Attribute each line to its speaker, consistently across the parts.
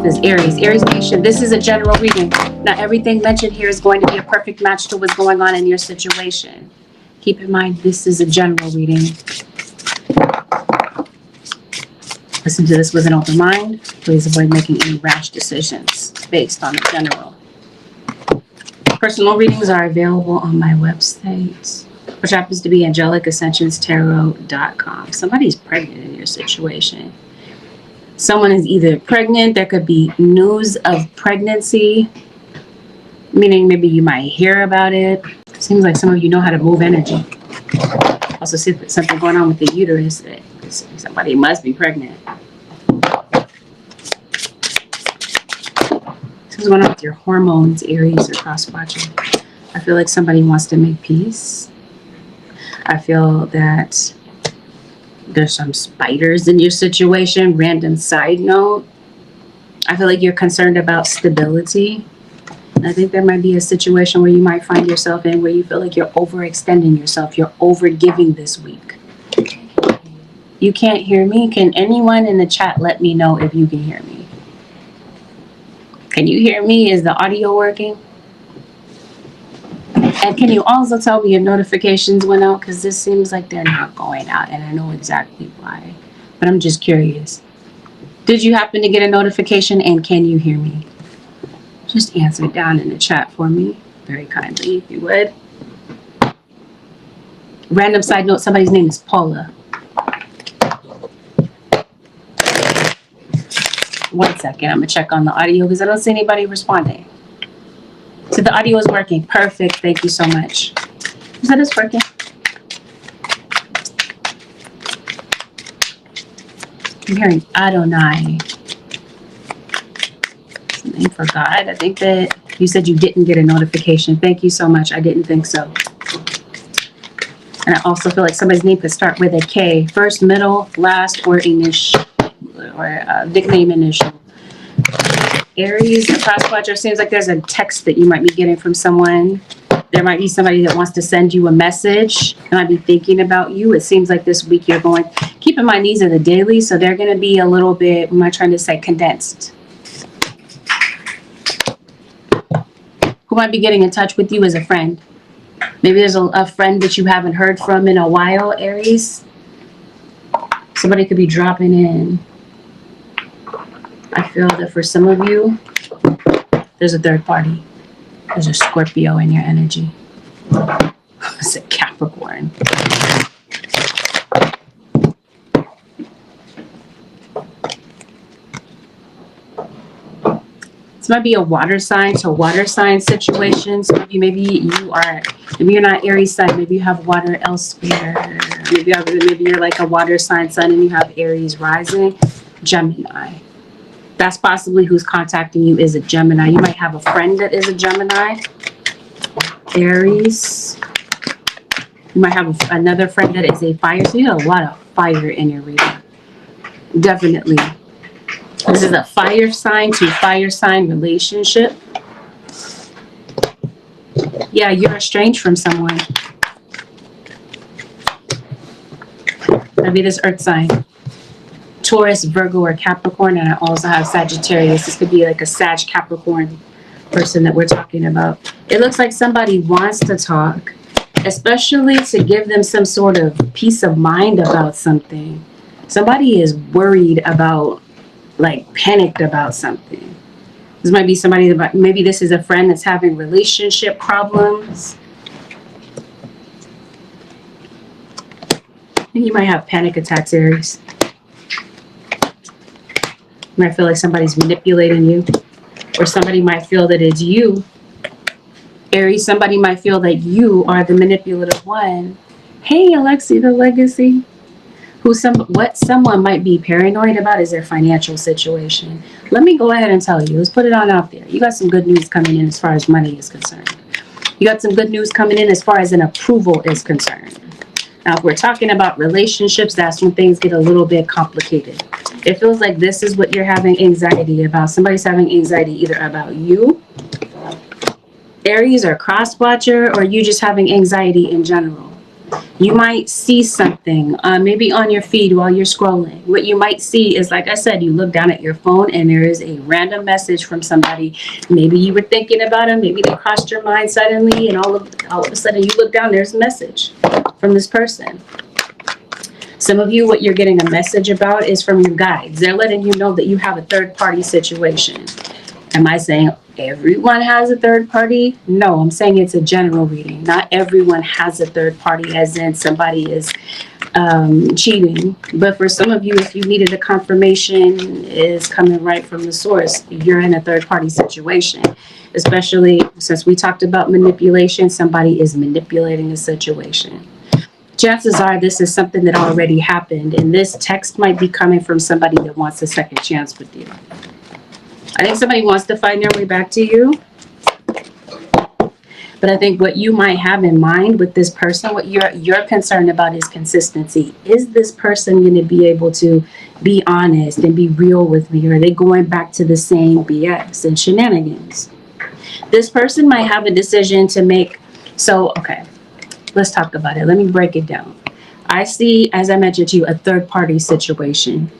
Speaker 1: is Aries. Aries Nation, this is a general reading. Not everything mentioned here is going to be a perfect match to what's going on in your situation. Keep in mind, this is a general reading. Listen to this with an open mind. Please avoid making any rash decisions based on the general. Personal readings are available on my website, which happens to be AngelicAscensionsTarot.com. Somebody's pregnant in your situation. Someone is either pregnant, there could be news of pregnancy, meaning maybe you might hear about it. Seems like some of you know how to move energy. Also see something going on with the uterus. Somebody must be pregnant. What's going on with your hormones, Aries or cross-watching? I feel like somebody wants to make peace. I feel that there's some spiders in your situation. Random side note. I feel like you're concerned about stability. And I think there might be a situation where you might find yourself in where you feel like you're overextending yourself. You're overgiving this week. You can't hear me? Can anyone in the chat let me know if you can hear me? Can you hear me? Is the audio working? And can you also tell me if notifications went out? Because this seems like they're not going out, and I know exactly why. But I'm just curious. Did you happen to get a notification, and can you hear me? Just answer down in the chat for me, very kindly, if you would. Random side note, somebody's name is Paula. 1 second, I'm going to check on the audio because I don't see anybody responding. So the audio is working. Perfect. Thank you so much. Is that it's working? I'm hearing Adonai. It's the name for God. I think that you said you didn't get a notification. Thank you so much. I didn't think so. And I also feel like somebody's name could start with a K. First, middle, last, or initial, or nickname initial. Aries, the cross-watcher, seems like there's a text that you might be getting from someone. There might be somebody that wants to send you a message. They might be thinking about you. It seems like this week you're going, keep in mind these are the dailies, so they're going to be a little bit, what am I trying to say, condensed. Who might be getting in touch with you as a friend? Maybe there's a friend that you haven't heard from in a while, Aries. Somebody could be dropping in. I feel that for some of you, there's a third party. There's a Scorpio in your energy. It's a Capricorn. This might be a water sign, so water sign situation. So maybe you're not Aries sign, maybe you have water elsewhere. Maybe you're like a water sign sun and you have Aries rising. Gemini. That's possibly who's contacting you is a Gemini. You might have a friend that is a Gemini. Aries. You might have another friend that is a fire. So you have a lot of fire in your reading. Definitely. This is a fire sign to fire sign relationship. Yeah, you're estranged from someone. That'd be this earth sign. Taurus, Virgo, or Capricorn, and I also have Sagittarius. This could be like a Sag Capricorn person that we're talking about. It looks like somebody wants to talk, especially to give them some sort of peace of mind about something. Somebody is worried about, like panicked about something. This might be somebody that, maybe this is a friend that's having relationship problems. I think you might have panic attacks, Aries. You might feel like somebody's manipulating you, or somebody might feel that it's you. Aries, somebody might feel that you are the manipulative one. Hey, Alexi, the legacy. What someone might be paranoid about is their financial situation. Let me go ahead and tell you. Let's put it on out there. You got some good news coming in as far as money is concerned. You got some good news coming in as far as an approval is concerned. Now, if we're talking about relationships, that's when things get a little bit complicated. It feels like this is what you're having anxiety about. Somebody's having anxiety either about you, Aries, or cross-watcher, or you just having anxiety in general. You might see something, maybe on your feed while you're scrolling. What you might see is, like I said, you look down at your phone and there is a random message from somebody. Maybe you were thinking about them, maybe they crossed your mind suddenly, and all of a sudden you look down, there's a message from this person. Some of you, what you're getting a message about is from your guides. They're letting you know that you have a third-party situation. Am I saying everyone has a third party? No, I'm saying it's a general reading. Not everyone has a third party, as in somebody is cheating. But for some of you, if you needed a confirmation is coming right from the source, you're in a third party situation. Especially since we talked about manipulation, somebody is manipulating a situation. Chances are this is something that already happened, and this text might be coming from somebody that wants a second chance with you. I think somebody wants to find their way back to you. But I think what you might have in mind with this person, what you're concerned about is consistency. Is this person going to be able to be honest and be real with me? Or are they going back to the same BS and shenanigans? This person might have a decision to make. So, okay, let's talk about it. Let me break it down. I see, as I mentioned to you, a third party situation.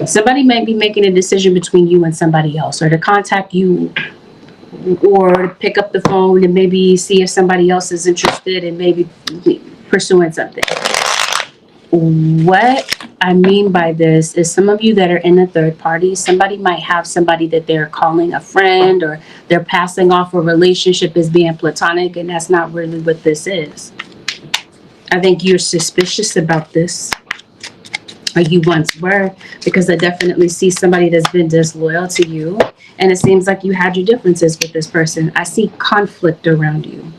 Speaker 1: Somebody might be making a decision between you and somebody else, or to contact you, or to pick up the phone and maybe see if somebody else is interested in maybe pursuing something. What I mean by this is some of you that are in a third party, somebody might have somebody that they're calling a friend, or they're passing off a relationship as being platonic, and that's not really what this is. I think you're suspicious about this. Or you once were, because I definitely see somebody that's been disloyal to you, and it seems like you had your differences with this person. I see conflict around you,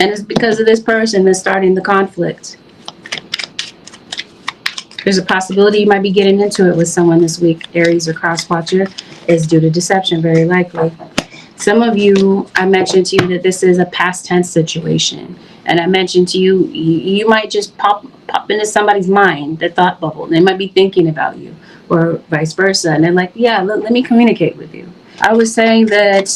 Speaker 1: and it's because of this person that's starting the conflict. There's a possibility you might be getting into it with someone this week. Aries or cross-watcher is due to deception, very likely. Some of you, I mentioned to you that this is a past tense situation. And I mentioned to you, you might just pop into somebody's mind, their thought bubble. They might be thinking about you, or vice versa. And they're like, yeah, let me communicate with you. I was saying that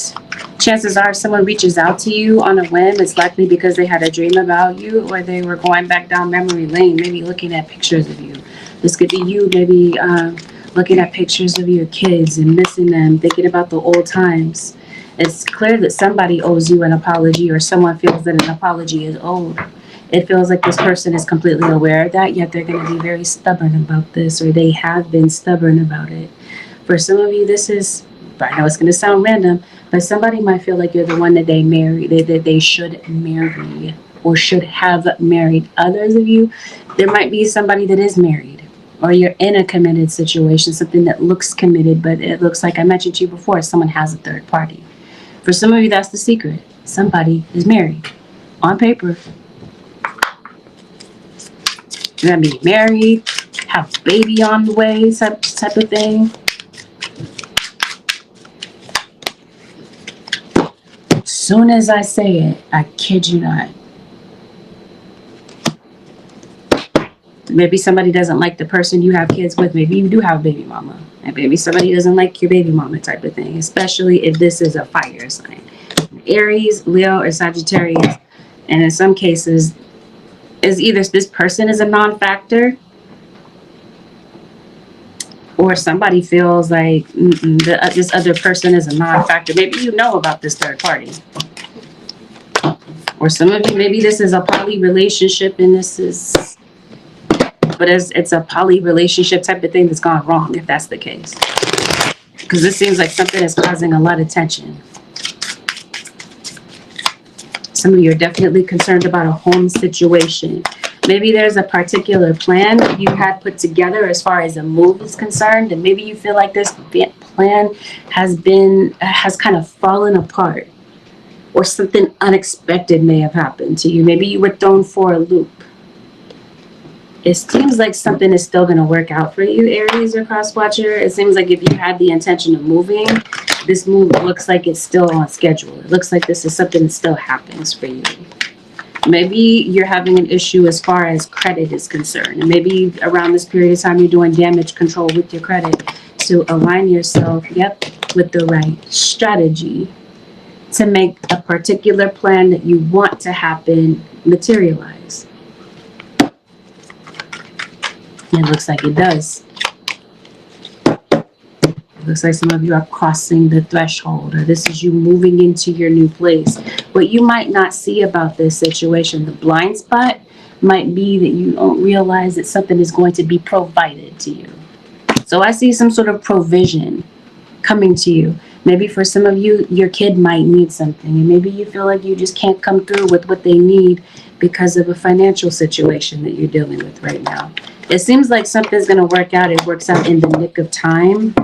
Speaker 1: chances are if someone reaches out to you on a whim, it's likely because they had a dream about you, or they were going back down memory lane, maybe looking at pictures of you. This could be you maybe looking at pictures of your kids and missing them, thinking about the old times. It's clear that somebody owes you an apology, or someone feels that an apology is owed. It feels like this person is completely aware of that, yet they're going to be very stubborn about this, or they have been stubborn about it. For some of you, this is, I know it's going to sound random, but somebody might feel like you're the one that they marry, that they should marry, or should have married. Others of you, there might be somebody that is married, or you're in a committed situation, something that looks committed, but it looks like I mentioned to you before, someone has a third party. For some of you, that's the secret. Somebody is married on paper. You're going to be married, have a baby on the way, type of thing. As soon as I say it, I kid you not. Maybe somebody doesn't like the person you have kids with. Maybe you do have a baby mama. And maybe somebody doesn't like your baby mama, type of thing. Especially if this is a fire sign. Aries, Leo, or Sagittarius. And in some cases, is either this person is a non-factor, or somebody feels like this other person is a non-factor. Maybe you know about this third party. Or some of you, maybe this is a poly relationship, and this is... But it's a poly relationship type of thing that's gone wrong, if that's the case. Because this seems like something is causing a lot of tension. Some of you are definitely concerned about a home situation. Maybe there's a particular plan that you had put together as far as a move is concerned, and maybe you feel like this plan has kind of fallen apart, or something unexpected may have happened to you. Maybe you were thrown for a loop. It seems like something is still going to work out for you, Aries or cross-watcher. It seems like if you had the intention of moving, this move looks like it's still on schedule. It looks like this is something that still happens for you. Maybe you're having an issue as far as credit is concerned. And maybe around this period of time, you're doing damage control with your credit to align yourself, with the right strategy to make a particular plan that you want to happen materialize. It looks like it does. It looks like some of you are crossing the threshold, or this is you moving into your new place. What you might not see about this situation, the blind spot, might be that you don't realize that something is going to be provided to you. So I see some sort of provision coming to you. Maybe for some of you, your kid might need something, and maybe you feel like you just can't come through with what they need because of a financial situation that you're dealing with right now. It seems like something's going to work out. It works out in the nick of time,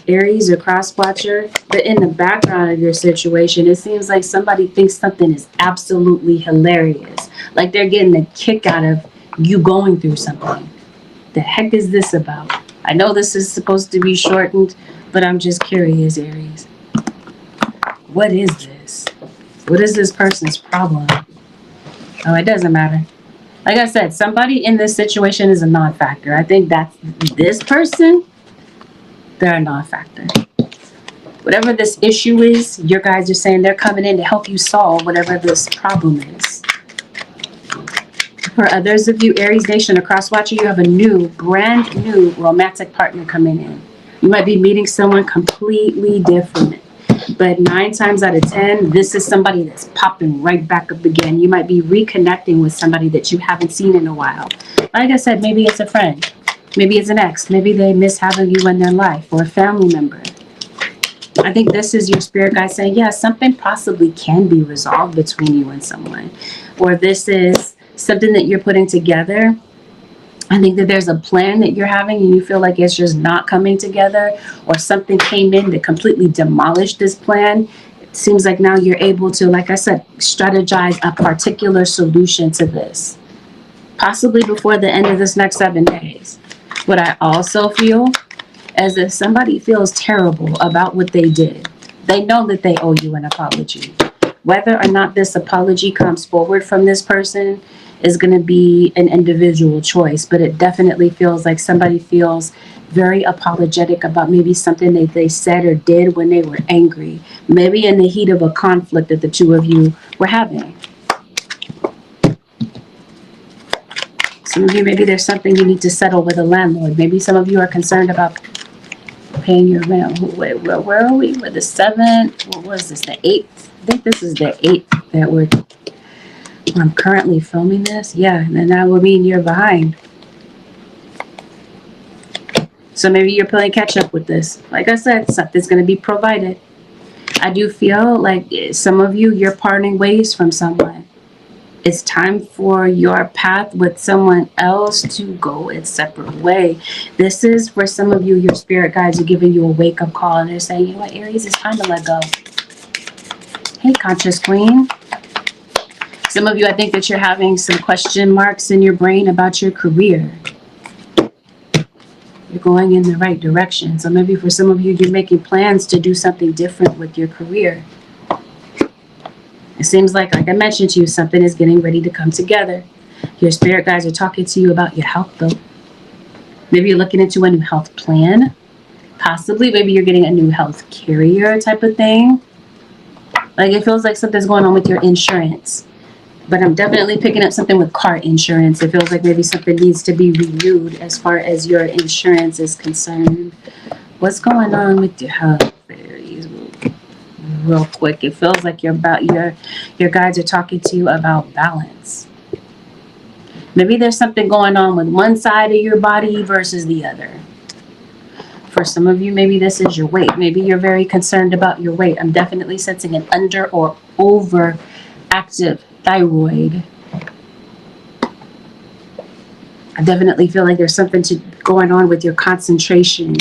Speaker 1: Aries or cross watcher. But in the background of your situation, it seems like somebody thinks something is absolutely hilarious. Like they're getting a kick out of you going through something. The heck is this about? I know this is supposed to be shortened, but I'm just curious, Aries. What is this? What is this person's problem? Oh, it doesn't matter. Like I said, somebody in this situation is a non-factor. I think that's this person. They're a non-factor. Whatever this issue is, your guys are saying they're coming in to help you solve whatever this problem is. For others of you, Aries Nation or cross watcher, you have a brand new romantic partner coming in. You might be meeting someone completely different. But 9 times out of 10, this is somebody that's popping right back up again. You might be reconnecting with somebody that you haven't seen in a while. Like I said, maybe it's a friend. Maybe it's an ex. Maybe they miss having you in their life, or a family member. I think this is your spirit guide saying, yeah, something possibly can be resolved between you and someone. Or this is something that you're putting together. I think that there's a plan that you're having and you feel like it's just not coming together, or something came in to completely demolish this plan. It seems like now you're able to, like I said, strategize a particular solution to this, possibly before the end of this next 7 days. What I also feel is if somebody feels terrible about what they did, they know that they owe you an apology. Whether or not this apology comes forward from this person is going to be an individual choice, but it definitely feels like somebody feels very apologetic about maybe something that they said or did when they were angry, maybe in the heat of a conflict that the two of you were having. Some of you, maybe there's something you need to settle with a landlord. Maybe some of you are concerned about paying your rent. Wait, where are we? With the 7th? What was this? The 8th? I think this is the 8th that I'm currently filming this. Yeah, and then that would mean you're behind. So maybe you're playing catch up with this. Like I said, something's going to be provided. I do feel like some of you, you're parting ways from someone. It's time for your path with someone else to go its separate way. This is for some of you, your spirit guides are giving you a wake-up call, and they're saying, you know what, Aries, it's time to let go. Hey, Conscious Queen. Some of you, I think that you're having some question marks in your brain about your career. You're going in the right direction. So maybe for some of you, you're making plans to do something different with your career. It seems like I mentioned to you, something is getting ready to come together. Your spirit guides are talking to you about your health, though. Maybe you're looking into a new health plan. Possibly, maybe you're getting a new health carrier type of thing. Like it feels like something's going on with your insurance. But I'm definitely picking up something with car insurance. It feels like maybe something needs to be renewed as far as your insurance is concerned. What's going on with your health, Aries? Real quick, it feels like your guides are talking to you about balance. Maybe there's something going on with one side of your body versus the other. For some of you, maybe this is your weight. Maybe you're very concerned about your weight. I'm definitely sensing an under or overactive thyroid. I definitely feel like there's something going on with your concentration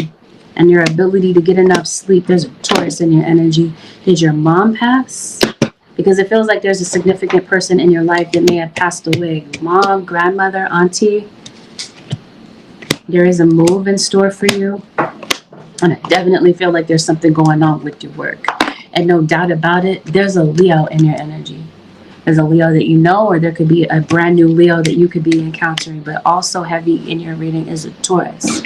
Speaker 1: and your ability to get enough sleep. There's a Taurus in your energy. Did your mom pass? Because it feels like there's a significant person in your life that may have passed away. Mom, grandmother, auntie. There is a move in store for you. And I definitely feel like there's something going on with your work. And no doubt about it, there's a Leo in your energy. There's a Leo that you know, or there could be a brand new Leo that you could be encountering. But also heavy in your reading is a Taurus.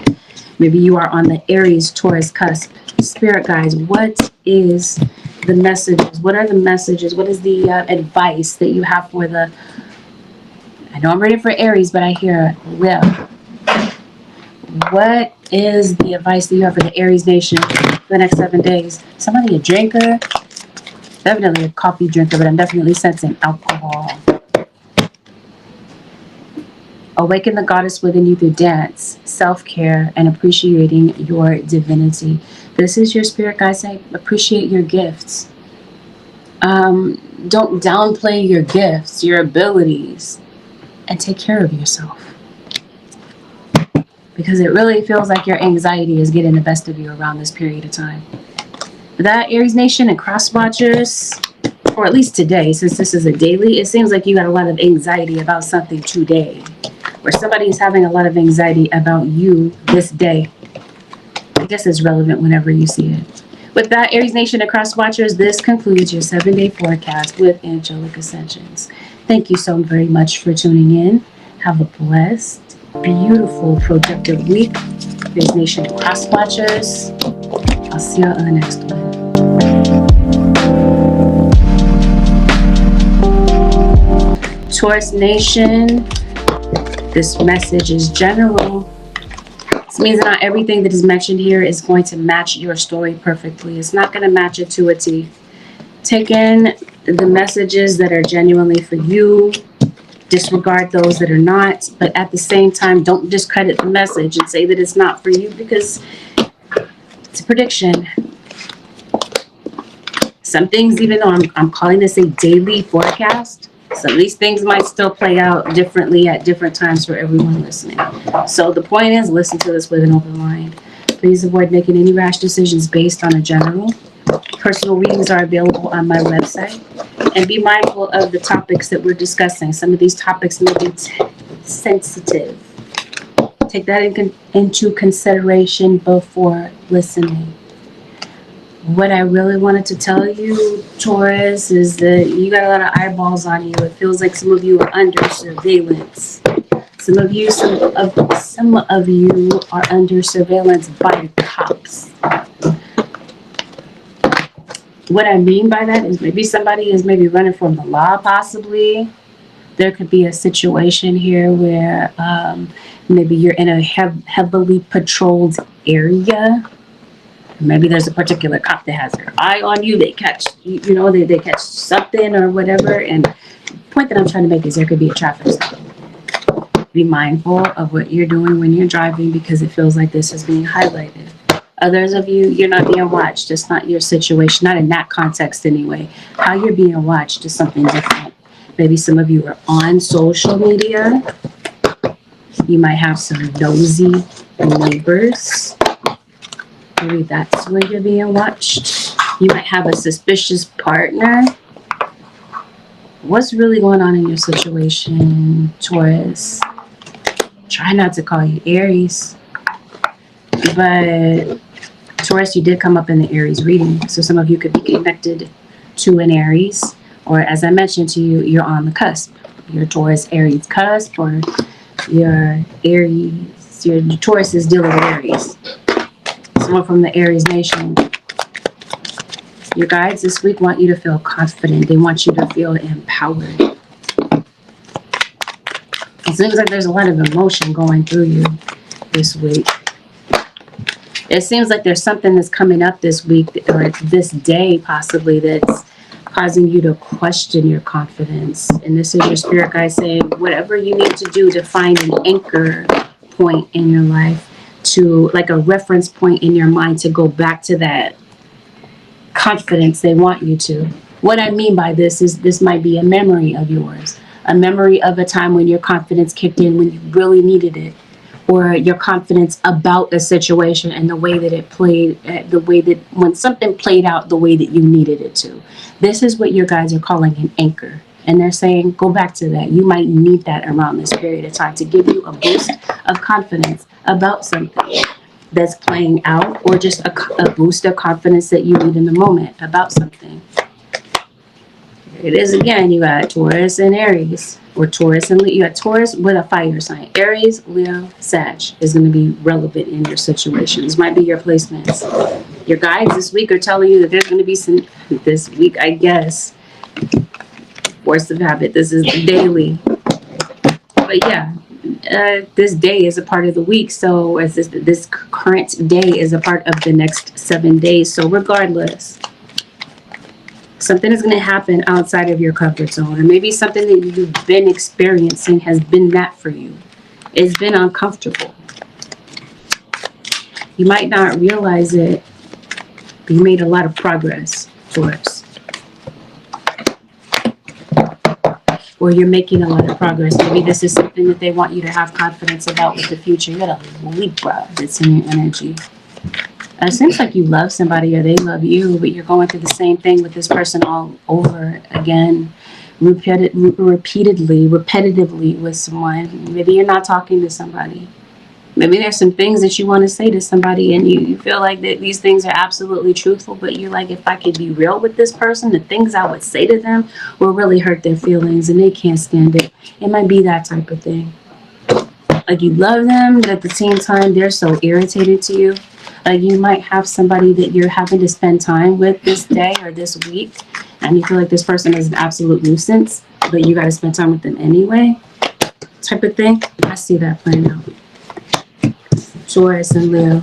Speaker 1: Maybe you are on the Aries-Taurus cusp. Spirit guides, what is the messages? What are the messages? What is the advice that you have for I know I'm ready for Aries, but I hear Leo. What is the advice that you have for the Aries nation for the next 7 days? Somebody a drinker? Definitely a coffee drinker, but I'm definitely sensing alcohol. Awaken the goddess within you through dance, self-care, and appreciating your divinity. This is your spirit guide saying, appreciate your gifts. Don't downplay your gifts, your abilities, and take care of yourself. Because it really feels like your anxiety is getting the best of you around this period of time. That Aries nation and cross watchers, or at least today, since this is a daily, it seems like you got a lot of anxiety about something today. Or somebody is having a lot of anxiety about you this day. I guess it's relevant whenever you see it. With that, Aries nation and cross watchers, this concludes your 7-day forecast with Angelic Ascensions. Thank you so very much for tuning in. Have a blessed, beautiful, productive week. Aries nation and cross watchers. I'll see y'all in the next one. Taurus nation, this message is general. This means that not everything that is mentioned here is going to match your story perfectly. It's not going to match it to a T. Take in the messages that are genuinely for you. Disregard those that are not. But at the same time, don't discredit the message and say that it's not for you, because it's a prediction. Some things, even though I'm calling this a daily forecast, some of these things might still play out differently at different times for everyone listening. So the point is, listen to this with an open mind. Please avoid making any rash decisions based on a general. Personal readings are available on my website. And be mindful of the topics that we're discussing. Some of these topics may be sensitive. Take that into consideration before listening. What I really wanted to tell you, Taurus, is that you got a lot of eyeballs on you. It feels like some of you are under surveillance. Some of you are under surveillance by the cops. What I mean by that is maybe somebody is maybe running from the law, possibly. There could be a situation here where maybe you're in a heavily patrolled area. Maybe there's a particular cop that has their eye on you. They catch, they catch something or whatever. And the point that I'm trying to make is there could be a traffic stop. Be mindful of what you're doing when you're driving, because it feels like this is being highlighted. Others of you, you're not being watched. It's not your situation, not in that context anyway. How you're being watched is something different. Maybe some of you are on social media. You might have some nosy neighbors. Maybe that's where you're being watched. You might have a suspicious partner. What's really going on in your situation, Taurus? Try not to call you Aries. But Taurus, you did come up in the Aries reading. So some of you could be connected to an Aries. Or as I mentioned to you, you're on the cusp. Your Taurus Aries cusp, or your Aries, your Taurus is dealing with Aries. Someone from the Aries nation. Your guides this week want you to feel confident. They want you to feel empowered. It seems like there's a lot of emotion going through you this week. It seems like there's something that's coming up this week, or this day possibly, that's causing you to question your confidence. And this is your spirit guide saying, whatever you need to do to find an anchor point in your life, to like a reference point in your mind to go back to that confidence they want you to. What I mean by this is this might be a memory of yours, a memory of a time when your confidence kicked in when you really needed it, or your confidence about a situation and the way that it played, the way that when something played out the way that you needed it to. This is what your guides are calling an anchor. And they're saying, go back to that. You might need that around this period of time to give you a boost of confidence about something that's playing out, or just a boost of confidence that you need in the moment about something. It is again, you got Taurus and Aries, or Taurus and Leo. You got Taurus with a fire sign. Aries, Leo, Sag is going to be relevant in your situation. This might be your placements. Your guides this week are telling you that there's going to be some, this week, I guess, force of habit. This is daily. But yeah, this day is a part of the week. So as this current day is a part of the next 7 days. So regardless, something is going to happen outside of your comfort zone, or maybe something that you've been experiencing has been that for you. It's been uncomfortable. You might not realize it, but you made a lot of progress, Taurus. Or you're making a lot of progress. Maybe this is something that they want you to have confidence about with the future. You got a Libra that's in your energy. It seems like you love somebody or they love you, but you're going through the same thing with this person all over again, repetitively with someone. Maybe you're not talking to somebody. Maybe there's some things that you want to say to somebody and you feel like that these things are absolutely truthful, but you're like, if I could be real with this person, the things I would say to them will really hurt their feelings and they can't stand it. It might be that type of thing. Like you love them, but at the same time, they're so irritated to you. Like you might have somebody that you're having to spend time with this day or this week, and you feel like this person is an absolute nuisance, but you got to spend time with them anyway, type of thing. I see that playing out. Taurus and Leo.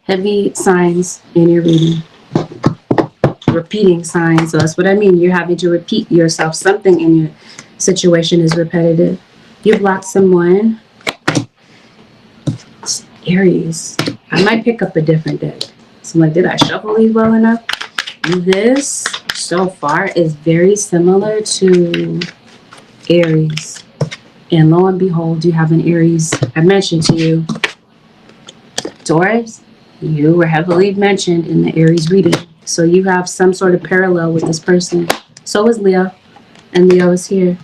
Speaker 1: Heavy signs in your reading. Repeating signs. So that's what I mean. You're having to repeat yourself. Something in your situation is repetitive. You blocked someone. It's Aries. I might pick up a different deck. So I'm like, did I shuffle these well enough? This so far is very similar to Aries. And lo and behold, you have an Aries. I mentioned to you, Taurus, you were heavily mentioned in the Aries reading. So you have some sort of parallel with this person. So is Leo. And Leo is here.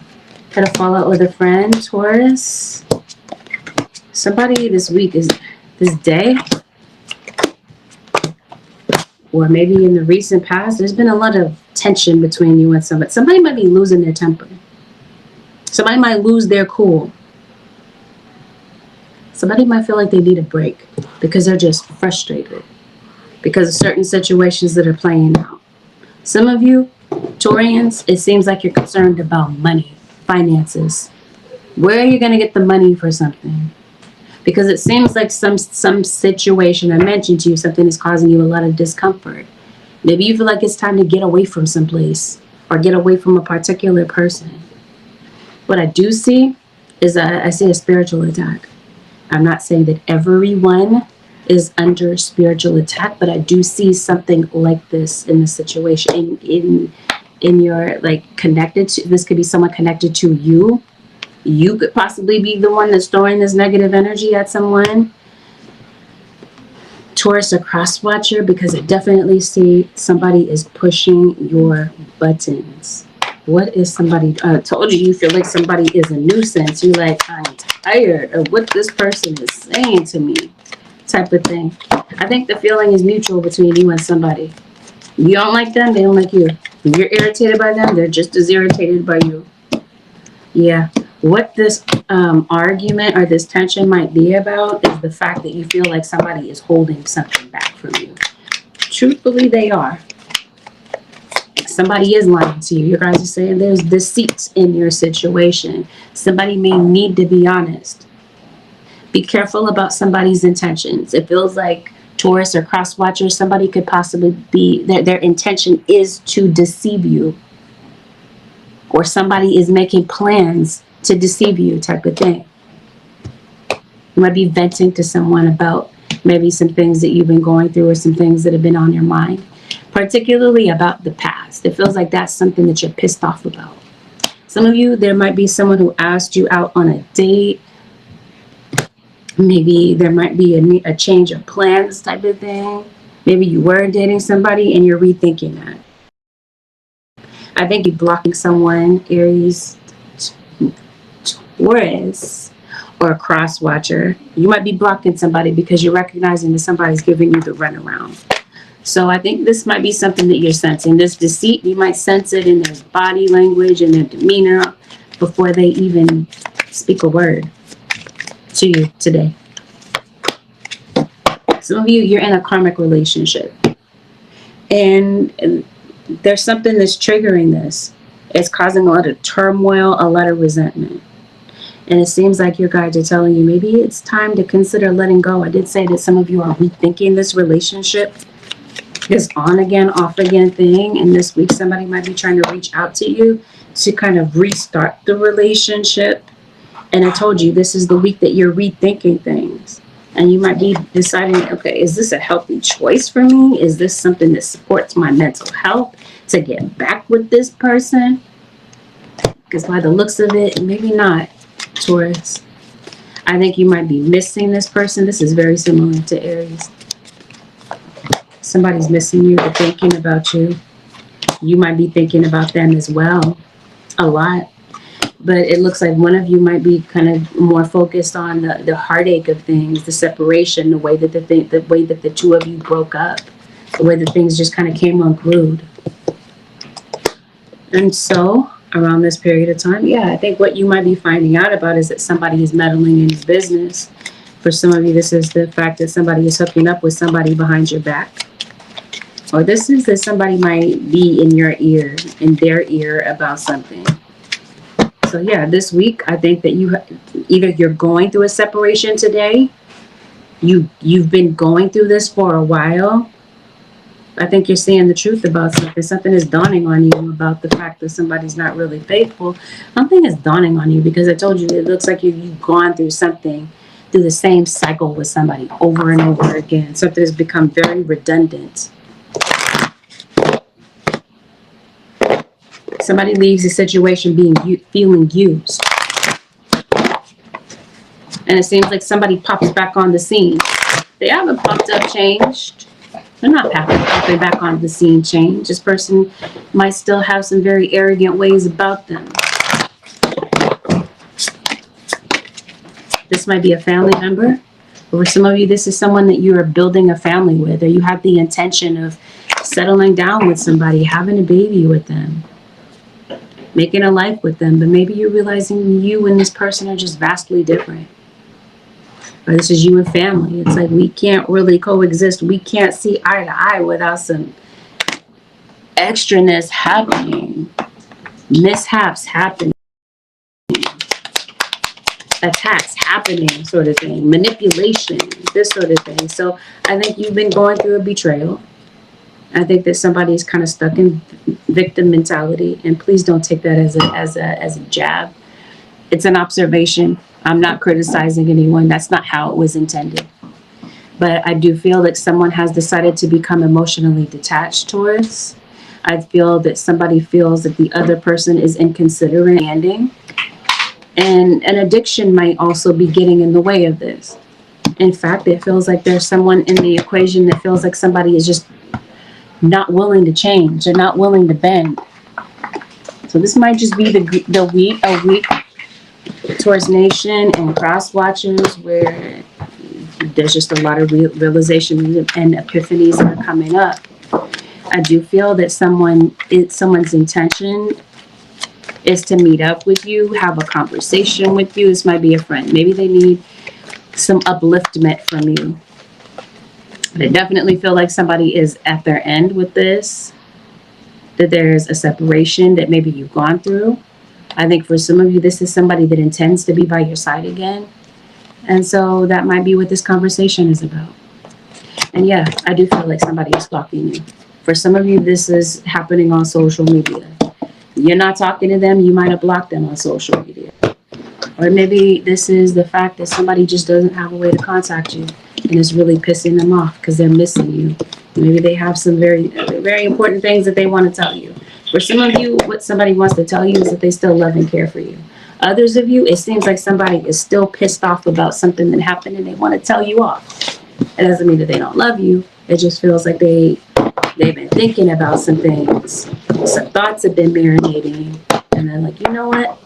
Speaker 1: Had a fallout with a friend, Taurus. Somebody this week is this day, or maybe in the recent past, there's been a lot of tension between you and somebody. Somebody might be losing their temper. Somebody might lose their cool. Somebody might feel like they need a break because they're just frustrated because of certain situations that are playing out. Some of you, Taurians, it seems like you're concerned about money, finances. Where are you going to get the money for something? Because it seems like some situation I mentioned to you, something is causing you a lot of discomfort. Maybe you feel like it's time to get away from someplace or get away from a particular person. What I do see is I see a spiritual attack. I'm not saying that everyone is under spiritual attack, but I do see something like this in the situation. In your, like, connected to, this could be someone connected to you. You could possibly be the one that's throwing this negative energy at someone. Taurus, a cross watcher, because I definitely see somebody is pushing your buttons. What is somebody, told you feel like somebody is a nuisance. You're like, I'm tired of what this person is saying to me, type of thing. I think the feeling is mutual between you and somebody. You don't like them, they don't like you. You're irritated by them, they're just as irritated by you. Yeah. What this argument or this tension might be about is the fact that you feel like somebody is holding something back from you. Truthfully, they are. Somebody is lying to you. You guys are saying there's deceit in your situation. Somebody may need to be honest. Be careful about somebody's intentions. It feels like Taurus or cross watchers, somebody could possibly be, their intention is to deceive you. Or somebody is making plans to deceive you, type of thing. You might be venting to someone about maybe some things that you've been going through or some things that have been on your mind, particularly about the past. It feels like that's something that you're pissed off about. Some of you, there might be someone who asked you out on a date. Maybe there might be a change of plans, type of thing. Maybe you were dating somebody and you're rethinking that. I think you're blocking someone, Aries, Taurus, or a cross watcher. You might be blocking somebody because you're recognizing that somebody's giving you the runaround. So I think this might be something that you're sensing. This deceit, you might sense it in their body language and their demeanor before they even speak a word to you today. Some of you, you're in a karmic relationship. And there's something that's triggering this. It's causing a lot of turmoil, a lot of resentment. And it seems like your guides are telling you maybe it's time to consider letting go. I did say that some of you are rethinking this relationship, this on again, off again thing. And this week, somebody might be trying to reach out to you to kind of restart the relationship. And I told you, this is the week that you're rethinking things. And you might be deciding, okay, is this a healthy choice for me? Is this something that supports my mental health to get back with this person? Because by the looks of it, maybe not, Taurus. I think you might be missing this person. This is very similar to Aries. Somebody's missing you. They're thinking about you. You might be thinking about them as well a lot. But it looks like one of you might be kind of more focused on the heartache of things, the separation, the way that the two of you broke up, the way that things just kind of came unglued. And so around this period of time, yeah, I think what you might be finding out about is that somebody is meddling in your business. For some of you, this is the fact that somebody is hooking up with somebody behind your back. Or this is that somebody might be in your ear, in their ear about something. So yeah, this week, I think that either you're going through a separation today, you've been going through this for a while. I think you're seeing the truth about something. Something is dawning on you about the fact that somebody's not really faithful. Something is dawning on you because I told you it looks like you've gone through something, through the same cycle with somebody over and over again. Something has become very redundant. Somebody leaves a situation feeling used. And it seems like somebody pops back on the scene. They haven't popped up changed. They're not popping back on the scene changed. This person might still have some very arrogant ways about them. This might be a family member. Or for some of you, this is someone that you are building a family with, or you have the intention of settling down with somebody, having a baby with them, making a life with them, but maybe you're realizing you and this person are just vastly different. Or this is you and family. It's like we can't really coexist. We can't see eye to eye without some extraness happening, mishaps happening, attacks happening, sort of thing, manipulation, this sort of thing. So I think you've been going through a betrayal. I think that somebody's kind of stuck in victim mentality, and please don't take that as a jab. It's an observation. I'm not criticizing anyone. That's not how it was intended. But I do feel that someone has decided to become emotionally detached towards. I feel that somebody feels that the other person is inconsiderate, and an addiction might also be getting in the way of this. In fact, it feels like there's someone in the equation that feels like somebody is just not willing to change. They're not willing to bend. So this might just be a week towards nation and cross watchers where there's just a lot of realization and epiphanies that are coming up. I do feel that someone's intention is to meet up with you, have a conversation with you. This might be a friend. Maybe they need some upliftment from you. But I definitely feel like somebody is at their end with this, that there's a separation that maybe you've gone through. I think for some of you, this is somebody that intends to be by your side again. And so that might be what this conversation is about. And yeah, I do feel like somebody is stalking you. For some of you, this is happening on social media. You're not talking to them, you might have blocked them on social media. Or maybe this is the fact that somebody just doesn't have a way to contact you and it's really pissing them off because they're missing you. Maybe they have some very, very important things that they want to tell you. For some of you, what somebody wants to tell you is that they still love and care for you. Others of you, it seems like somebody is still pissed off about something that happened and they want to tell you off. It doesn't mean that they don't love you. It just feels like they've been thinking about some things. Some thoughts have been marinating. And they're like, you know what?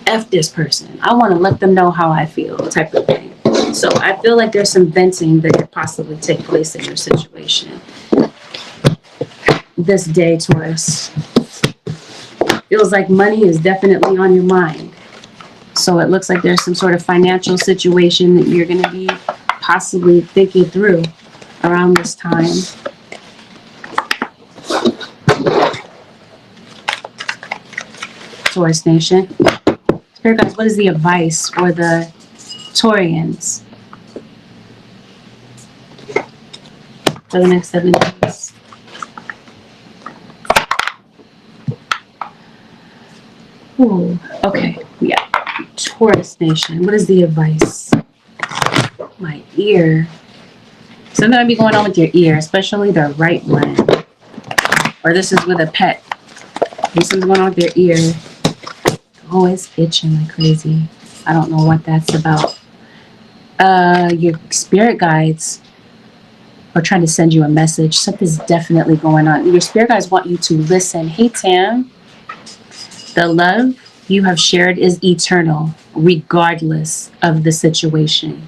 Speaker 1: F this person. I want to let them know how I feel, type of thing. So I feel like there's some venting that could possibly take place in your situation. This day, Taurus, feels like money is definitely on your mind. So it looks like there's some sort of financial situation that you're going to be possibly thinking through around this time. Taurus Nation. Spirit guys, what is the advice for the Taurians for the next 7 days? Ooh, okay, yeah. Taurus Nation, what is the advice? My ear. Something might be going on with your ear, especially the right one. Or this is with a pet. There's something going on with your ear. Oh, it's itching like crazy. I don't know what that's about. Your spirit guides are trying to send you a message. Something's definitely going on. Your spirit guides want you to listen. Hey, Tam. The love you have shared is eternal, regardless of the situation.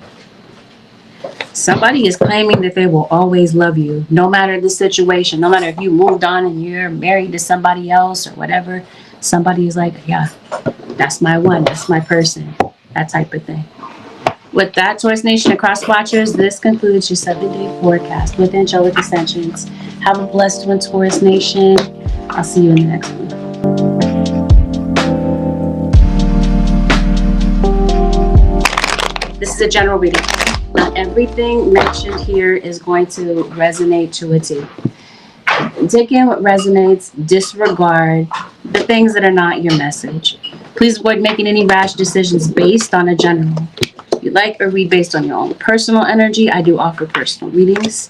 Speaker 1: Somebody is claiming that they will always love you, no matter the situation, no matter if you moved on and you're married to somebody else or whatever. Somebody is like, yeah, that's my one, that's my person, that type of thing. With that, Taurus Nation and Cross Watchers, this concludes your 7-day forecast with Angelic Ascensions. Have a blessed one, Taurus Nation. I'll see you in the next one. This is a general reading. Not everything mentioned here is going to resonate to a T. Take in what resonates, disregard the things that are not your message. Please avoid making any rash decisions based on a general. If you like or read based on your own personal energy, I do offer personal readings.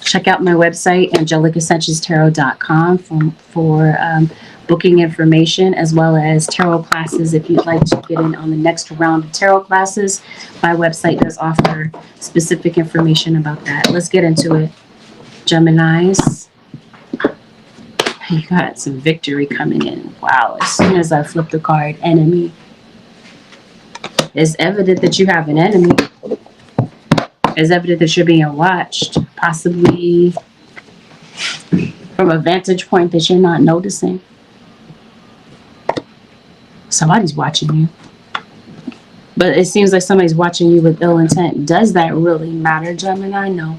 Speaker 1: Check out my website, AngelicAscensionsTarot.com for booking information, as well as tarot classes. If you'd like to get in on the next round of tarot classes, my website does offer specific information about that. Let's get into it. Geminis, you got some victory coming in. Wow, as soon as I flip the card, enemy. It's evident that you have an enemy. It's evident that you're being watched, possibly from a vantage point that you're not noticing. Somebody's watching you. But it seems like somebody's watching you with ill intent. Does that really matter, Gemini? No.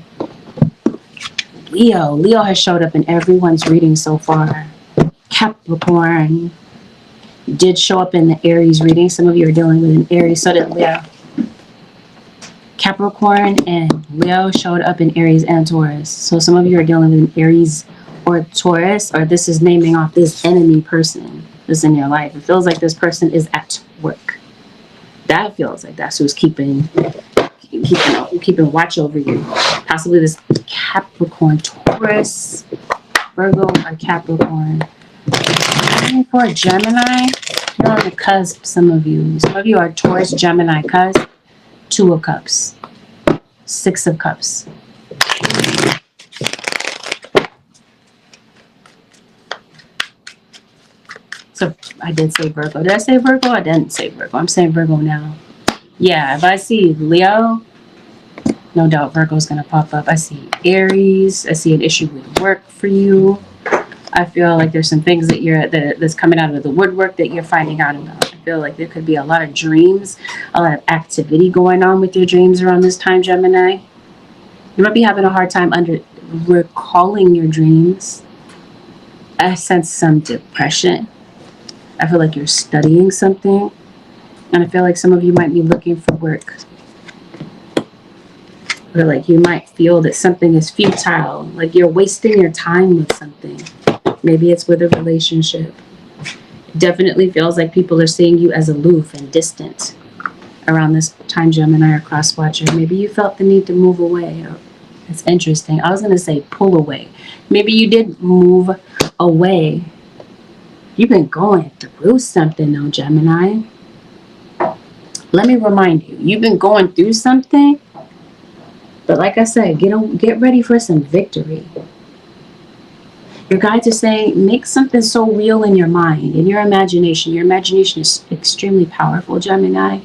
Speaker 1: Leo has showed up in everyone's reading so far. Capricorn did show up in the Aries reading. Some of you are dealing with an Aries, so did Leo. Capricorn and Leo showed up in Aries and Taurus. So some of you are dealing with an Aries or Taurus, or this is naming off this enemy person that's in your life. It feels like this person is at work. That feels like that's who's keeping watch over you. Possibly this Capricorn, Taurus, Virgo, or Capricorn. And for Gemini, you're on the cusp, some of you. Some of you are Taurus, Gemini, cusp. 2 of Cups. 6 of Cups. So I did say Virgo. Did I say Virgo? I didn't say Virgo. I'm saying Virgo now. Yeah, if I see Leo, no doubt Virgo's going to pop up. I see Aries. I see an issue with work for you. I feel like there's some things that's coming out of the woodwork that you're finding out about. I feel like there could be a lot of dreams, a lot of activity going on with your dreams around this time, Gemini. You might be having a hard time recalling your dreams. I sense some depression. I feel like you're studying something. And I feel like some of you might be looking for work. Or like you might feel that something is futile. Like you're wasting your time with something. Maybe it's with a relationship. It definitely feels like people are seeing you as aloof and distant around this time, Gemini or Cross Watcher. Maybe you felt the need to move away. It's interesting. I was going to say pull away. Maybe you did move away. You've been going through something though, Gemini. Let me remind you, you've been going through something. But like I said, get ready for some victory. Your guides are saying, make something so real in your mind, in your imagination. Your imagination is extremely powerful, Gemini.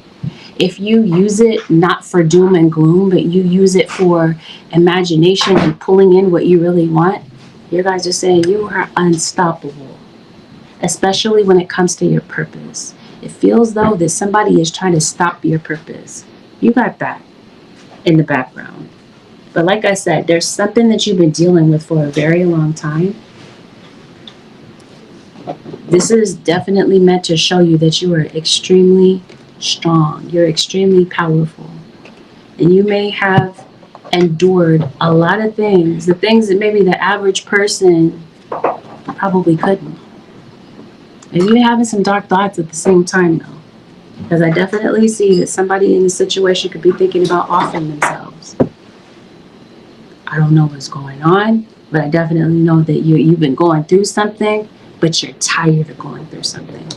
Speaker 1: If you use it not for doom and gloom, but you use it for imagination and pulling in what you really want, your guides are saying you are unstoppable, especially when it comes to your purpose. It feels though that somebody is trying to stop your purpose. You got that in the background. But like I said, there's something that you've been dealing with for a very long time This is definitely meant to show you that you are extremely strong. You're extremely powerful. And you may have endured a lot of things. The things that maybe the average person probably couldn't. Maybe you're having some dark thoughts at the same time, though. Because I definitely see that somebody in this situation could be thinking about offing themselves. I don't know what's going on, but I definitely know that you've been going through something, but you're tired of going through something.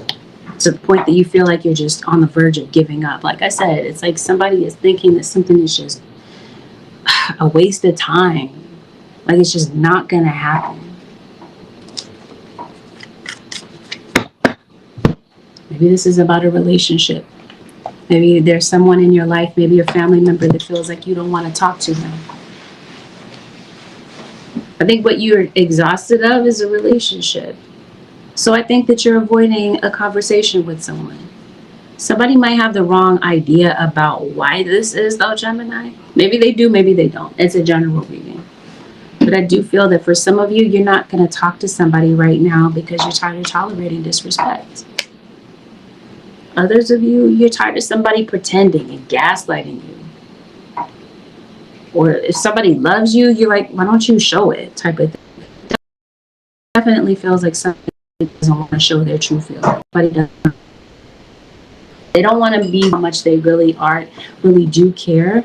Speaker 1: To the point that you feel like you're just on the verge of giving up. Like I said, it's like somebody is thinking that something is just a waste of time. Like it's just not going to happen. Maybe this is about a relationship. Maybe there's someone in your life, maybe a family member that feels like you don't want to talk to them. I think what you're exhausted of is a relationship. So I think that you're avoiding a conversation with someone. Somebody might have the wrong idea about why this is, though, Gemini. Maybe they do, maybe they don't. It's a general reading. But I do feel that for some of you, you're not going to talk to somebody right now because you're tired of tolerating disrespect. Others of you, you're tired of somebody pretending and gaslighting you. Or if somebody loves you, you're like, why don't you show it, type of thing. Definitely feels like somebody doesn't want to show their true feelings. Somebody doesn't. They don't want to be how much they really do care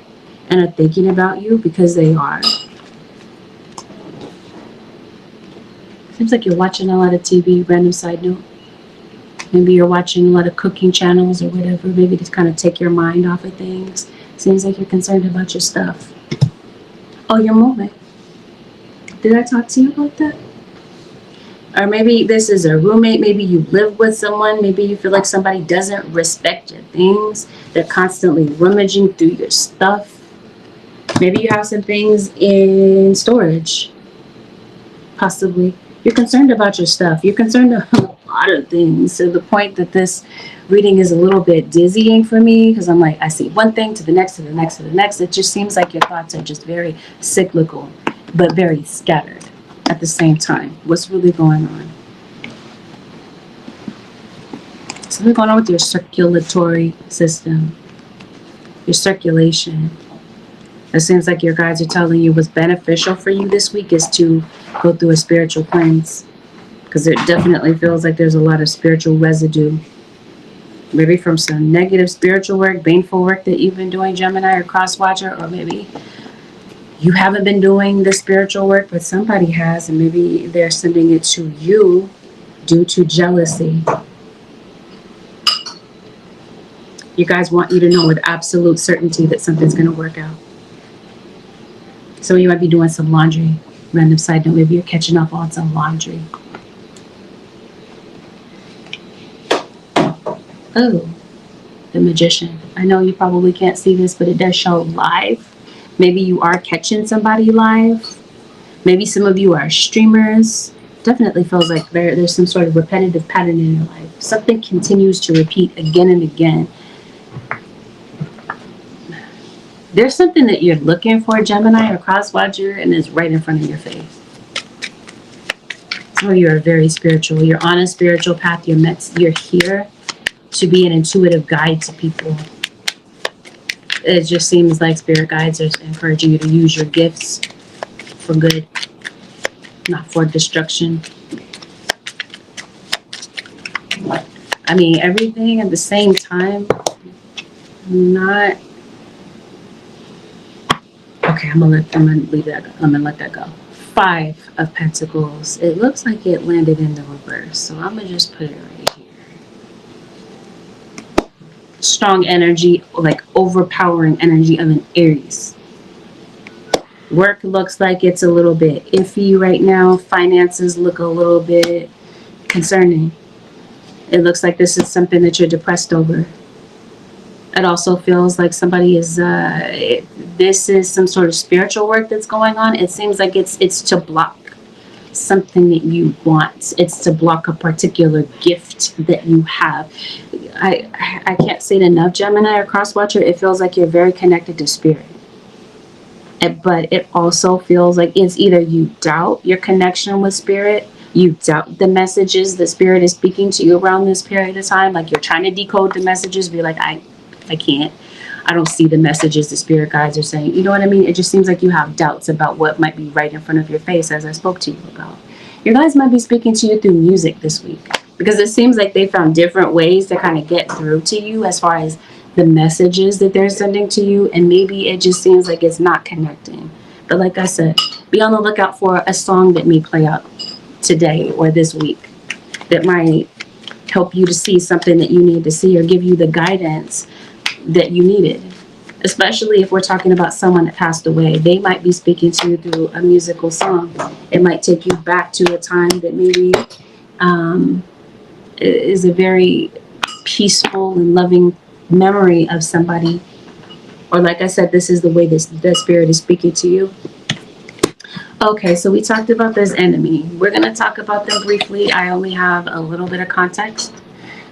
Speaker 1: and are thinking about you, because they are. Seems like you're watching a lot of TV. Random side note. Maybe you're watching a lot of cooking channels or whatever. Maybe to kind of take your mind off of things. Seems like you're concerned about your stuff. Oh, you're moving. Did I talk to you about that? Or maybe this is a roommate. Maybe you live with someone. Maybe you feel like somebody doesn't respect your things. They're constantly rummaging through your stuff. Maybe you have some things in storage. Possibly. You're concerned about your stuff. You're concerned about a lot of things, to the point that this reading is a little bit dizzying for me, because I'm like, I see one thing to the next, to the next, to the next. It just seems like your thoughts are just very cyclical, but very scattered at the same time. What's really going on? Something going on with your circulatory system, your circulation. It seems like your guides are telling you what's beneficial for you this week is to go through a spiritual cleanse, because it definitely feels like there's a lot of spiritual residue. Maybe from some negative spiritual work, baneful work that you've been doing, Gemini or Crosswatcher, or maybe you haven't been doing the spiritual work, but somebody has, and maybe they're sending it to you due to jealousy. You guys want you to know with absolute certainty that something's going to work out. So you might be doing some laundry. Random side note, maybe you're catching up on some laundry. Oh, the Magician. I know you probably can't see this, but it does show live. Maybe you are catching somebody live. Maybe some of you are streamers. Definitely feels like there's some sort of repetitive pattern in your life. Something continues to repeat again and again. There's something that you're looking for, Gemini or Crosswatcher, and it's right in front of your face. Or you're very spiritual. You're on a spiritual path. You're here to be an intuitive guide to people. It just seems like spirit guides are encouraging you to use your gifts for good, not for destruction. I mean, everything at the same time, not... Okay, I'm gonna leave that. I'm gonna let that go. 5 of Pentacles. It looks like it landed in the reverse, so I'm gonna just put it right here. Strong energy, like overpowering energy of an Aries. Work looks like it's a little bit iffy right now. Finances look a little bit concerning. It looks like this is something that you're depressed over. It also feels like somebody is, this is some sort of spiritual work that's going on. It seems like it's to block something that you want. It's to block a particular gift that you have. I can't say it enough, Gemini or Crosswatcher. It feels like you're very connected to spirit. But it also feels like it's either you doubt your connection with spirit, You doubt the messages the spirit is speaking to you around this period of time. Like, you're trying to decode the messages, be like, I can't. I don't see the messages the spirit guides are saying. You know what I mean? It just seems like you have doubts about what might be right in front of your face, as I spoke to you about. Your guides might be speaking to you through music this week, because it seems like they found different ways to kind of get through to you as far as the messages that they're sending to you. And maybe it just seems like it's not connecting. But like I said, be on the lookout for a song that may play out today or this week that might help you to see something that you need to see, or give you the guidance that you needed. Especially if we're talking about someone that passed away, they might be speaking to you through a musical song. It might take you back to a time that maybe is a very peaceful and loving memory of somebody. Or like I said, this is the way the spirit is speaking to you. Okay, so we talked about this enemy. We're going to talk about them briefly. I only have a little bit of context,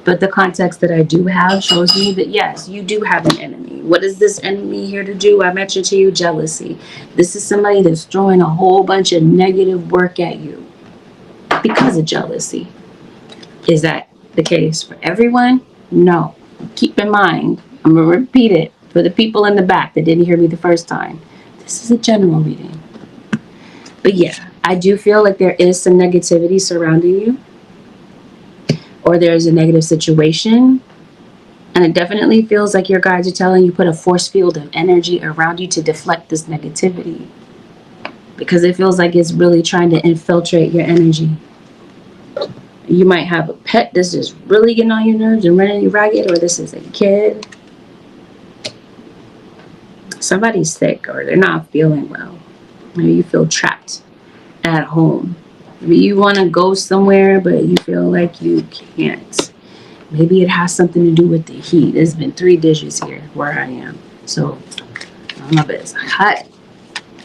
Speaker 1: but the context that I do have shows me that, yes, you do have an enemy. What is this enemy here to do? I mentioned to you jealousy. This is somebody that's throwing a whole bunch of negative work at you because of jealousy. Is that the case for everyone? No. Keep in mind, I'm going to repeat it for the people in the back that didn't hear me the first time. This is a general reading. But yeah, I do feel like there is some negativity surrounding you, or there's a negative situation. And it definitely feels like your guides are telling you put a force field of energy around you to deflect this negativity, because it feels like it's really trying to infiltrate your energy. You might have a pet that's just really getting on your nerves and running you ragged, or this is a kid. Somebody's sick, or they're not feeling well. Maybe you feel trapped at home. Maybe you want to go somewhere, but you feel like you can't. Maybe it has something to do with the heat. There's been 3 dishes here where I am. So, I don't know if it's hot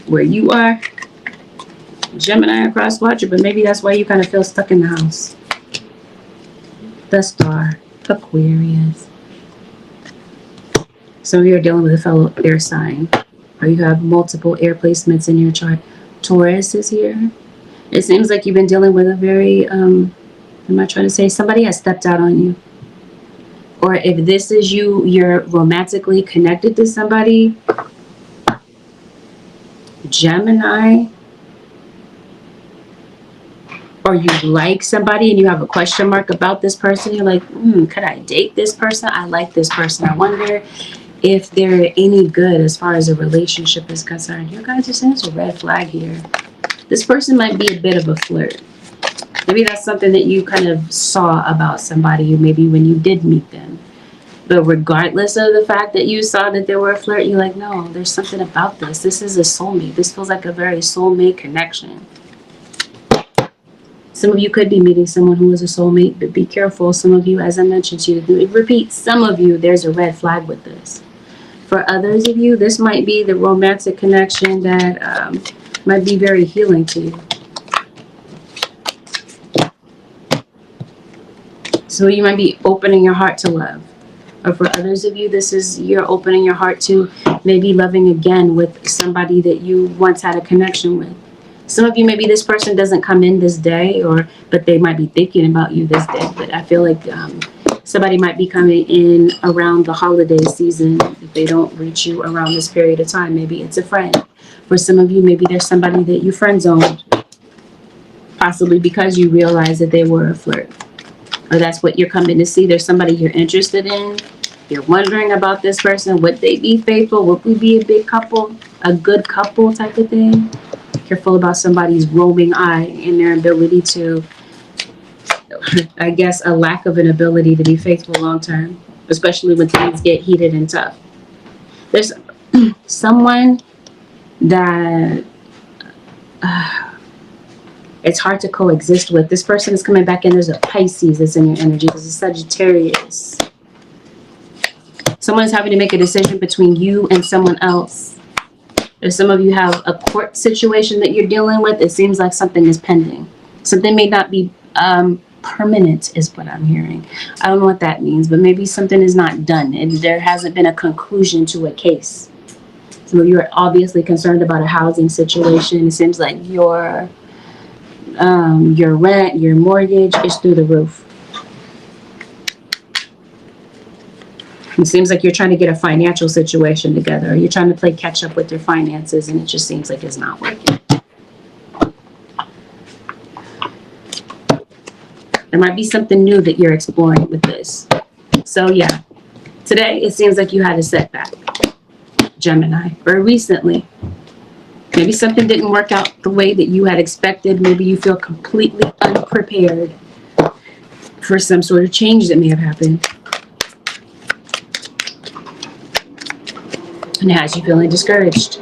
Speaker 1: where you are. Gemini across watcher, but maybe that's why you kind of feel stuck in the house. The Star, Aquarius. Some of you are dealing with a fellow air sign, or you have multiple air placements in your chart. Taurus is here. It seems like you've been dealing with a very, what am I trying to say? Somebody has stepped out on you. Or if this is you, you're romantically connected to somebody. Gemini. Or you like somebody and you have a question mark about this person. You're like, could I date this person? I like this person. I wonder if they're any good as far as a relationship is concerned. You guys are saying it's a red flag here. This person might be a bit of a flirt. Maybe that's something that you kind of saw about somebody, maybe when you did meet them. But regardless of the fact that you saw that they were a flirt, you're like, no, there's something about this. This is a soulmate. This feels like a very soulmate connection. Some of you could be meeting someone who is a soulmate, but be careful. Some of you, as I mentioned to you, repeat, some of you, there's a red flag with this. For others of you, this might be the romantic connection that might be very healing to you. So you might be opening your heart to love. Or for others of you, this is you're opening your heart to maybe loving again with somebody that you once had a connection with. Some of you, maybe this person doesn't come in this day, but they might be thinking about you this day. But I feel like somebody might be coming in around the holiday season. If they don't reach you around this period of time, maybe it's a friend. For some of you, maybe there's somebody that you friend zoned, possibly because you realized that they were a flirt. Or that's what you're coming to see. There's somebody you're interested in. You're wondering about this person. Would they be faithful? Would we be a big couple? A good couple type of thing? Careful about somebody's roaming eye and their ability to, I guess, a lack of an ability to be faithful long term, especially when things get heated and tough. There's someone that it's hard to coexist with. This person is coming back in. There's a Pisces that's in your energy. There's a Sagittarius. Someone's having to make a decision between you and someone else. If some of you have a court situation that you're dealing with, it seems like something is pending. Something may not be permanent is what I'm hearing. I don't know what that means, but maybe something is not done and there hasn't been a conclusion to a case. Some of you are obviously concerned about a housing situation. It seems like you're your rent, your mortgage is through the roof. It seems like you're trying to get a financial situation together, or you're trying to play catch up with your finances, and it just seems like it's not working. There might be something new that you're exploring with this. So yeah, today it seems like you had a setback, Gemini, or recently. Maybe something didn't work out the way that you had expected. Maybe you feel completely unprepared for some sort of change that may have happened. And it has you feeling discouraged.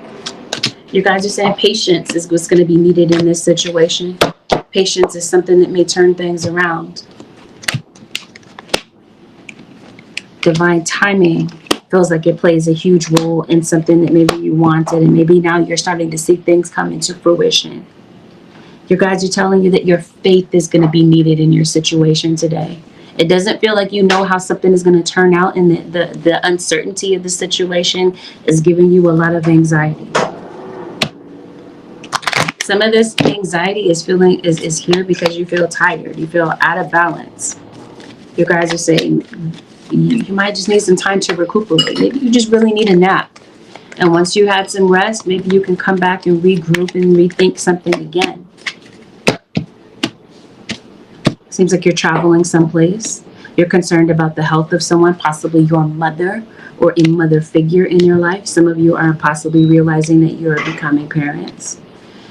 Speaker 1: You guys are saying patience is what's going to be needed in this situation. Patience is something that may turn things around. Divine timing feels like it plays a huge role in something that maybe you wanted, and maybe now you're starting to see things come into fruition. Your guides are telling you that your faith is going to be needed in your situation today. It doesn't feel like you know how something is going to turn out, and the uncertainty of the situation is giving you a lot of anxiety. Some of this anxiety is here because you feel tired. You feel out of balance. Your guides are saying you might just need some time to recuperate. Maybe you just really need a nap. And once you had some rest, maybe you can come back and regroup and rethink something again. Seems like you're traveling someplace. You're concerned about the health of someone, possibly your mother or a mother figure in your life. Some of you are possibly realizing that you're becoming parents.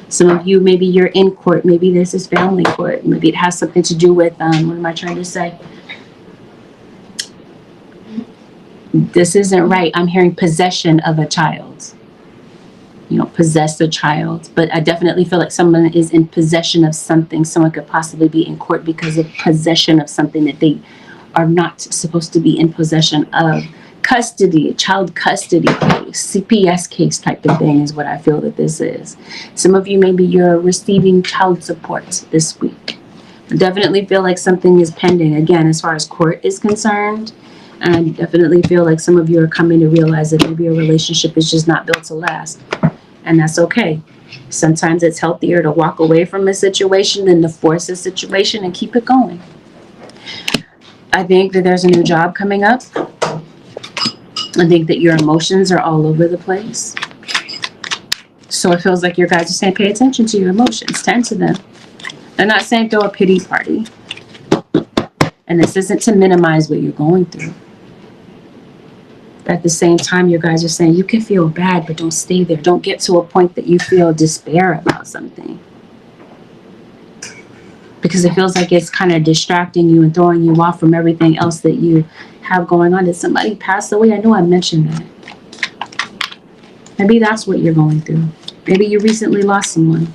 Speaker 1: Some of you, maybe you're in court. Maybe this is family court. Maybe it has something to do with, what am I trying to say? This isn't right. I'm hearing possession of a child. You know, possess a child. But I definitely feel like someone is in possession of something. Someone could possibly be in court because of possession of something that they are not supposed to be in possession of. Custody, child custody case, CPS case type of thing is what I feel that this is. Some of you, maybe you're receiving child support this week. I definitely feel like something is pending. Again, as far as court is concerned, and I definitely feel like some of you are coming to realize that maybe a relationship is just not built to last. And that's okay. Sometimes it's healthier to walk away from a situation than to force a situation and keep it going. I think that there's a new job coming up. I think that your emotions are all over the place. So it feels like your guys are saying pay attention to your emotions. Tend to them. They're not saying throw a pity party. And this isn't to minimize what you're going through. At the same time, your guys are saying you can feel bad, but don't stay there. Don't get to a point that you feel despair about something. Because it feels like it's kind of distracting you and throwing you off from everything else that you have going on. Did somebody pass away? I know I mentioned that. Maybe that's what you're going through. Maybe you recently lost someone.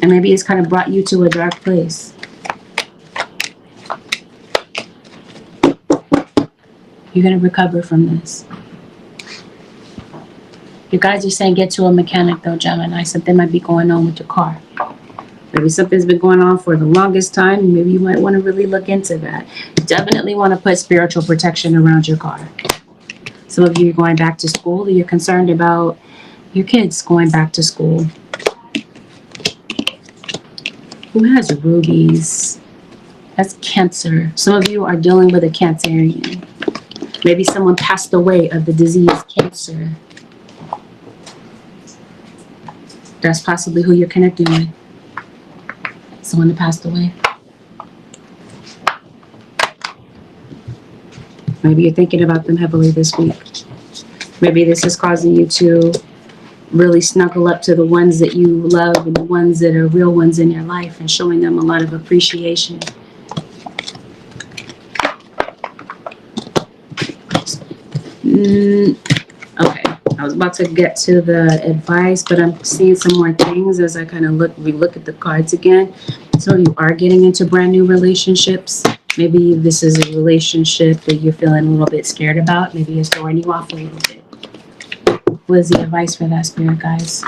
Speaker 1: And maybe it's kind of brought you to a dark place. You're going to recover from this. You guys are saying get to a mechanic though, Gemini. Something might be going on with your car. Maybe something's been going on for the longest time. Maybe you might want to really look into that. Definitely want to put spiritual protection around your car. Some of you are going back to school. You're concerned about your kids going back to school. Who has rubies? That's Cancer. Some of you are dealing with a Cancerian. Maybe someone passed away of the disease Cancer. That's possibly who you're connecting with. Someone that passed away. Maybe you're thinking about them heavily this week. Maybe this is causing you to really snuggle up to the ones that you love and the ones that are real ones in your life and showing them a lot of appreciation. Okay, I was about to get to the advice, but I'm seeing some more things as I kind of relook at the cards again. So you are getting into brand new relationships. Maybe this is a relationship that you're feeling a little bit scared about. Maybe it's throwing you off a little bit. What is the advice for that, Spirit guys?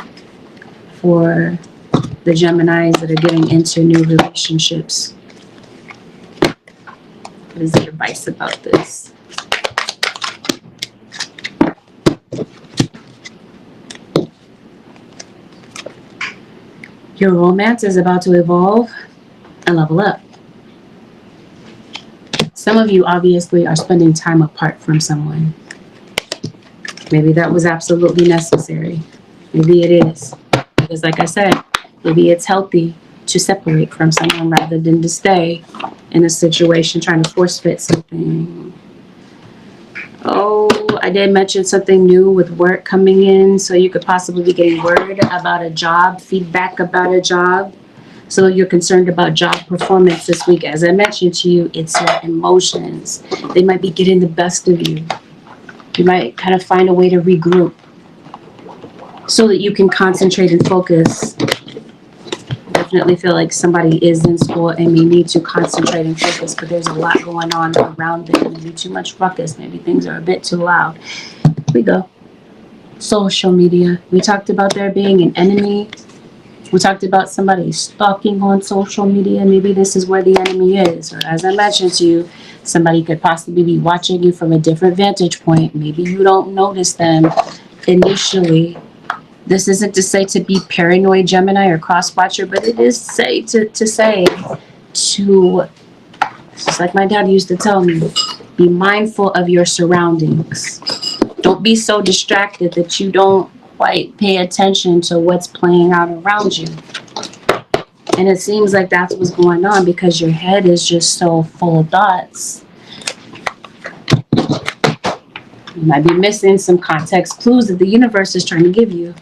Speaker 1: For the Geminis that are getting into new relationships. What is the advice about this? Your romance is about to evolve and level up. Some of you obviously are spending time apart from someone. Maybe that was absolutely necessary. Maybe it is. Because like I said, maybe it's healthy to separate from someone rather than to stay in a situation trying to force fit something. Oh, I did mention something new with work coming in. So you could possibly be getting word about a job, feedback about a job. So you're concerned about job performance this week. As I mentioned to you, it's your emotions. They might be getting the best of you. You might kind of find a way to regroup so that you can concentrate and focus. Definitely feel like somebody is in school and may need to concentrate and focus, but there's a lot going on around them. Maybe too much ruckus. Maybe things are a bit too loud. Here we go. Social media. We talked about there being an enemy. We talked about somebody stalking on social media. Maybe this is where the enemy is. Or as I mentioned to you, somebody could possibly be watching you from a different vantage point. Maybe you don't notice them initially. This isn't to say to be paranoid, Gemini, or cross-watcher, but it is to say, just like my dad used to tell me, be mindful of your surroundings. Don't be so distracted that you don't quite pay attention to what's playing out around you. And it seems like that's what's going on because your head is just so full of thoughts. You might be missing some context clues that the universe is trying to give you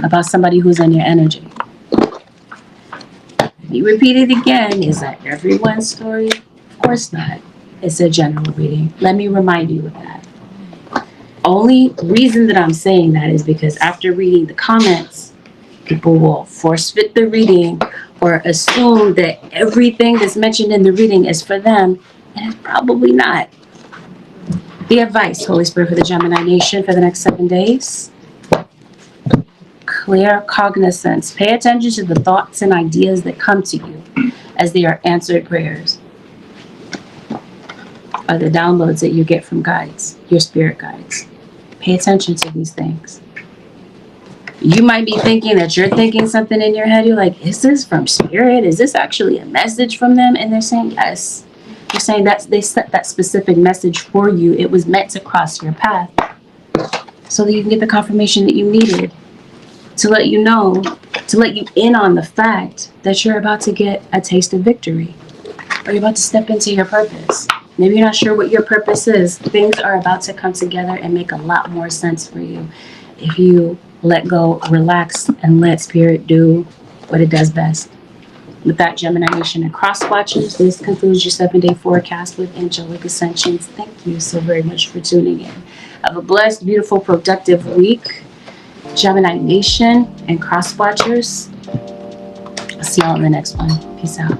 Speaker 1: about somebody who's in your energy. Let me repeat it again. Is that everyone's story? Of course not. It's a general reading. Let me remind you of that. Only reason that I'm saying that is because after reading the comments, people will force fit the reading or assume that everything that's mentioned in the reading is for them, and it's probably not. The advice, Holy Spirit, for the Gemini Nation for the next 7 days. Clear cognizance. Pay attention to the thoughts and ideas that come to you as they are answered prayers. Or the downloads that you get from guides, your spirit guides. Pay attention to these things. You might be thinking that you're thinking something in your head. You're like, is this from spirit? Is this actually a message from them? And they're saying yes. They're saying that they set that specific message for you. It was meant to cross your path so that you can get the confirmation that you needed to let you know, to let you in on the fact that you're about to get a taste of victory or you're about to step into your purpose. Maybe you're not sure what your purpose is. Things are about to come together and make a lot more sense for you if you let go, relax, and let spirit do what it does best. With that, Gemini Nation and cross watchers, this concludes your 7-day forecast with Angelic Ascensions. Thank you so very much for tuning in. Have a blessed, beautiful, productive week, Gemini Nation and cross watchers. I'll see y'all in the next one. Peace out.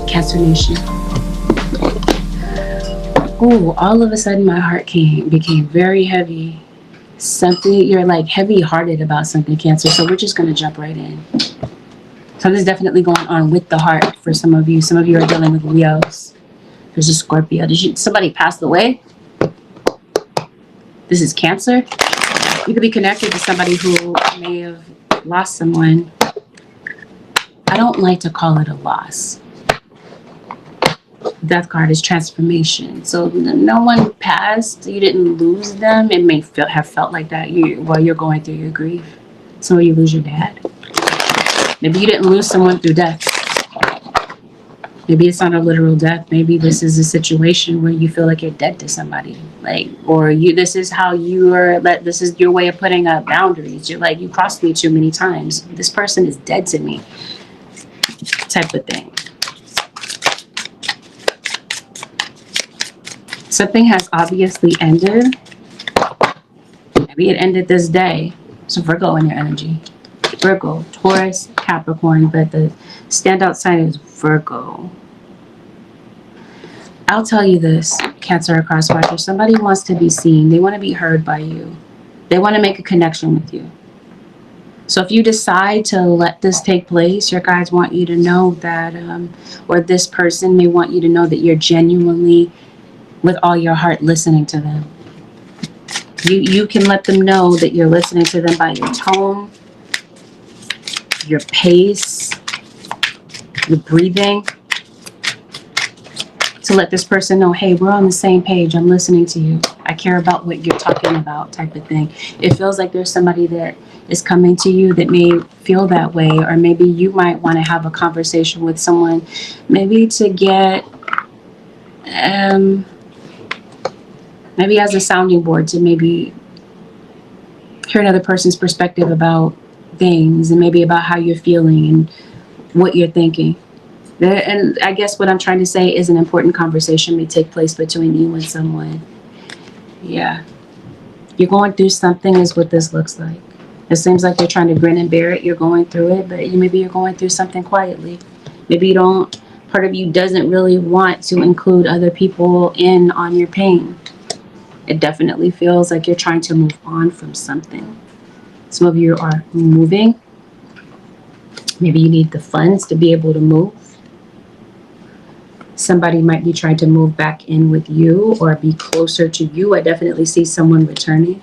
Speaker 1: Cancer Nation. Oh, all of a sudden my heart became very heavy. Something, you're like heavy-hearted about something, Cancer. So we're just going to jump right in. Something's definitely going on with the heart for some of you. Some of you are dealing with Leos. There's a Scorpio. Somebody passed away? This is Cancer. You could be connected to somebody who may have lost someone. I don't like to call it a loss. Death card is transformation. So no one passed. You didn't lose them. It may have felt like that while you're going through your grief. So you lose your dad. Maybe you didn't lose someone through death. Maybe it's not a literal death. Maybe this is a situation where you feel like you're dead to somebody. This is how you are. This is your way of putting up boundaries. You're like, you crossed me too many times. This person is dead to me. Type of thing. Something has obviously ended. Maybe it ended this day. So Virgo in your energy. Virgo, Taurus, Capricorn, but the standout sign is Virgo. I'll tell you this, Cancer across watcher. Somebody wants to be seen. They want to be heard by you. They want to make a connection with you. So if you decide to let this take place, your guides want you to know that, or this person may want you to know that you're genuinely, with all your heart, listening to them. You can let them know that you're listening to them by your tone, your pace, your breathing. To let this person know, hey, we're on the same page. I'm listening to you. I care about what you're talking about, type of thing. It feels like there's somebody that is coming to you that may feel that way, or maybe you might want to have a conversation with someone, maybe to get, maybe as a sounding board, to maybe hear another person's perspective about things, and maybe about how you're feeling and what you're thinking. And I guess what I'm trying to say is an important conversation may take place between you and someone. Yeah. You're going through something is what this looks like. It seems like you're trying to grin and bear it. You're going through it, but maybe you're going through something quietly. Maybe you don't, part of you doesn't really want to include other people in on your pain. It definitely feels like you're trying to move on from something. Some of you are moving. Maybe you need the funds to be able to move. Somebody might be trying to move back in with you or be closer to you. I definitely see someone returning.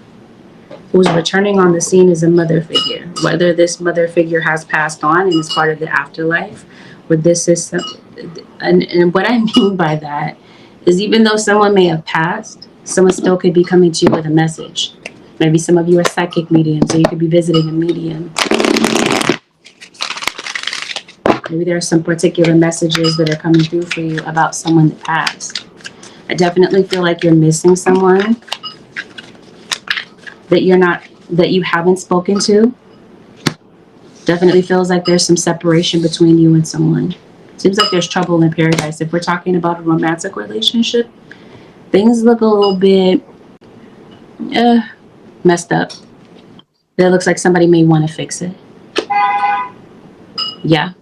Speaker 1: Who's returning on the scene is a mother figure. Whether this mother figure has passed on and is part of the afterlife, or this is and what I mean by that is, even though someone may have passed, someone still could be coming to you with a message. Maybe some of you are psychic mediums, so you could be visiting a medium. Maybe there are some particular messages that are coming through for you about someone that passed. I definitely feel like you're missing someone that you haven't spoken to. Definitely feels like there's some separation between you and someone. Seems like there's trouble in paradise. If we're talking about a romantic relationship, things look a little bit messed up. It looks like somebody may want to fix it. Yeah.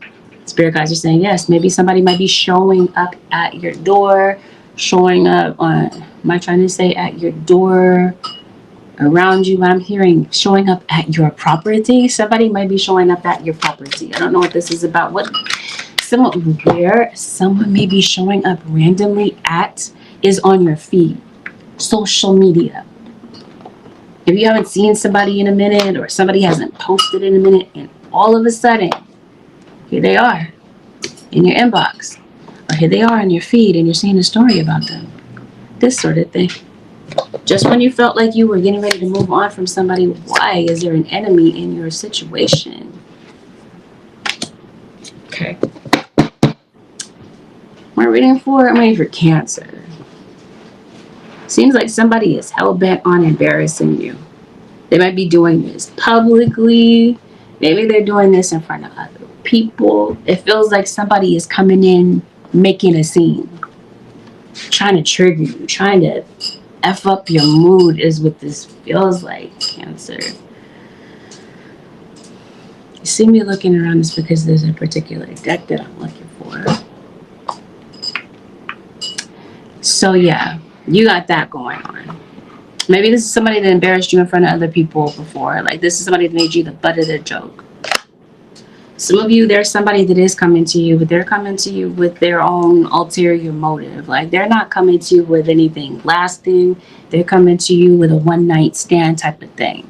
Speaker 1: Spirit guides are saying yes. Maybe somebody might be showing up at your door, showing up on, am I trying to say at your door, around you? But I'm hearing showing up at your property. Somebody might be showing up at your property. I don't know what this is about. Someone may be showing up randomly at is on your feed. Social media. If you haven't seen somebody in a minute, or somebody hasn't posted in a minute, and all of a sudden, here they are in your inbox, or here they are in your feed, and you're seeing a story about them. This sort of thing. Just when you felt like you were getting ready to move on from somebody, why is there an enemy in your situation? Okay. I'm waiting for Cancer. Seems like somebody is hell-bent on embarrassing you. They might be doing this publicly. Maybe they're doing this in front of other people. It feels like somebody is coming in, making a scene, trying to trigger you, trying to F up your mood is what this feels like, Cancer. You see me looking around this because there's a particular deck that I'm looking for. So yeah, you got that going on. Maybe this is somebody that embarrassed you in front of other people before. Like, this is somebody that made you the butt of their joke. Some of you, there's somebody that is coming to you, but they're coming to you with their own ulterior motive. Like, they're not coming to you with anything lasting. They're coming to you with a one-night stand type of thing.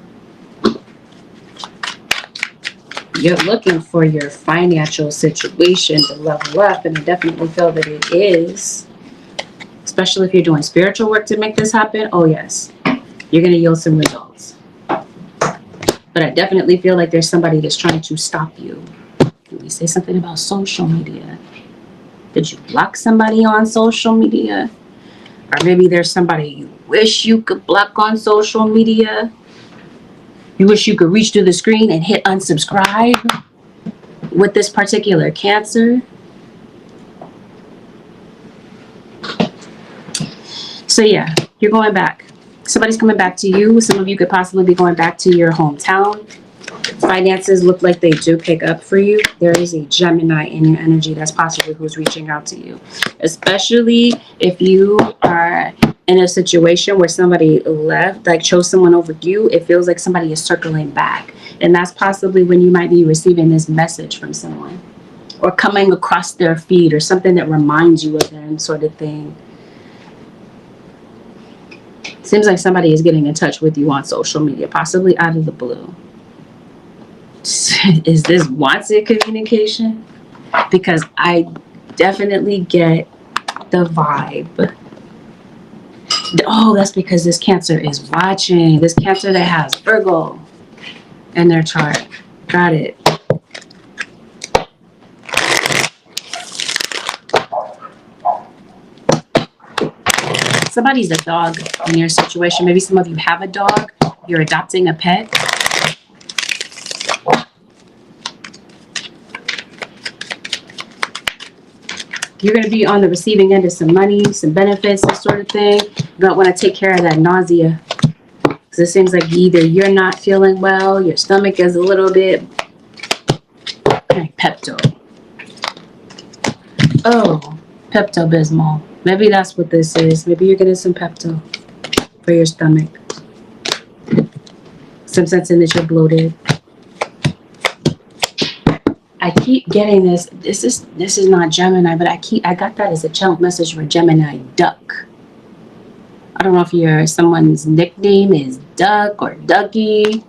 Speaker 1: You're looking for your financial situation to level up, and I definitely feel that it is. Especially if you're doing spiritual work to make this happen. Oh, yes. You're going to yield some results. But I definitely feel like there's somebody that's trying to stop you. Let me say something about social media. Did you block somebody on social media? Or maybe there's somebody you wish you could block on social media. You wish you could reach through the screen and hit unsubscribe with this particular Cancer. So yeah, you're going back. Somebody's coming back to you. Some of you could possibly be going back to your hometown. Finances look like they do pick up for you. There is a Gemini in your energy that's possibly who's reaching out to you. Especially if you are in a situation where somebody left, like chose someone over you, it feels like somebody is circling back. And that's possibly when you might be receiving this message from someone, or coming across their feed, or something that reminds you of them, sort of thing. Seems like somebody is getting in touch with you on social media, possibly out of the blue. Is this wanted communication? Because I definitely get the vibe. Oh, that's because this Cancer is watching. This Cancer that has Virgo in their chart. Got it. Somebody's a dog in your situation. Maybe some of you have a dog. You're adopting a pet. You're going to be on the receiving end of some money, some benefits, this sort of thing. You don't want to take care of that nausea. Because it seems like either you're not feeling well, your stomach is a little bit... Pepto. Oh, Pepto-Bismol. Maybe that's what this is. Maybe you're getting some Pepto for your stomach. Some sense in that you're bloated. I keep getting this. This is not Gemini, but I got that as a channel message for Gemini duck. I don't know if someone's nickname is Duck or Ducky.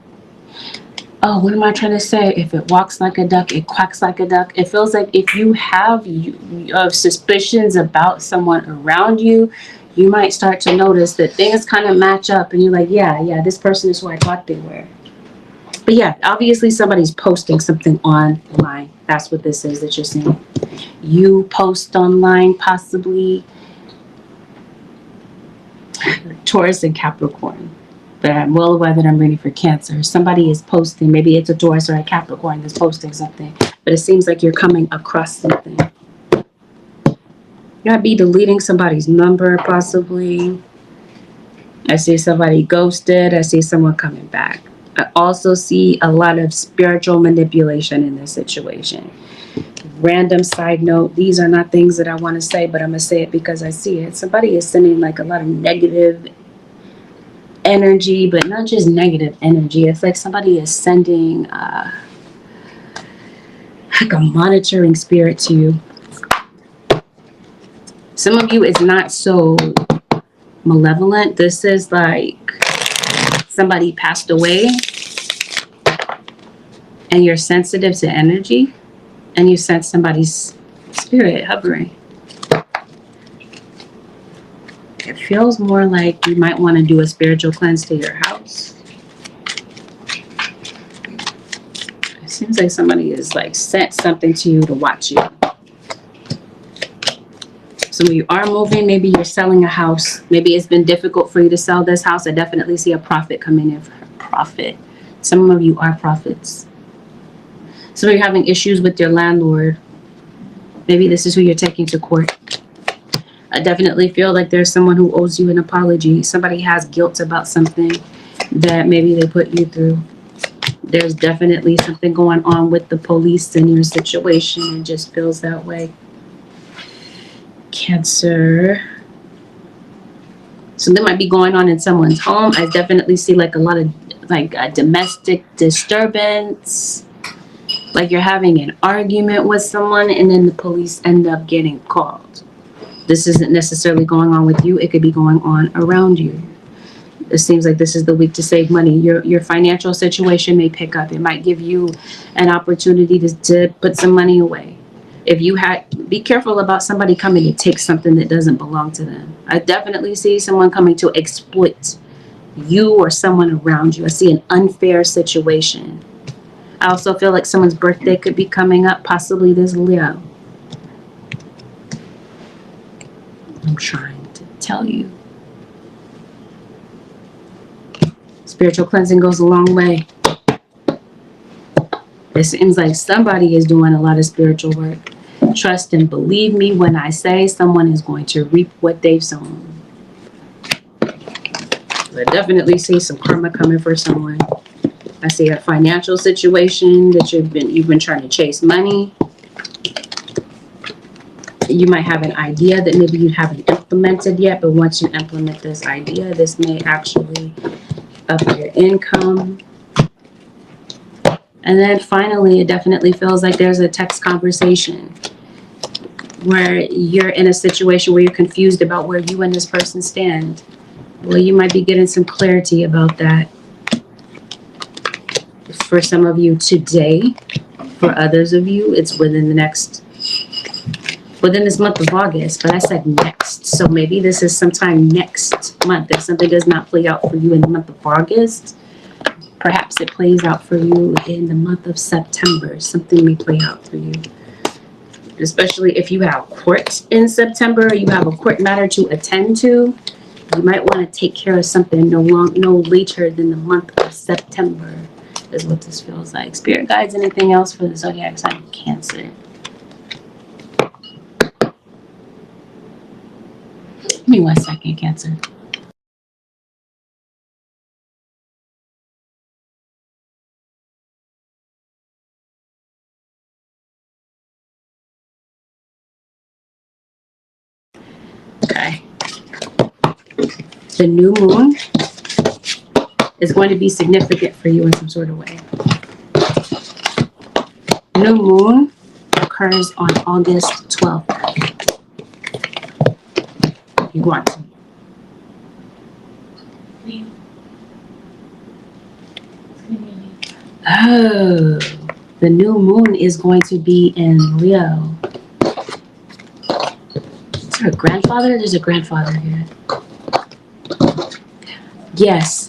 Speaker 1: Oh, what am I trying to say? If it walks like a duck, it quacks like a duck. It feels like if you have suspicions about someone around you, you might start to notice that things kind of match up, and you're like, yeah, this person is who I thought they were. But yeah, obviously somebody's posting something online. That's what this is that you're seeing. You post online, possibly. Taurus and Capricorn. But I'm well aware that I'm reading for Cancer. Somebody is posting. Maybe it's a Taurus or a Capricorn that's posting something. But it seems like you're coming across something. You might be deleting somebody's number, possibly. I see somebody ghosted. I see someone coming back. I also see a lot of spiritual manipulation in this situation. Random side note, these are not things that I want to say, but I'm going to say it because I see it. Somebody is sending like a lot of negative energy, but not just negative energy. It's like somebody is sending like a monitoring spirit to you. Some of you is not so malevolent. This is like somebody passed away and you're sensitive to energy and you sense somebody's spirit hovering. It feels more like you might want to do a spiritual cleanse to your house. It seems like somebody is like sent something to you to watch you. So when you are moving, maybe you're selling a house. Maybe it's been difficult for you to sell this house. I definitely see a profit coming in for a profit. Some of you are prophets. Some of you are having issues with your landlord. Maybe this is who you're taking to court. I definitely feel like there's someone who owes you an apology. Somebody has guilt about something that maybe they put you through. There's definitely something going on with the police in your situation. It just feels that way. Cancer. Something might be going on in someone's home. I definitely see like a lot of like a domestic disturbance. Like you're having an argument with someone and then the police end up getting called. This isn't necessarily going on with you. It could be going on around you. It seems like this is the week to save money. Your financial situation may pick up. It might give you an opportunity to put some money away. If you be careful about somebody coming to take something that doesn't belong to them. I definitely see someone coming to exploit you or someone around you. I see an unfair situation. I also feel like someone's birthday could be coming up, possibly this Leo. I'm trying to tell you. Spiritual cleansing goes a long way. It seems like somebody is doing a lot of spiritual work. Trust and believe me when I say someone is going to reap what they've sown. I definitely see some karma coming for someone. I see a financial situation that you've been trying to chase money. You might have an idea that maybe you have an implemented yet, but once you implement this idea, this may actually up your income. And then finally, it definitely feels like there's a text conversation where you're in a situation where you're confused about where you and this person stand. Well, you might be getting some clarity about that. For some of you today, for others of you, it's within this month of August, but I said next. So maybe this is sometime next month. If something does not play out for you in the month of August, perhaps it plays out for you in the month of September. Something may play out for you. Especially if you have court in September, or you have a court matter to attend to, you might want to take care of something no later than the month of September, is what this feels like. Spirit guides, anything else for the zodiac sign Cancer? Give me 1 second, Cancer. Okay. The new moon is going to be significant for you in some sort of way. New moon occurs on August 12th. You want to. Oh, the new moon is going to be in Leo. Is there a grandfather? There's a grandfather here. Yes,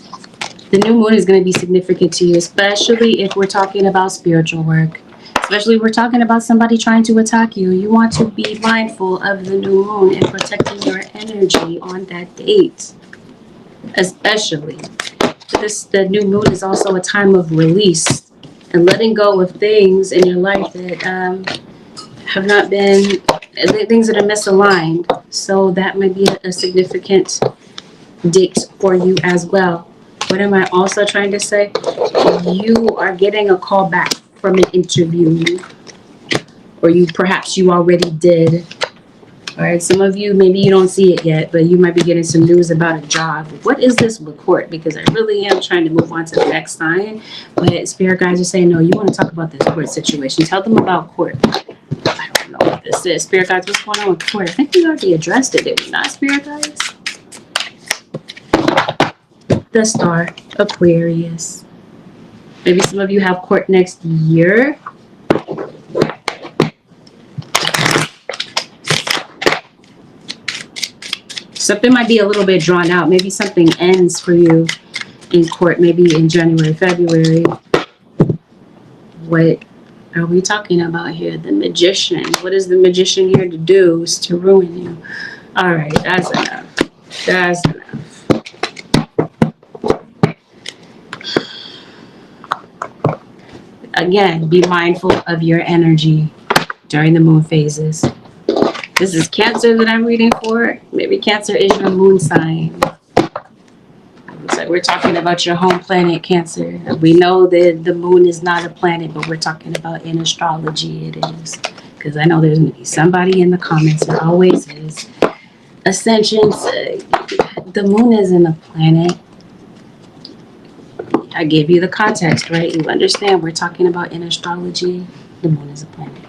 Speaker 1: the new moon is going to be significant to you, especially if we're talking about spiritual work. Especially if we're talking about somebody trying to attack you. You want to be mindful of the new moon and protecting your energy on that date. Especially. The new moon is also a time of release and letting go of things in your life that have not been, things that are misaligned. So that might be a significant date for you as well. What am I also trying to say? You are getting a call back from an interview, or perhaps you already did. All right, some of you, maybe you don't see it yet, but you might be getting some news about a job. What is this with court? Because I really am trying to move on to the next sign, but spirit guides are saying, no, you want to talk about this court situation. Tell them about court. I don't know what this is. Spirit guides, what's going on with court? I think we already addressed it, did we not, spirit guides? The star, Aquarius. Maybe some of you have court next year. Something might be a little bit drawn out. Maybe something ends for you in court, maybe in January, February. What are we talking about here? The Magician. What is the Magician here to do? Is to ruin you. All right, that's enough. That's enough. Again, be mindful of your energy during the moon phases. This is Cancer that I'm reading for. Maybe Cancer is your moon sign. So we're talking about your home planet, Cancer. We know that the moon is not a planet, but we're talking about in astrology it is. Because I know there's going to be somebody in the comments. There always is. Ascensions, the moon isn't a planet. I gave you the context, right? You understand we're talking about in astrology. The moon is a planet.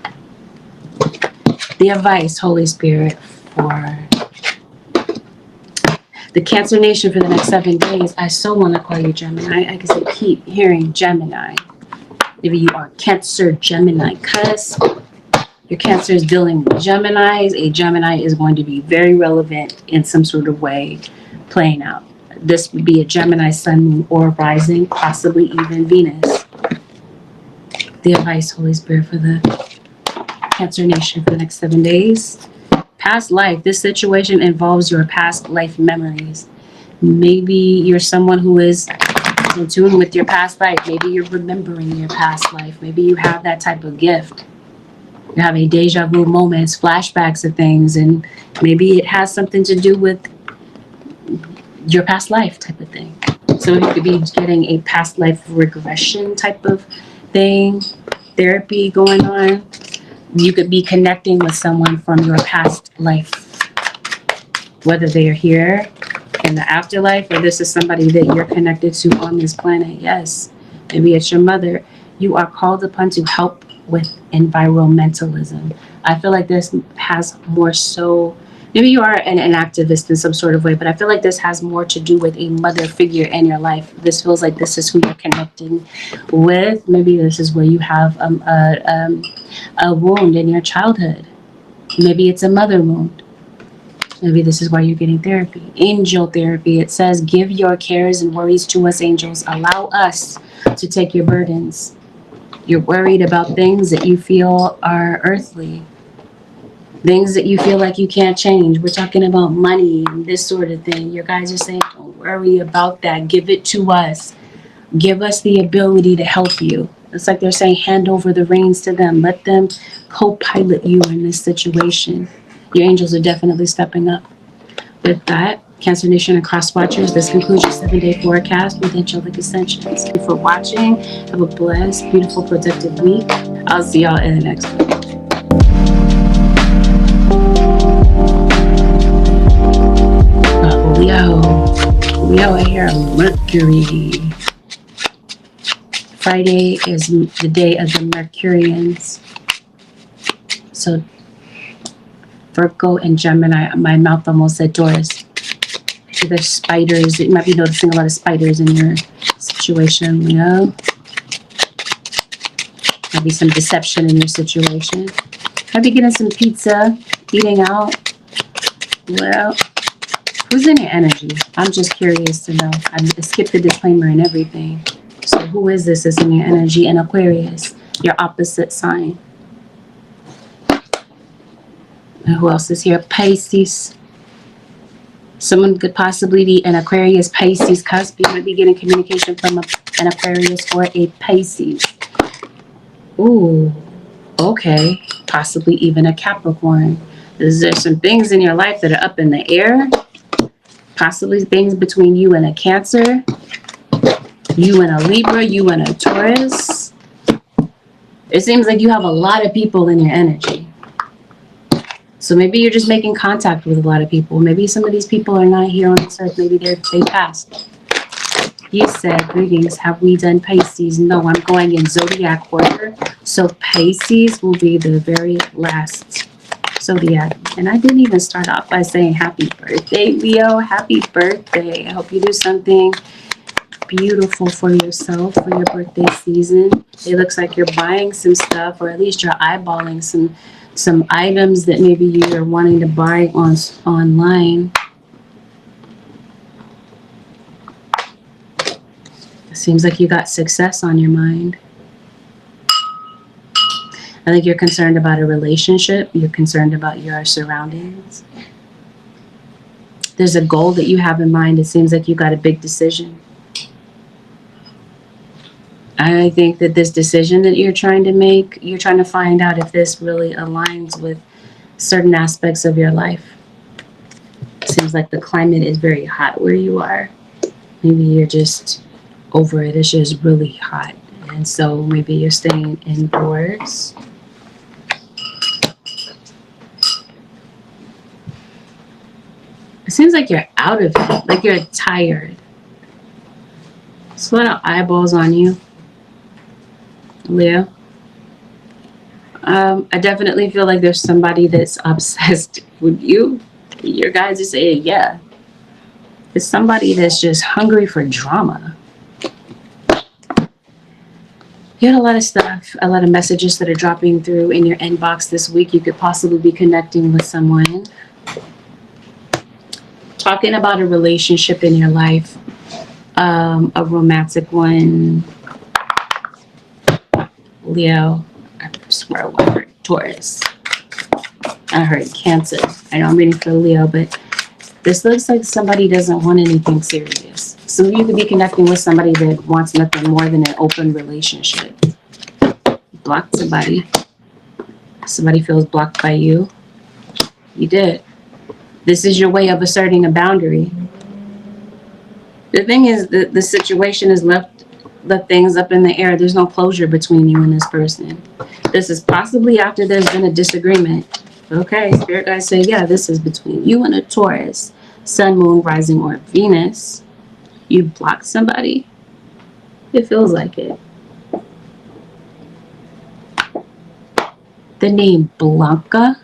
Speaker 1: The advice, Holy Spirit, for the Cancer Nation for the next 7 days. I so want to call you Gemini. I guess I keep hearing Gemini. Maybe you are Cancer Gemini, because your Cancer is dealing with Geminis. A Gemini is going to be very relevant in some sort of way playing out. This would be a Gemini sun, moon, or rising, possibly even Venus. The advice, Holy Spirit, for the Cancer Nation for the next 7 days. Past life. This situation involves your past life memories. Maybe you're someone who is in tune with your past life. Maybe you're remembering your past life. Maybe you have that type of gift. You're having deja vu moments, flashbacks of things, and maybe it has something to do with your past life type of thing. So you could be getting a past life regression type of thing, therapy going on. You could be connecting with someone from your past life. whether they are here in the afterlife or this is somebody that you're connected to on this planet. Yes, maybe it's your mother. You are called upon to help with environmentalism. I feel like this has more so, maybe you are an activist in some sort of way, but I feel like this has more to do with a mother figure in your life. This feels like this is who you're connecting with. Maybe this is where you have a wound in your childhood. Maybe it's a mother wound. Maybe this is why you're getting therapy. Angel therapy. It says, give your cares and worries to us, angels. Allow us to take your burdens. You're worried about things that you feel are earthly. Things that you feel like you can't change. We're talking about money and this sort of thing. Your guys are saying, don't worry about that. Give it to us. Give us the ability to help you. It's like they're saying, hand over the reins to them. Let them co-pilot you in this situation. Your angels are definitely stepping up. With that, Cancer Nation and Cross Watchers, this concludes your 7-day forecast with Angelic Ascensions. Thank you for watching. Have a blessed, beautiful, productive week. I'll see y'all in the next one. Leo, I hear Mercury. Friday is the day of the Mercurians. So Virgo and Gemini, my mouth almost said Taurus. There's spiders. You might be noticing a lot of spiders in your situation, Leo. Might be some deception in your situation. Might be getting some pizza, eating out. Well, who's in your energy? I'm just curious to know. I skipped the disclaimer and everything. So who is this that's in your energy? And Aquarius, your opposite sign. And who else is here? Pisces. Someone could possibly be an Aquarius, Pisces cusp. You might be getting communication from an Aquarius or a Pisces. Ooh, okay. Possibly even a Capricorn. There's some things in your life that are up in the air. Possibly things between you and a Cancer. You and a Libra. You and a Taurus. It seems like you have a lot of people in your energy. So maybe you're just making contact with a lot of people. Maybe some of these people are not here on this earth. Maybe they passed. You said, greetings, have we done Pisces? No, I'm going in zodiac order. So Pisces will be the very last zodiac. And I didn't even start off by saying happy birthday, Leo. Happy birthday. I hope you do something beautiful for yourself for your birthday season. It looks like you're buying some stuff, or at least you're eyeballing some items that maybe you are wanting to buy online. It seems like you got success on your mind. I think you're concerned about a relationship. You're concerned about your surroundings. There's a goal that you have in mind. It seems like you got a big decision. I think that this decision that you're trying to make, you're trying to find out if this really aligns with certain aspects of your life. It seems like the climate is very hot where you are. Maybe you're just over it. It's just really hot. And so maybe you're staying indoors. It seems like you're out of it. Like you're tired. There's a lot of eyeballs on you, Leo. I definitely feel like there's somebody that's obsessed with you. Your guys are saying, yeah. It's somebody that's just hungry for drama. You had a lot of stuff, a lot of messages that are dropping through in your inbox this week. You could possibly be connecting with someone. Talking about a relationship in your life. A romantic one. Leo. I swear I heard Taurus. I heard Cancer. I know I'm reading for Leo, but this looks like somebody doesn't want anything serious. Some of you could be connecting with somebody that wants nothing more than an open relationship. Blocked somebody. Somebody feels blocked by you. You did. This is your way of asserting a boundary. The thing is, the situation has left things up in the air. There's no closure between you and this person. This is possibly after there's been a disagreement. Okay, Spirit guys say, yeah, this is between you and a Taurus, Sun, Moon, Rising, or Venus. You blocked somebody. It feels like it. The name Blanca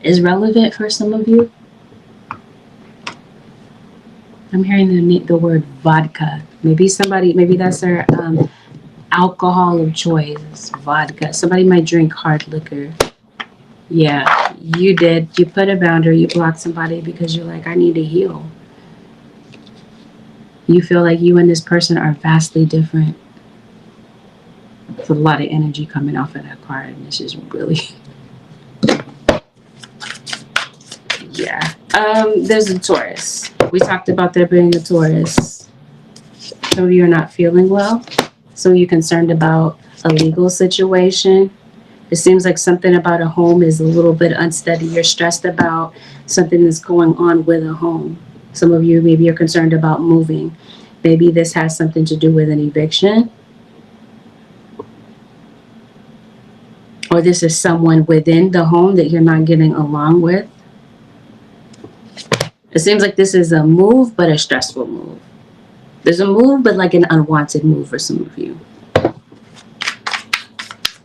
Speaker 1: is relevant for some of you. I'm hearing the word vodka. Maybe that's their alcohol of choice, vodka. Somebody might drink hard liquor. Yeah, you did. You put a boundary. You blocked somebody because you're like, I need to heal. You feel like you and this person are vastly different. There's a lot of energy coming off of that card, and this is really, yeah. There's a Taurus. We talked about there being a Taurus. Some of you are not feeling well. So you're concerned about a legal situation. It seems like something about a home is a little bit unsteady. You're stressed about something that's going on with a home. Some of you, maybe you're concerned about moving. Maybe this has something to do with an eviction. Or this is someone within the home that you're not getting along with. It seems like this is a move, but a stressful move. There's a move, but like an unwanted move for some of you.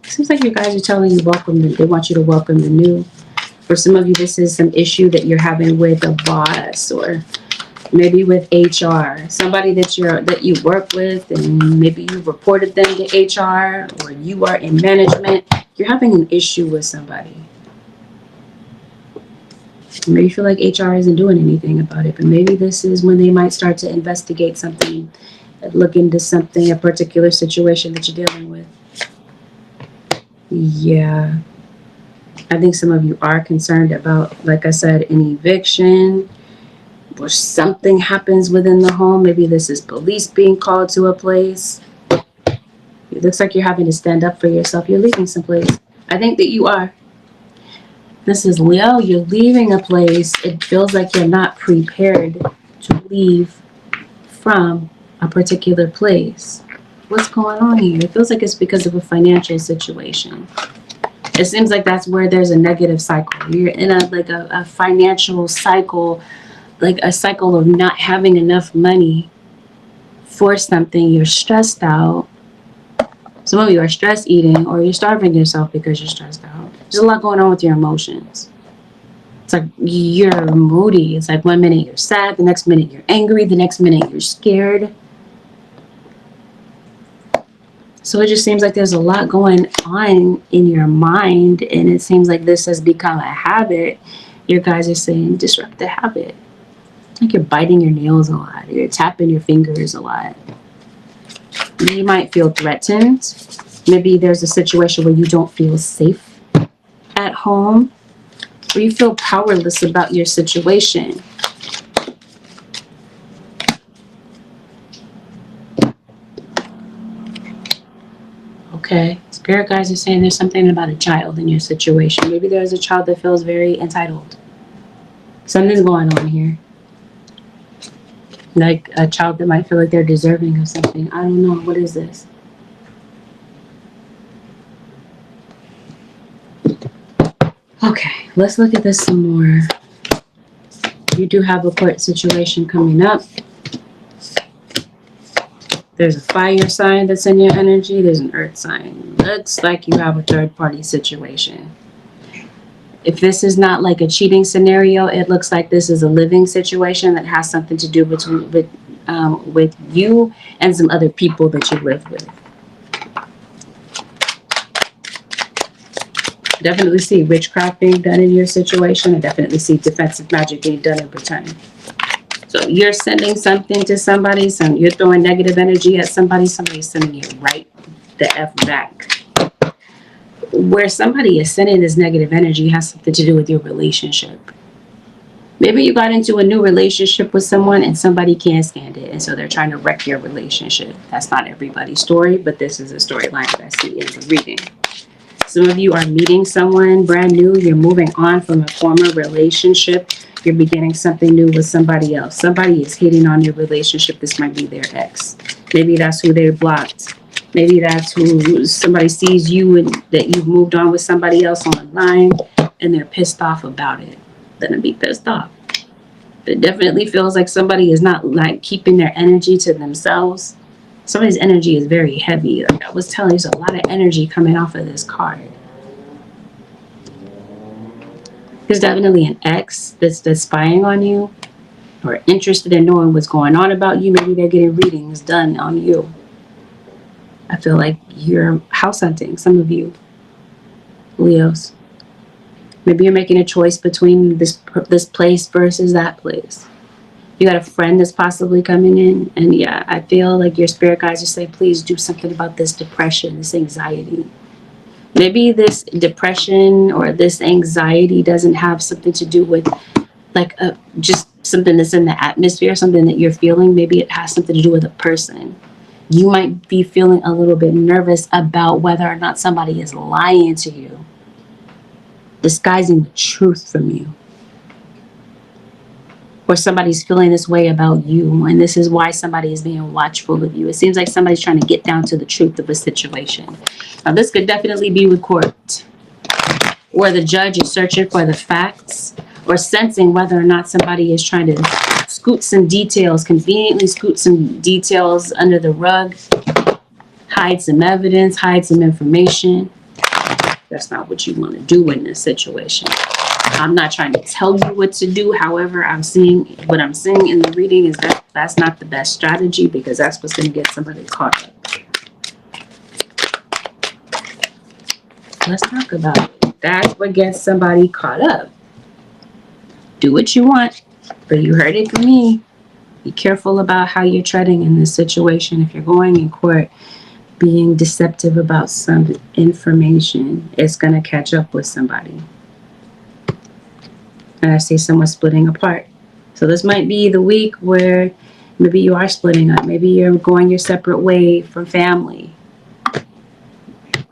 Speaker 1: Seems like you guys are telling you they want you to welcome the new. For some of you, this is some issue that you're having with a boss, or maybe with HR. Somebody that you work with, and maybe you reported them to HR, or you are in management. You're having an issue with somebody. Maybe you feel like HR isn't doing anything about it, but maybe this is when they might start to investigate something, look into something, a particular situation that you're dealing with. Yeah. I think some of you are concerned about, like I said, an eviction, or something happens within the home. Maybe this is police being called to a place. It looks like you're having to stand up for yourself. You're leaving someplace. I think that you are. This is Leo. You're leaving a place. It feels like you're not prepared to leave from a particular place. What's going on here? It feels like it's because of a financial situation. It seems like that's where there's a negative cycle. You're in a financial cycle, like a cycle of not having enough money for something. You're stressed out. Some of you are stress eating, or you're starving yourself because you're stressed out. There's a lot going on with your emotions. It's like you're moody. It's like one minute you're sad, the next minute you're angry, the next minute you're scared. So it just seems like there's a lot going on in your mind, and it seems like this has become a habit. Your guys are saying disrupt the habit. Like you're biting your nails a lot. You're tapping your fingers a lot. You might feel threatened. Maybe there's a situation where you don't feel safe at home, or you feel powerless about your situation. Okay, spirit guides are saying there's something about a child in your situation. Maybe there's a child that feels very entitled. Something's going on here. Like a child that might feel like they're deserving of something. I don't know. What is this? Okay, let's look at this some more. You do have a court situation coming up. There's a fire sign that's in your energy. There's an earth sign. Looks like you have a third-party situation. If this is not like a cheating scenario, it looks like this is a living situation that has something to do with you and some other people that you live with. Definitely see witchcraft being done in your situation. I definitely see defensive magic being done in return. So you're sending something to somebody, you're throwing negative energy at somebody's sending it right the F back. Where somebody is sending this negative energy has something to do with your relationship. Maybe you got into a new relationship with someone and somebody can't stand it, and so they're trying to wreck your relationship. That's not everybody's story, but this is a storyline that I see in the reading. Some of you are meeting someone brand new. You're moving on from a former relationship. You're beginning something new with somebody else. Somebody is hating on your relationship. This might be their ex. Maybe that's who they blocked. Maybe that's who somebody sees you and that you've moved on with somebody else online. and they're pissed off about it. They're gonna be pissed off. It definitely feels like somebody is not like keeping their energy to themselves. Somebody's energy is very heavy. Like I was telling you, there's a lot of energy coming off of this card. There's definitely an ex that's spying on you or interested in knowing what's going on about you. Maybe they're getting readings done on you. I feel like you're house hunting, some of you Leos. Maybe you're making a choice between this place versus that place. You got a friend that's possibly coming in, and yeah, I feel like your spirit guides are saying, please do something about this depression, this anxiety. Maybe this depression or this anxiety doesn't have something to do with like just something that's in the atmosphere, something that you're feeling. Maybe it has something to do with a person. You might be feeling a little bit nervous about whether or not somebody is lying to you, disguising the truth from you. Or somebody's feeling this way about you, and this is why somebody is being watchful of you. It seems like somebody's trying to get down to the truth of a situation. Now, this could definitely be with court, where the judge is searching for the facts or sensing whether or not somebody is trying to scoot some details, conveniently scoot some details under the rug, hide some evidence, hide some information. That's not what you want to do in this situation. I'm not trying to tell you what to do. However, what I'm seeing in the reading is that that's not the best strategy, because that's what's going to get somebody caught up. Let's talk about it. That's what gets somebody caught up. Do what you want, but you heard it from me. Be careful about how you're treading in this situation. If you're going in court, being deceptive about some information, it's going to catch up with somebody. And I see someone splitting apart. So this might be the week where maybe you are splitting up. Maybe you're going your separate way from family.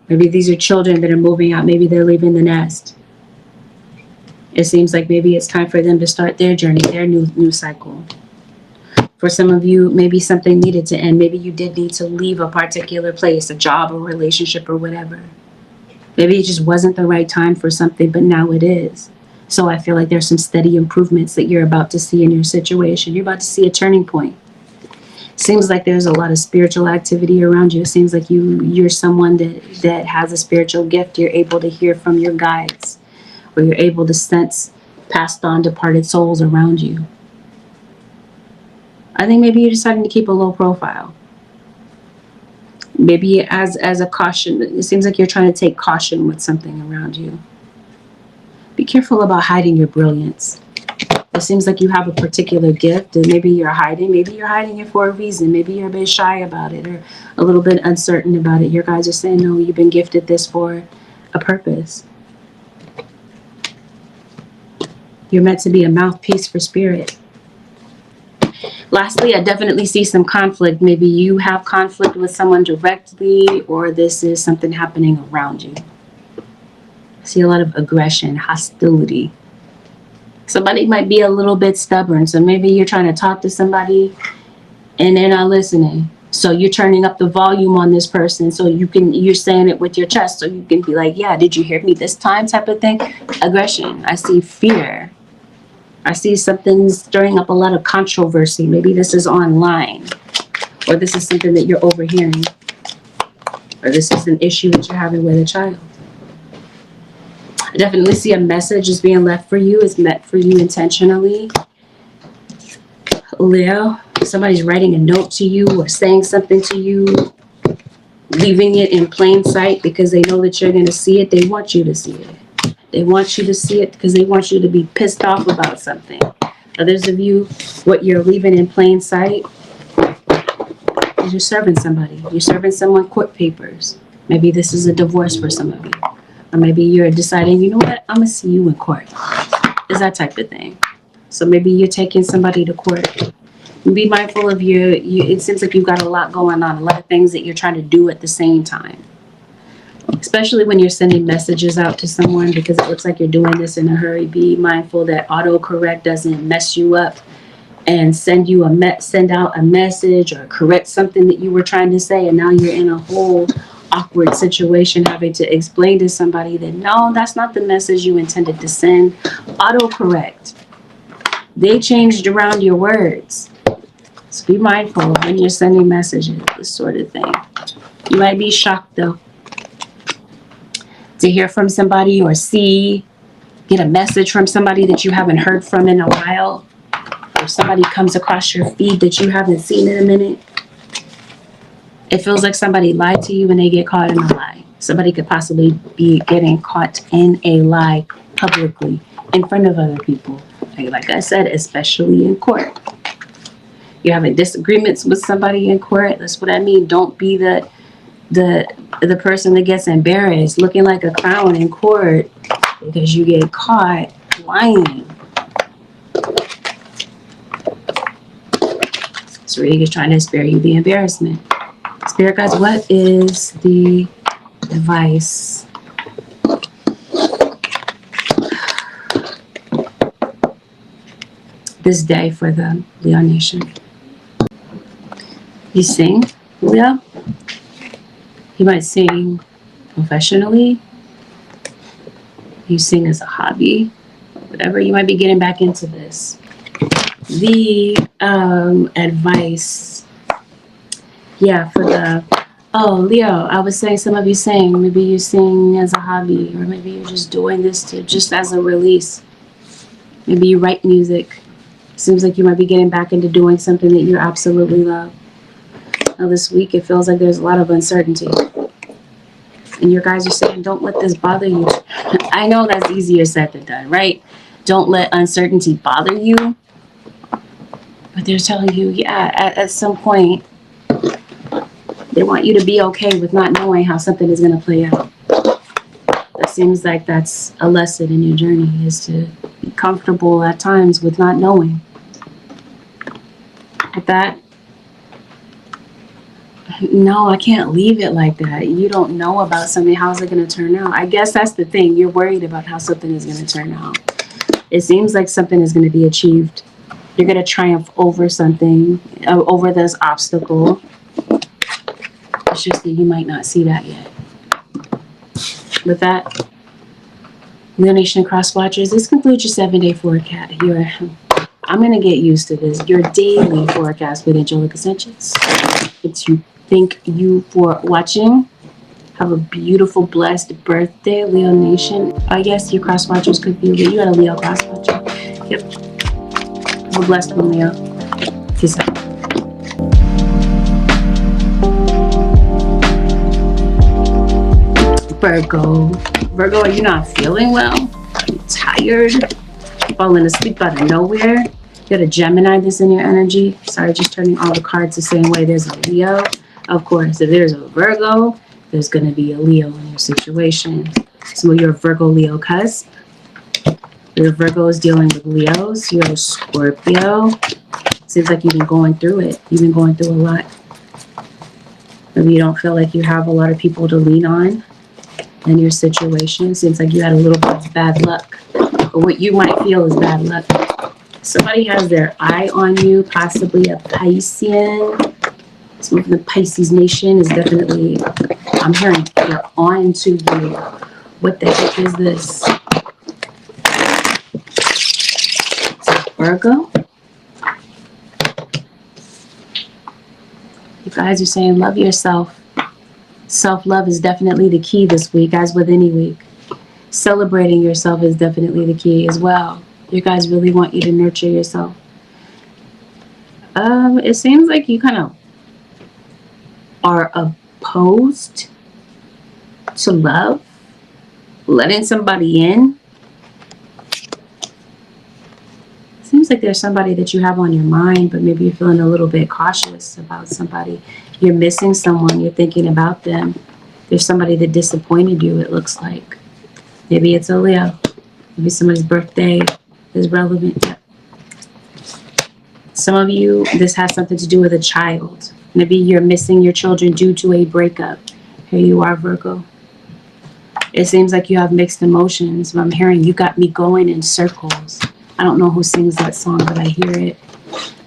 Speaker 1: Maybe these are children that are moving out. Maybe they're leaving the nest. It seems like maybe it's time for them to start their journey, their new cycle. For some of you, maybe something needed to end. Maybe you did need to leave a particular place, a job or relationship or whatever. Maybe it just wasn't the right time for something, but now it is. So I feel like there's some steady improvements that you're about to see in your situation. You're about to see a turning point. Seems like there's a lot of spiritual activity around you. It seems like you're someone that has a spiritual gift. You're able to hear from your guides, or you're able to sense passed on departed souls around you. I think maybe you're deciding to keep a low profile. Maybe as a caution. It seems like you're trying to take caution with something around you. Be careful about hiding your brilliance. It seems like you have a particular gift, and maybe you're hiding. Maybe you're hiding it for a reason. Maybe you're a bit shy about it, or a little bit uncertain about it. Your guys are saying, no, you've been gifted this for a purpose. You're meant to be a mouthpiece for spirit. Lastly, I definitely see some conflict. Maybe you have conflict with someone directly, or this is something happening around you. I see a lot of aggression, hostility. Somebody might be a little bit stubborn. So maybe you're trying to talk to somebody and they're not listening. So you're turning up the volume on this person so you're saying it with your chest so you can be like, yeah, did you hear me this time, type of thing. Aggression. I see fear. I see something stirring up a lot of controversy. Maybe this is online, or this is something that you're overhearing, or this is an issue that you're having with a child. I definitely see a message is being left for you. It's meant for you intentionally. Leo, somebody's writing a note to you or saying something to you, leaving it in plain sight because they know that you're going to see it. They want you to see it. They want you to see it because they want you to be pissed off about something. Others of you, what you're leaving in plain sight is you're serving somebody. You're serving someone court papers. Maybe this is a divorce for some of you. Or maybe you're deciding, you know what, I'm going to see you in court. It's that type of thing. So maybe you're taking somebody to court. And be mindful of it seems like you've got a lot going on, a lot of things that you're trying to do at the same time. Especially when you're sending messages out to someone, because it looks like you're doing this in a hurry. Be mindful that autocorrect doesn't mess you up and send out a message or correct something that you were trying to say, and now you're in a whole awkward situation, having to explain to somebody that, no, that's not the message you intended to send. Autocorrect. They changed around your words. So be mindful when you're sending messages, this sort of thing. You might be shocked, though, to hear from somebody or get a message from somebody that you haven't heard from in a while, or somebody comes across your feed that you haven't seen in a minute. It feels like somebody lied to you and they get caught in a lie. Somebody could possibly be getting caught in a lie publicly in front of other people. Like I said, especially in court. You're having disagreements with somebody in court. That's what I mean. Don't be the person that gets embarrassed looking like a clown in court because you get caught lying. So reading is trying to spare you the embarrassment. Spirit guides, what is the advice this day for the Leo Nation? You sing, Leo? You might sing professionally. You sing as a hobby. Whatever, you might be getting back into this. The advice, yeah, for the, Leo, I was saying some of you sing. Maybe you sing as a hobby, or maybe you're just doing this just as a release. Maybe you write music. Seems like you might be getting back into doing something that you absolutely love. Now this week, it feels like there's a lot of uncertainty. And your guys are saying, don't let this bother you. I know that's easier said than done, right? Don't let uncertainty bother you. But they're telling you, yeah, at some point, they want you to be okay with not knowing how something is going to play out. It seems like that's a lesson in your journey, is to be comfortable at times with not knowing. With that, no, I can't leave it like that. You don't know about something. How's it going to turn out? I guess that's the thing. You're worried about how something is going to turn out. It seems like something is going to be achieved. You're going to triumph over something, over this obstacle. It's just that you might not see that yet. With that, Leo Nation Cross Watchers, this concludes your 7-day forecast. I'm going to get used to this. Your daily forecast with Angelic Ascensions. Thank you for watching. Have a beautiful, blessed birthday, Leo Nation. I guess your cross watchers could be Leo. You got a Leo cross watcher. Yep. Have a blessed one, Leo. Peace out. Virgo, are you not feeling well? Are you tired? Falling asleep out of nowhere? You got a Gemini that's in your energy. Sorry, just turning all the cards the same way. There's a Leo. Of course, if there's a Virgo, there's going to be a Leo in your situation. So you're a Virgo-Leo cusp. Your Virgo is dealing with Leos. You're a Scorpio. Seems like you've been going through it. You've been going through a lot. Maybe you don't feel like you have a lot of people to lean on in your situation. Seems like you had a little bit of bad luck. Or what you might feel is bad luck. Somebody has their eye on you, possibly a Piscean. Someone from the Pisces nation is definitely, I'm hearing they're on to you. What the heck is this? Virgo? You guys are saying love yourself. Self-love is definitely the key this week, as with any week. Celebrating yourself is definitely the key as well. You guys really want you to nurture yourself. It seems like you kind of are opposed to love, letting somebody in. Seems like there's somebody that you have on your mind, but maybe you're feeling a little bit cautious about somebody. You're missing someone, you're thinking about them. There's somebody that disappointed you, it looks like. Maybe it's a Leo. Maybe somebody's birthday is relevant. Some of you, this has something to do with a child. Maybe you're missing your children due to a breakup. Here you are, Virgo. It seems like you have mixed emotions. I'm hearing you got me going in circles. I don't know who sings that song, but I hear it.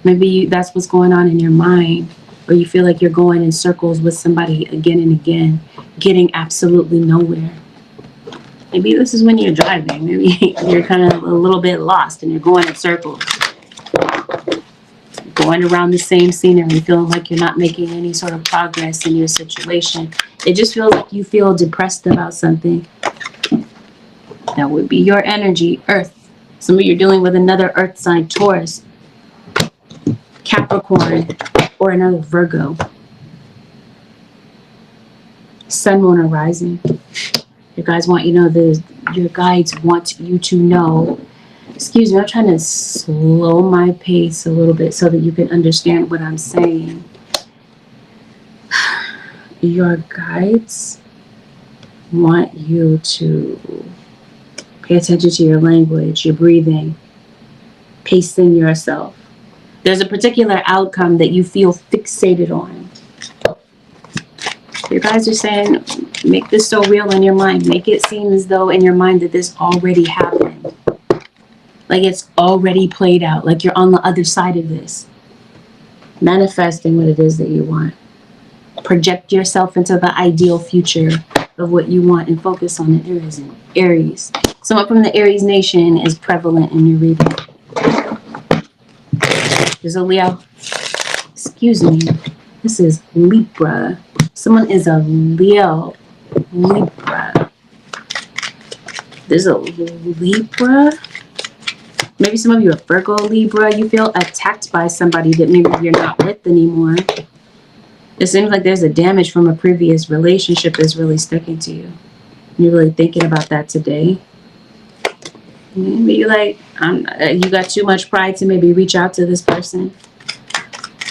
Speaker 1: Maybe that's what's going on in your mind, or you feel like you're going in circles with somebody again and again. getting absolutely nowhere. Maybe this is when you're driving. Maybe you're kind of a little bit lost and you're going in circles. Going around the same scenery, feeling like you're not making any sort of progress in your situation. It just feels like you feel depressed about something. That would be your energy, Earth. Some of you are dealing with another Earth sign, Taurus, Capricorn, or another Virgo. Sun, moon, or rising. Your guys want you to know your guides want you to know. Excuse me, I'm trying to slow my pace a little bit so that you can understand what I'm saying. Your guides want you to pay attention to your language, your breathing, pacing yourself. There's a particular outcome that you feel fixated on. Your guys are saying, make this so real in your mind. Make it seem as though in your mind that this already happened. Like it's already played out. Like you're on the other side of this. Manifesting what it is that you want. Project yourself into the ideal future of what you want and focus on it. There is an Aries. Someone from the Aries nation is prevalent in your reading. There's a Leo. Excuse me. This is Libra. Someone is a Leo. Libra. There's a Libra. Maybe some of you are Virgo, Libra. You feel attacked by somebody that maybe you're not with anymore. It seems like there's a damage from a previous relationship that's really sticking to you. You're really thinking about that today. Maybe you're like, you got too much pride to maybe reach out to this person.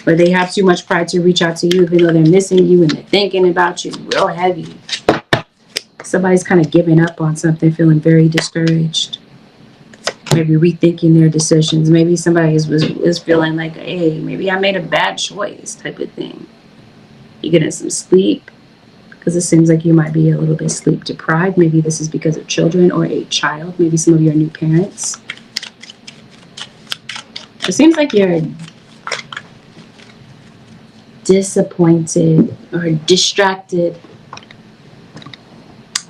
Speaker 1: Or they have too much pride to reach out to you even though they're missing you and they're thinking about you real heavy. Somebody's kind of giving up on something, feeling very discouraged. Maybe rethinking their decisions. Maybe somebody is feeling like, hey, maybe I made a bad choice type of thing. You're getting some sleep because it seems like you might be a little bit sleep deprived. Maybe this is because of children or a child. Maybe some of you are new parents. It seems like you're disappointed or distracted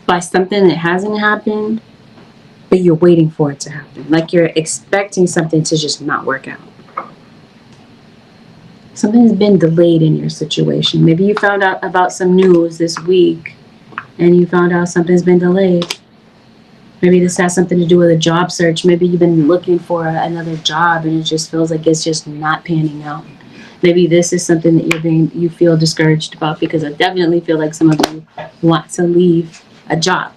Speaker 1: by something that hasn't happened, but you're waiting for it to happen. Like you're expecting something to just not work out. Something has been delayed in your situation. Maybe you found out about some news this week and you found out something's been delayed. Maybe this has something to do with a job search. Maybe you've been looking for another job and it just feels like it's just not panning out. Maybe this is something that you feel discouraged about, because I definitely feel like some of you want to leave a job.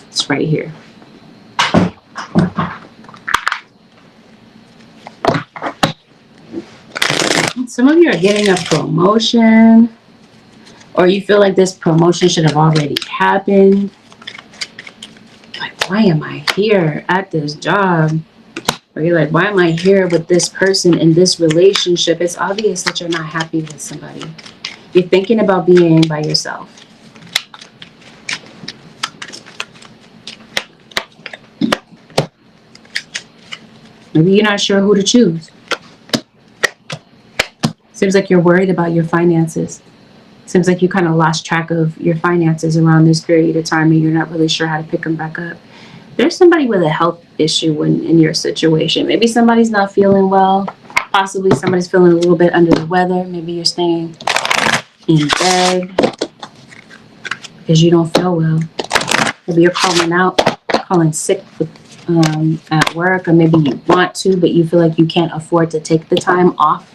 Speaker 1: It's right here. Some of you are getting a promotion, or you feel like this promotion should have already happened. Like, why am I here at this job? Or you're like, why am I here with this person in this relationship? It's obvious that you're not happy with somebody. You're thinking about being by yourself. Maybe you're not sure who to choose. Seems like you're worried about your finances. Seems like you kind of lost track of your finances around this period of time and you're not really sure how to pick them back up. There's somebody with a health issue in your situation. Maybe somebody's not feeling well. Possibly somebody's feeling a little bit under the weather. Maybe you're staying in bed because you don't feel well. Maybe you're calling sick at work, or maybe you want to, but you feel like you can't afford to take the time off.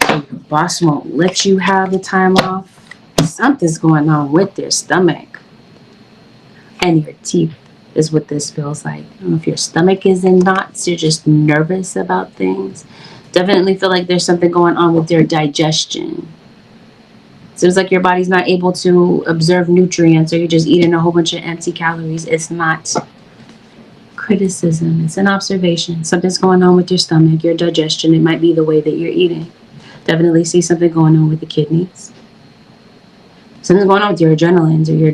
Speaker 1: Your boss won't let you have the time off. Something's going on with their stomach and your teeth is what this feels like. I don't know if your stomach is in knots, you're just nervous about things. Definitely feel like there's something going on with your digestion. Seems like your body's not able to absorb nutrients, or you're just eating a whole bunch of empty calories. It's not criticism, it's an observation. Something's going on with your stomach, your digestion. It might be the way that you're eating. Definitely see something going on with the kidneys. Something's going on with your adrenalines or your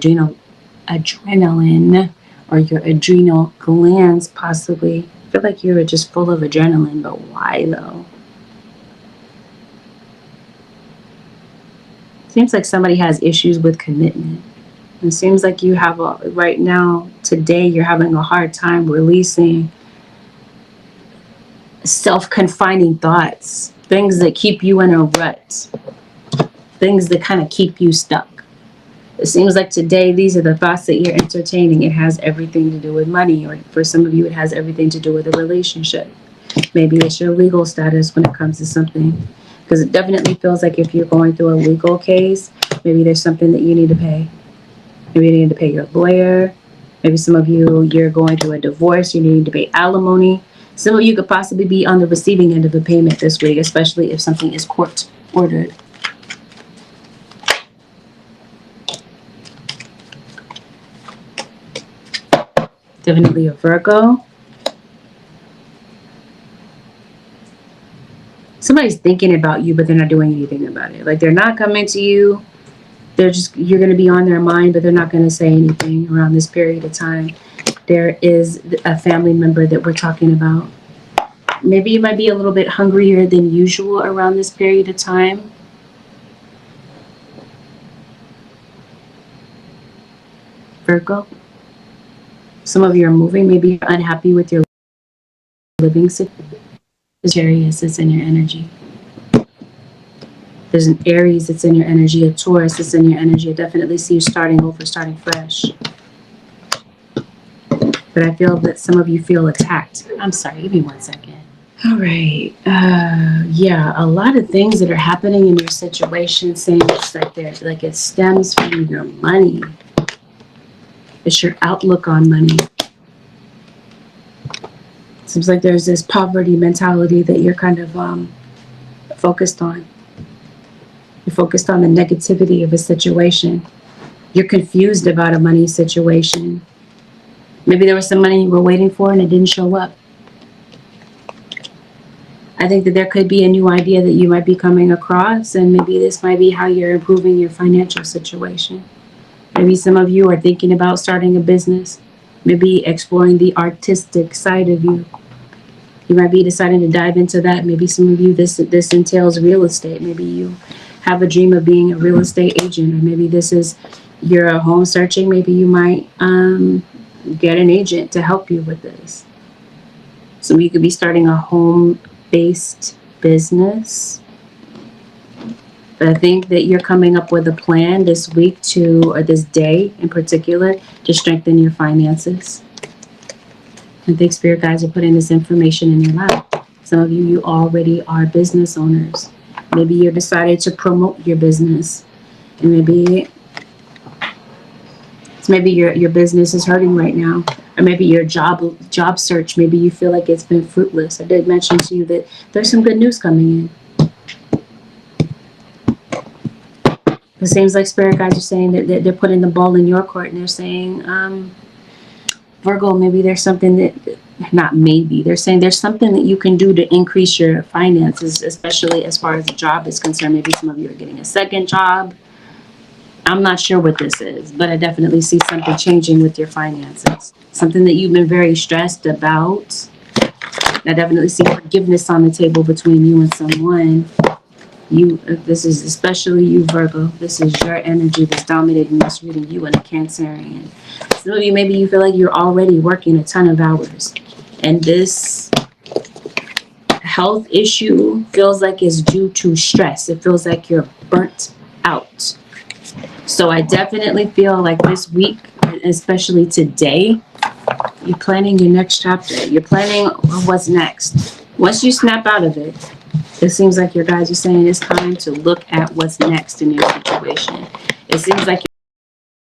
Speaker 1: adrenaline or your adrenal glands possibly. I feel like you're just full of adrenaline, but why though? Seems like somebody has issues with commitment. It seems like you have right now, today, you're having a hard time releasing self-confining thoughts, things that keep you in a rut, things that kind of keep you stuck. It seems like today, these are the thoughts that you're entertaining. It has everything to do with money, or for some of you, it has everything to do with a relationship. Maybe it's your legal status when it comes to something. Because it definitely feels like if you're going through a legal case, maybe there's something that you need to pay. Maybe you need to pay your lawyer. Maybe some of you, you're going through a divorce, you need to pay alimony. Some of you could possibly be on the receiving end of a payment this week, especially if something is court ordered. Definitely a Virgo. Somebody's thinking about you, but they're not doing anything about it. Like, they're not coming to you. You're going to be on their mind, but they're not going to say anything around this period of time. There is a family member that we're talking about. Maybe you might be a little bit hungrier than usual around this period of time. Virgo. Some of you are moving. Maybe you're unhappy with your living situation. Sagittarius is in your energy. There's an Aries that's in your energy, a Taurus that's in your energy. I definitely see you starting over, starting fresh. But I feel that some of you feel attacked. I'm sorry, give me 1 second. All right. Yeah, a lot of things that are happening in your situation seems like it stems from your money. It's your outlook on money. Seems like there's this poverty mentality that you're kind of focused on. You're focused on the negativity of a situation. You're confused about a money situation. Maybe there was some money you were waiting for and it didn't show up. I think that there could be a new idea that you might be coming across, and maybe this might be how you're improving your financial situation. Maybe some of you are thinking about starting a business, maybe exploring the artistic side of you. You might be deciding to dive into that. Maybe some of you, this entails real estate. Maybe you have a dream of being a real estate agent, or maybe you're home searching. Maybe you might get an agent to help you with this. So you could be starting a home-based business. But I think that you're coming up with a plan this week or this day in particular, to strengthen your finances. I think spirit guides are putting this information in your lap. Some of you already are business owners. Maybe you decided to promote your business, and maybe your business is hurting right now, or maybe your job search, maybe you feel like it's been fruitless. I did mention to you that there's some good news coming in. It seems like spirit guides are saying that they're putting the ball in your court, and they're saying, Virgo, maybe there's something they're saying there's something that you can do to increase your finances, especially as far as the job is concerned. Maybe some of you are getting a second job. I'm not sure what this is, but I definitely see something changing with your finances. Something that you've been very stressed about. I definitely see forgiveness on the table between you and someone. This is especially you, Virgo. This is your energy that's dominating this reading, you and a Cancerian. Some of you, maybe you feel like you're already working a ton of hours, and this health issue feels like it's due to stress. It feels like you're burnt out. So I definitely feel like this week, especially today, you're planning your next chapter. You're planning what's next. Once you snap out of it, it seems like your guys are saying it's time to look at what's next in your situation. It seems like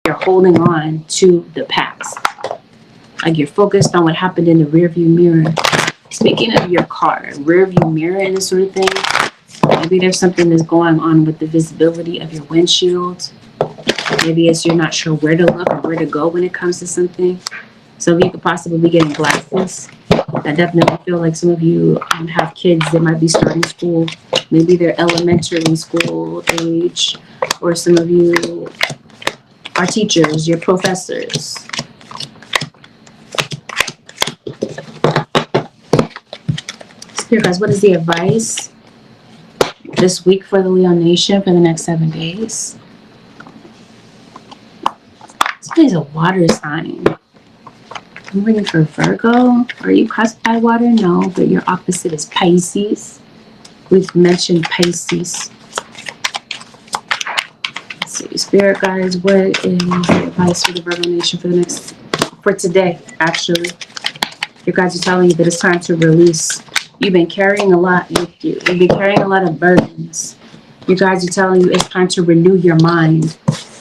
Speaker 1: you're holding on to the past. Like you're focused on what happened in the rearview mirror. Speaking of your car, rearview mirror and this sort of thing, maybe there's something that's going on with the visibility of your windshield. Maybe you're not sure where to look or where to go when it comes to something. So you could possibly be getting glasses. I definitely feel like some of you have kids that might be starting school. Maybe they're elementary school age, or some of you are teachers, you're professors. Spirit guys, what is the advice this week for the Leo Nation for the next 7 days? Somebody's a water sign. I'm reading for Virgo. Are you caused by water? No, but your opposite is Pisces. We've mentioned Pisces. Let's see, Spirit guys, what is the advice for the Virgo Nation for today, actually? Your guys are telling you that it's time to release. You've been carrying a lot with you. You've been carrying a lot of burdens. You guys are telling you it's time to renew your mind.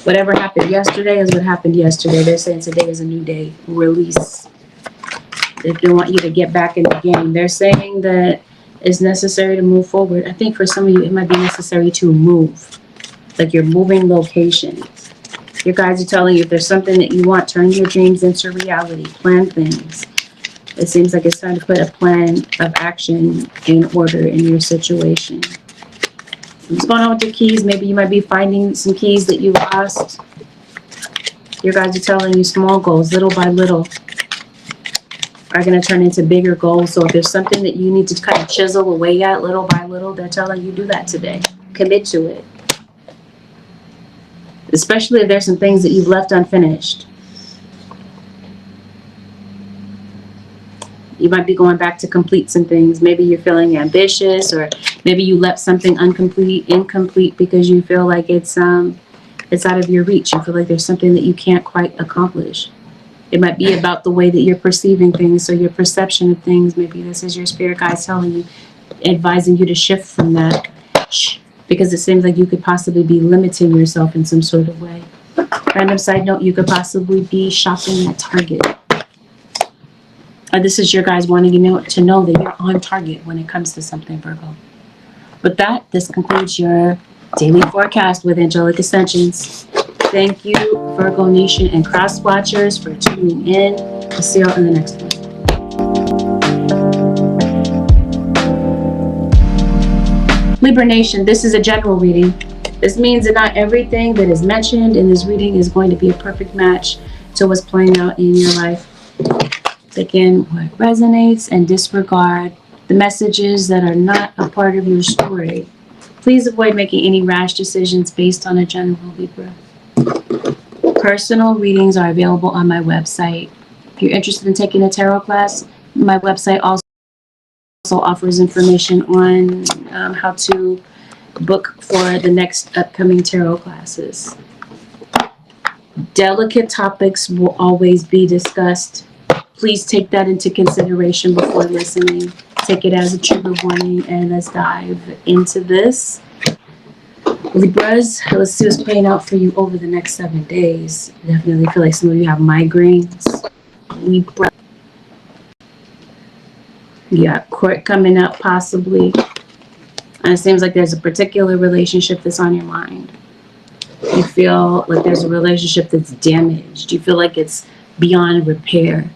Speaker 1: Whatever happened yesterday is what happened yesterday. They're saying today is a new day. Release. If they want you to get back in the game. They're saying that it's necessary to move forward. I think for some of you, it might be necessary to move. Like you're moving locations. Your guys are telling you if there's something that you want, turn your dreams into reality. Plan things. It seems like it's time to put a plan of action in order in your situation. What's going on with your keys? Maybe you might be finding some keys that you lost. Your guys are telling you small goals, little by little, are going to turn into bigger goals. So if there's something that you need to kind of chisel away at little by little, they're telling you do that today. Commit to it. Especially if there's some things that you've left unfinished. You might be going back to complete some things. Maybe you're feeling ambitious, or maybe you left something incomplete because you feel like it's out of your reach. You feel like there's something that you can't quite accomplish. It might be about the way that you're perceiving things, so your perception of things. Maybe this is your spirit guides telling you, advising you to shift from that, because it seems like you could possibly be limiting yourself in some sort of way. Random side note, you could possibly be shopping at Target. This is your guys wanting you to know that you're on target when it comes to something, Virgo. With that, this concludes your daily forecast with Angelic Ascensions. Thank you, Virgo Nation and Cross Watchers, for tuning in. We'll see you all in the next one. Libra Nation, this is a general reading. This means that not everything that is mentioned in this reading is going to be a perfect match to what's playing out in your life. Again, what resonates, and disregard the messages that are not a part of your story. Please avoid making any rash decisions based on a general Libra. Personal readings are available on my website. If you're interested in taking a tarot class, my website also offers information on how to book for the next upcoming tarot classes. Delicate topics will always be discussed. Please take that into consideration before listening. Take it as a trigger warning, and let's dive into this. Libras, let's see what's playing out for you over the next 7 days. Definitely feel like some of you have migraines. Libra. You got court coming up, possibly. And it seems like there's a particular relationship that's on your mind. You feel like there's a relationship that's damaged. You feel like it's beyond repair.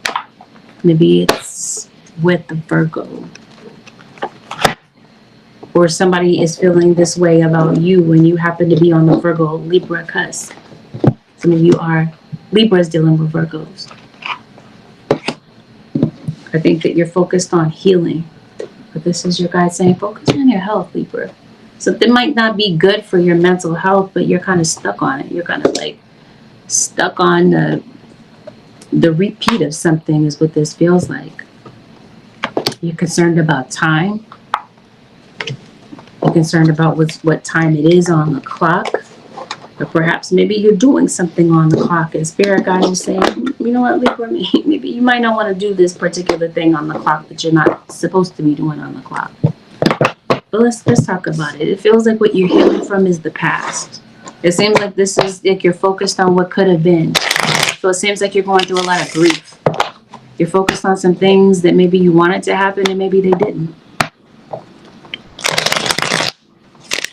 Speaker 1: Maybe it's with the Virgo. Or somebody is feeling this way about you when you happen to be on the Virgo Libra cusp. Some of you are Libras dealing with Virgos. I think that you're focused on healing. But this is your guide saying, focus on your health, Libra. Something might not be good for your mental health, but you're kind of stuck on it. You're kind of like stuck on the repeat of something is what this feels like. You're concerned about time. You're concerned about what time it is on the clock. Or perhaps maybe you're doing something on the clock, and Spirit Guide is saying, you know what, Libra, maybe you might not want to do this particular thing on the clock that you're not supposed to be doing on the clock. But let's talk about it. It feels like what you're healing from is the past. It seems like this is like you're focused on what could have been. So it seems like you're going through a lot of grief. You're focused on some things that maybe you wanted to happen and maybe they didn't.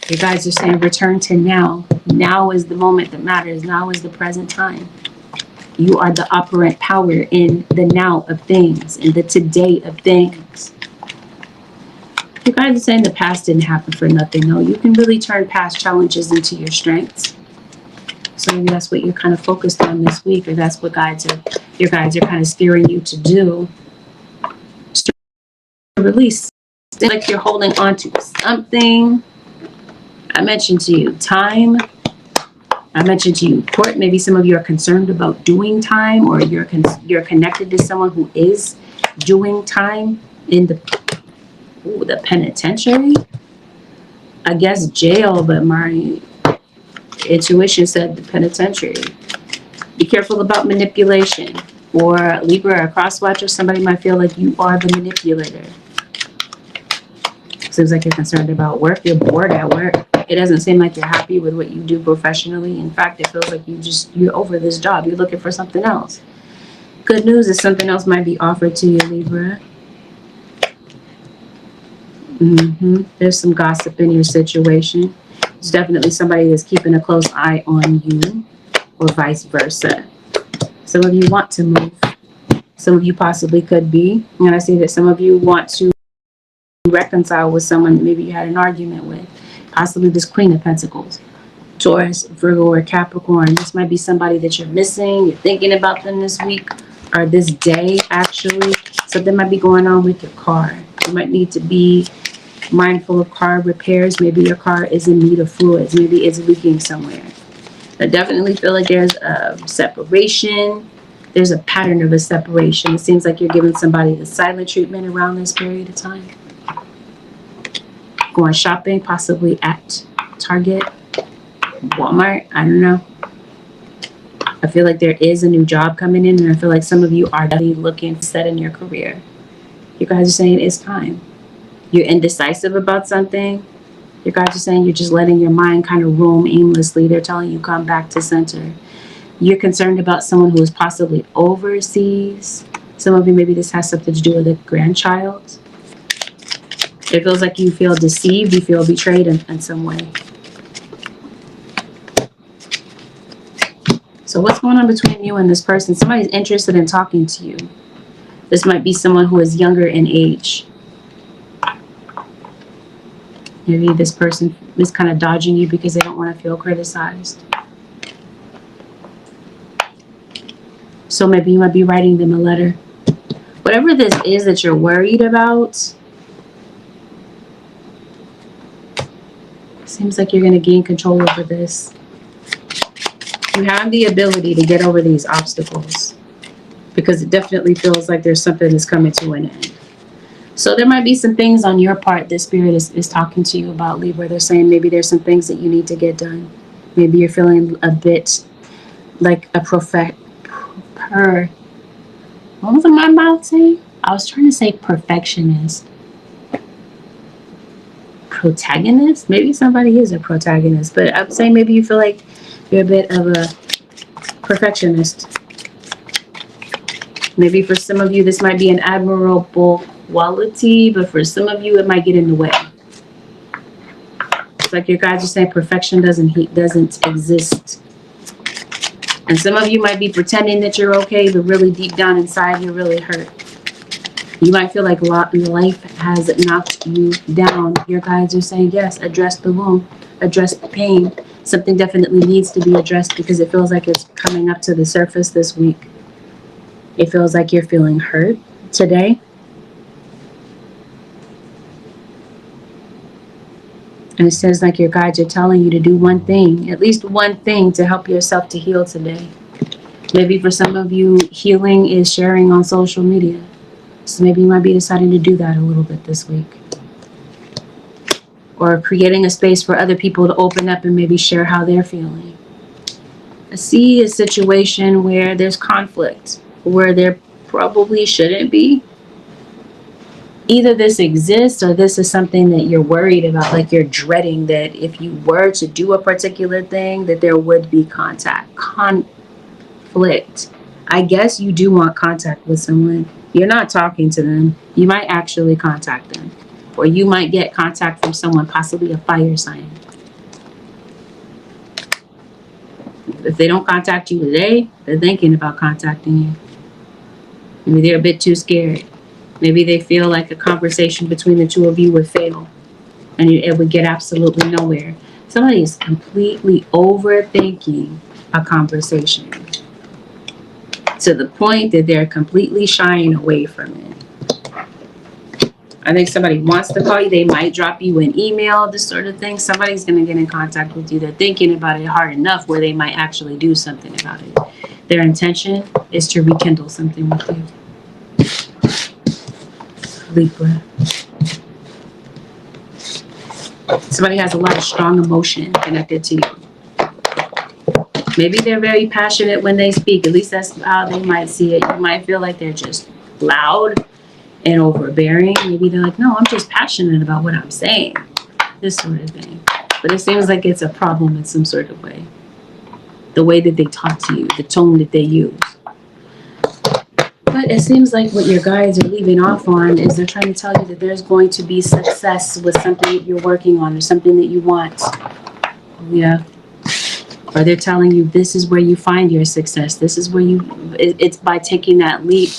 Speaker 1: You guys are saying return to now. Now is the moment that matters. Now is the present time. You are the operant power in the now of things, in the today of things. You guys are saying the past didn't happen for nothing. No, you can really turn past challenges into your strengths. So maybe that's what you're kind of focused on this week, or that's what your guides are kind of steering you to do. To release Seems like you're holding on to something. I mentioned to you time. I mentioned to you court. Maybe some of you are concerned about doing time, or you're connected to someone who is doing time in the penitentiary. I guess jail, but my intuition said the penitentiary. Be careful about manipulation. Or Libra or crosswatcher, somebody might feel like you are the manipulator. Seems like you're concerned about work. You're bored at work. It doesn't seem like you're happy with what you do professionally. In fact, it feels like you're over this job. You're looking for something else. Good news is something else might be offered to you, Libra. There's some gossip in your situation. There's definitely somebody that's keeping a close eye on you, or vice versa. Some of you want to move. Some of you possibly could be. And I see that some of you want to reconcile with someone that maybe you had an argument with. Possibly this Queen of Pentacles. Taurus, Virgo, or Capricorn. This might be somebody that you're missing. You're thinking about them this week or this day, actually. Something might be going on with your car. You might need to be mindful of car repairs. Maybe your car is in need of fluids. Maybe it's leaking somewhere. I definitely feel like there's a separation. There's a pattern of a separation. It seems like you're giving somebody the silent treatment around this period of time. Going shopping, possibly at Target, Walmart, I don't know. I feel like there is a new job coming in, and I feel like some of you are definitely looking set in your career. You guys are saying it's time. You're indecisive about something. You guys are saying you're just letting your mind kind of roam aimlessly. They're telling you come back to center. You're concerned about someone who is possibly overseas. Some of you, maybe this has something to do with a grandchild. It feels like you feel deceived. You feel betrayed in some way. So what's going on between you and this person? Somebody's interested in talking to you. This might be someone who is younger in age. Maybe this person is kind of dodging you because they don't want to feel criticized. So maybe you might be writing them a letter. Whatever this is that you're worried about, seems like you're going to gain control over this. You have the ability to get over these obstacles because it definitely feels like there's something that's coming to an end. So there might be some things on your part that Spirit is talking to you about, Libra. They're saying maybe there's some things that you need to get done. Maybe you're feeling a bit like a what was my mouth saying? I was trying to say perfectionist. Protagonist? Maybe somebody is a protagonist, but I'm saying maybe you feel like you're a bit of a perfectionist. Maybe for some of you, this might be an admirable quality, but for some of you, it might get in the way. It's like your guys are saying perfection doesn't exist. And some of you might be pretending that you're okay, but really deep down inside, you're really hurt. You might feel like life has knocked you down. Your guides are saying, yes, address the wound, address the pain. Something definitely needs to be addressed because it feels like it's coming up to the surface this week. It feels like you're feeling hurt today. And it says like your guides are telling you to do one thing, at least one thing to help yourself to heal today. Maybe for some of you, healing is sharing on social media. So maybe you might be deciding to do that a little bit this week. Or creating a space for other people to open up and maybe share how they're feeling. I see a situation where there's conflict, where there probably shouldn't be. Either this exists or this is something that you're worried about, like you're dreading that if you were to do a particular thing, that there would be conflict. I guess you do want contact with someone. You're not talking to them. You might actually contact them. Or you might get contact from someone, possibly a fire sign. If they don't contact you today, they're thinking about contacting you. Maybe they're a bit too scared. Maybe they feel like a conversation between the two of you would fail and it would get absolutely nowhere. Somebody is completely overthinking a conversation to the point that they're completely shying away from it. I think somebody wants to call you. They might drop you an email, this sort of thing. Somebody's going to get in contact with you. They're thinking about it hard enough where they might actually do something about it. Their intention is to rekindle something with you. Libra. Somebody has a lot of strong emotion connected to you. Maybe they're very passionate when they speak. At least that's how they might see it. You might feel like they're just loud and overbearing. Maybe they're like, no, I'm just passionate about what I'm saying. This sort of thing. But it seems like it's a problem in some sort of way. The way that they talk to you, the tone that they use. But it seems like what your guides are leaving off on is they're trying to tell you that there's going to be success with something that you're working on or something that you want. Yeah. Or they're telling you this is where you find your success. This is where it's by taking that leap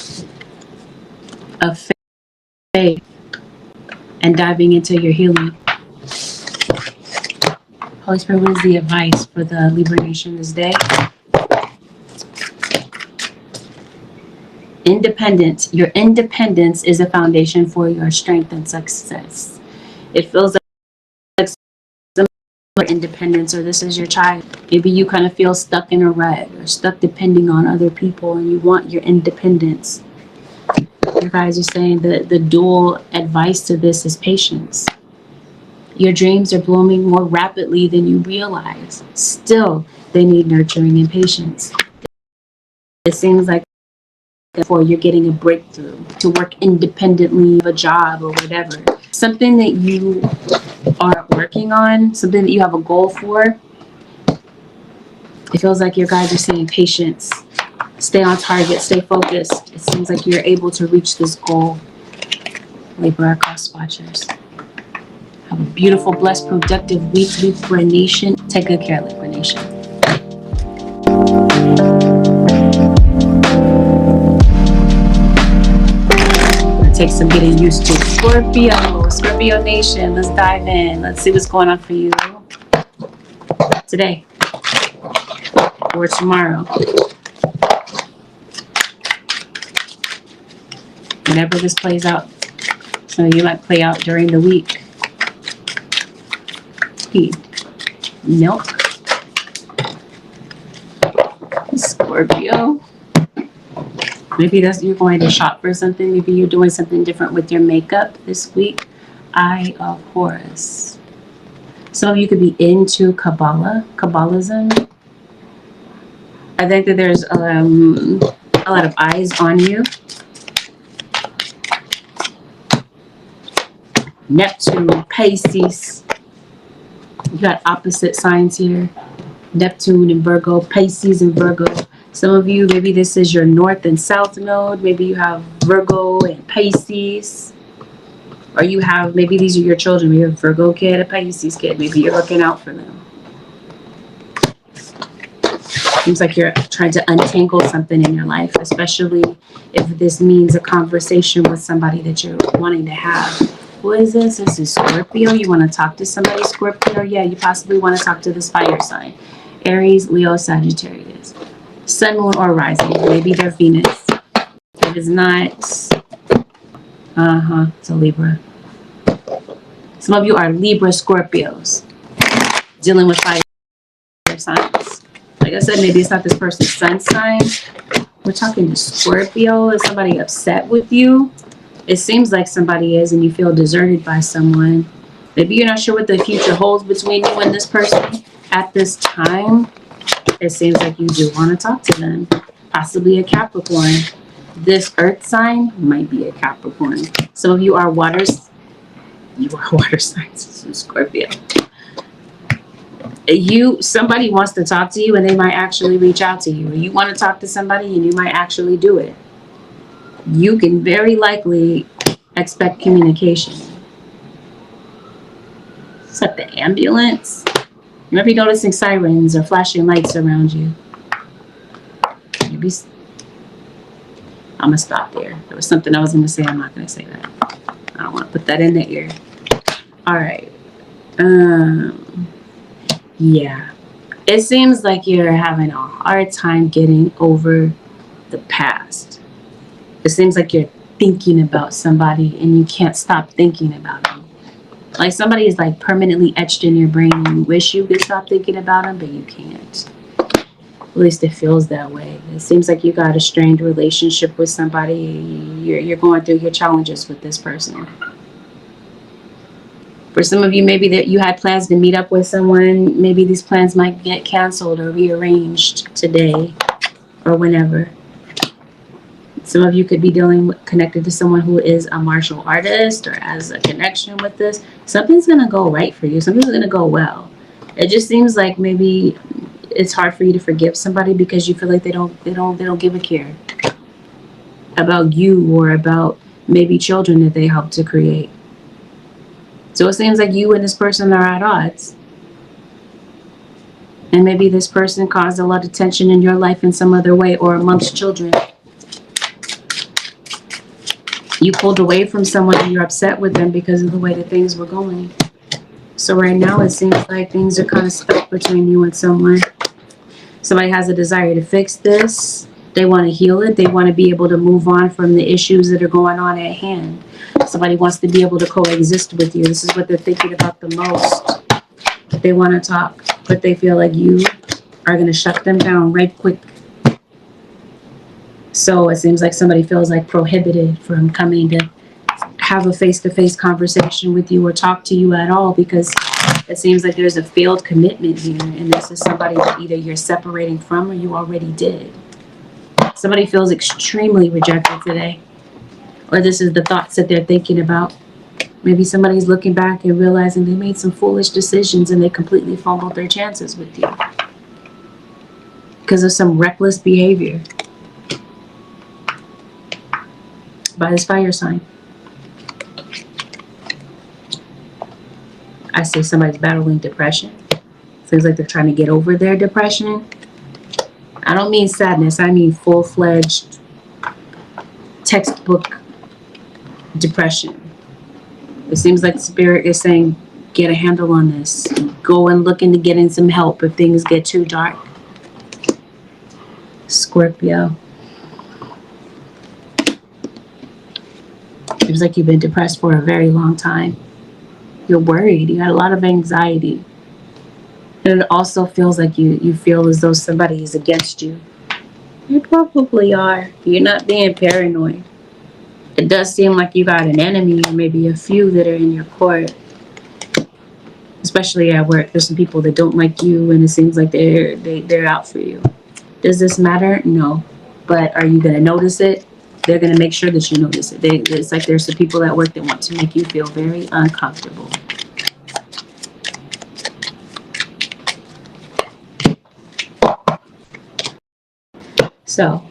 Speaker 1: of faith and diving into your healing. Holy Spirit, what is the advice for the Libra Nation this day? Independence. Your independence is a foundation for your strength and success. It feels like independence, or this is your child. Maybe you kind of feel stuck in a rut or stuck depending on other people and you want your independence. You guys are saying that the dual advice to this is patience. Your dreams are blooming more rapidly than you realize. Still, they need nurturing and patience. It seems like before you're getting a breakthrough to work independently of a job or whatever. Something that you are working on, something that you have a goal for. It feels like your guides are saying patience. Stay on target, stay focused. It seems like you're able to reach this goal. Libra Cross Watchers. Have a beautiful, blessed, productive week, Libra Nation. Take good care, Libra Nation. Take some getting used to. Scorpio Nation, let's dive in. Let's see what's going on for you today or tomorrow. Whenever this plays out. So you might play out during the week. Milk. Scorpio. Maybe you're going to shop for something. Maybe you're doing something different with your makeup this week. Eye of Horus. Some of you could be into Kabbalism. I think that there's a lot of eyes on you. Neptune, Pisces. You got opposite signs here. Neptune and Virgo, Pisces and Virgo. Some of you, maybe this is your north and south node. Maybe you have Virgo and Pisces. Or you have, maybe these are your children. Maybe you're a Virgo kid, a Pisces kid. Maybe you're looking out for them. Seems like you're trying to untangle something in your life, especially if this means a conversation with somebody that you're wanting to have. What is this? This is Scorpio. You want to talk to somebody, Scorpio? Yeah, you possibly want to talk to this fire sign. Aries, Leo, Sagittarius. Sun, moon, or rising. Maybe they're Venus. If it's not, it's a Libra. Some of you are Libra Scorpios. Dealing with fire signs. Like I said, maybe it's not this person's sun sign. We're talking to Scorpio. Is somebody upset with you? It seems like somebody is, and you feel deserted by someone. Maybe you're not sure what the future holds between you and this person at this time. It seems like you do want to talk to them. Possibly a Capricorn. This earth sign might be a Capricorn. Some of you are waters. You are water signs, Scorpio. Somebody wants to talk to you and they might actually reach out to you. You want to talk to somebody and you might actually do it. You can very likely expect communication. Is that the ambulance? You might be noticing sirens or flashing lights around you. Maybe I'm gonna stop there. There was something I was gonna say. I'm not gonna say that. I don't want to put that in the ear. All right. Yeah. It seems like you're having a hard time getting over the past. It seems like you're thinking about somebody and you can't stop thinking about them. Like somebody is like permanently etched in your brain and you wish you could stop thinking about them, but you can't. At least it feels that way. It seems like you got a strained relationship with somebody. You're going through your challenges with this person. For some of you, maybe that you had plans to meet up with someone. Maybe these plans might get canceled or rearranged today or whenever. Some of you could be connected to someone who is a martial artist or has a connection with this. Something's gonna go right for you. Something's gonna go well. It just seems like maybe it's hard for you to forgive somebody because you feel like they don't give a care about you or about maybe children that they helped to create. So it seems like you and this person are at odds. And maybe this person caused a lot of tension in your life in some other way or amongst children. You pulled away from someone and you're upset with them because of the way that things were going. So right now it seems like things are kind of stuck between you and someone. Somebody has a desire to fix this. They want to heal it. They want to be able to move on from the issues that are going on at hand. Somebody wants to be able to coexist with you. This is what they're thinking about the most. They want to talk, but they feel like you are going to shut them down right quick. So it seems like somebody feels like prohibited from coming to have a face-to-face conversation with you or talk to you at all because it seems like there's a failed commitment here, and this is somebody that either you're separating from or you already did. Somebody feels extremely rejected today, or this is the thoughts that they're thinking about. Maybe somebody's looking back and realizing they made some foolish decisions and they completely fumbled their chances with you because of some reckless behavior by this fire sign. I say somebody's battling depression. Seems like they're trying to get over their depression. I don't mean sadness. I mean full-fledged textbook depression. It seems like the spirit is saying, get a handle on this. Go and look into getting some help if things get too dark. Scorpio. Seems like you've been depressed for a very long time. You're worried. You got a lot of anxiety. And it also feels like you feel as though somebody is against you. You probably are. You're not being paranoid. It does seem like you got an enemy or maybe a few that are in your court. Especially at work. There's some people that don't like you and it seems like they're out for you. Does this matter? No. But are you going to notice it? They're going to make sure that you notice it. It's like there's some people at work that want to make you feel very uncomfortable. So,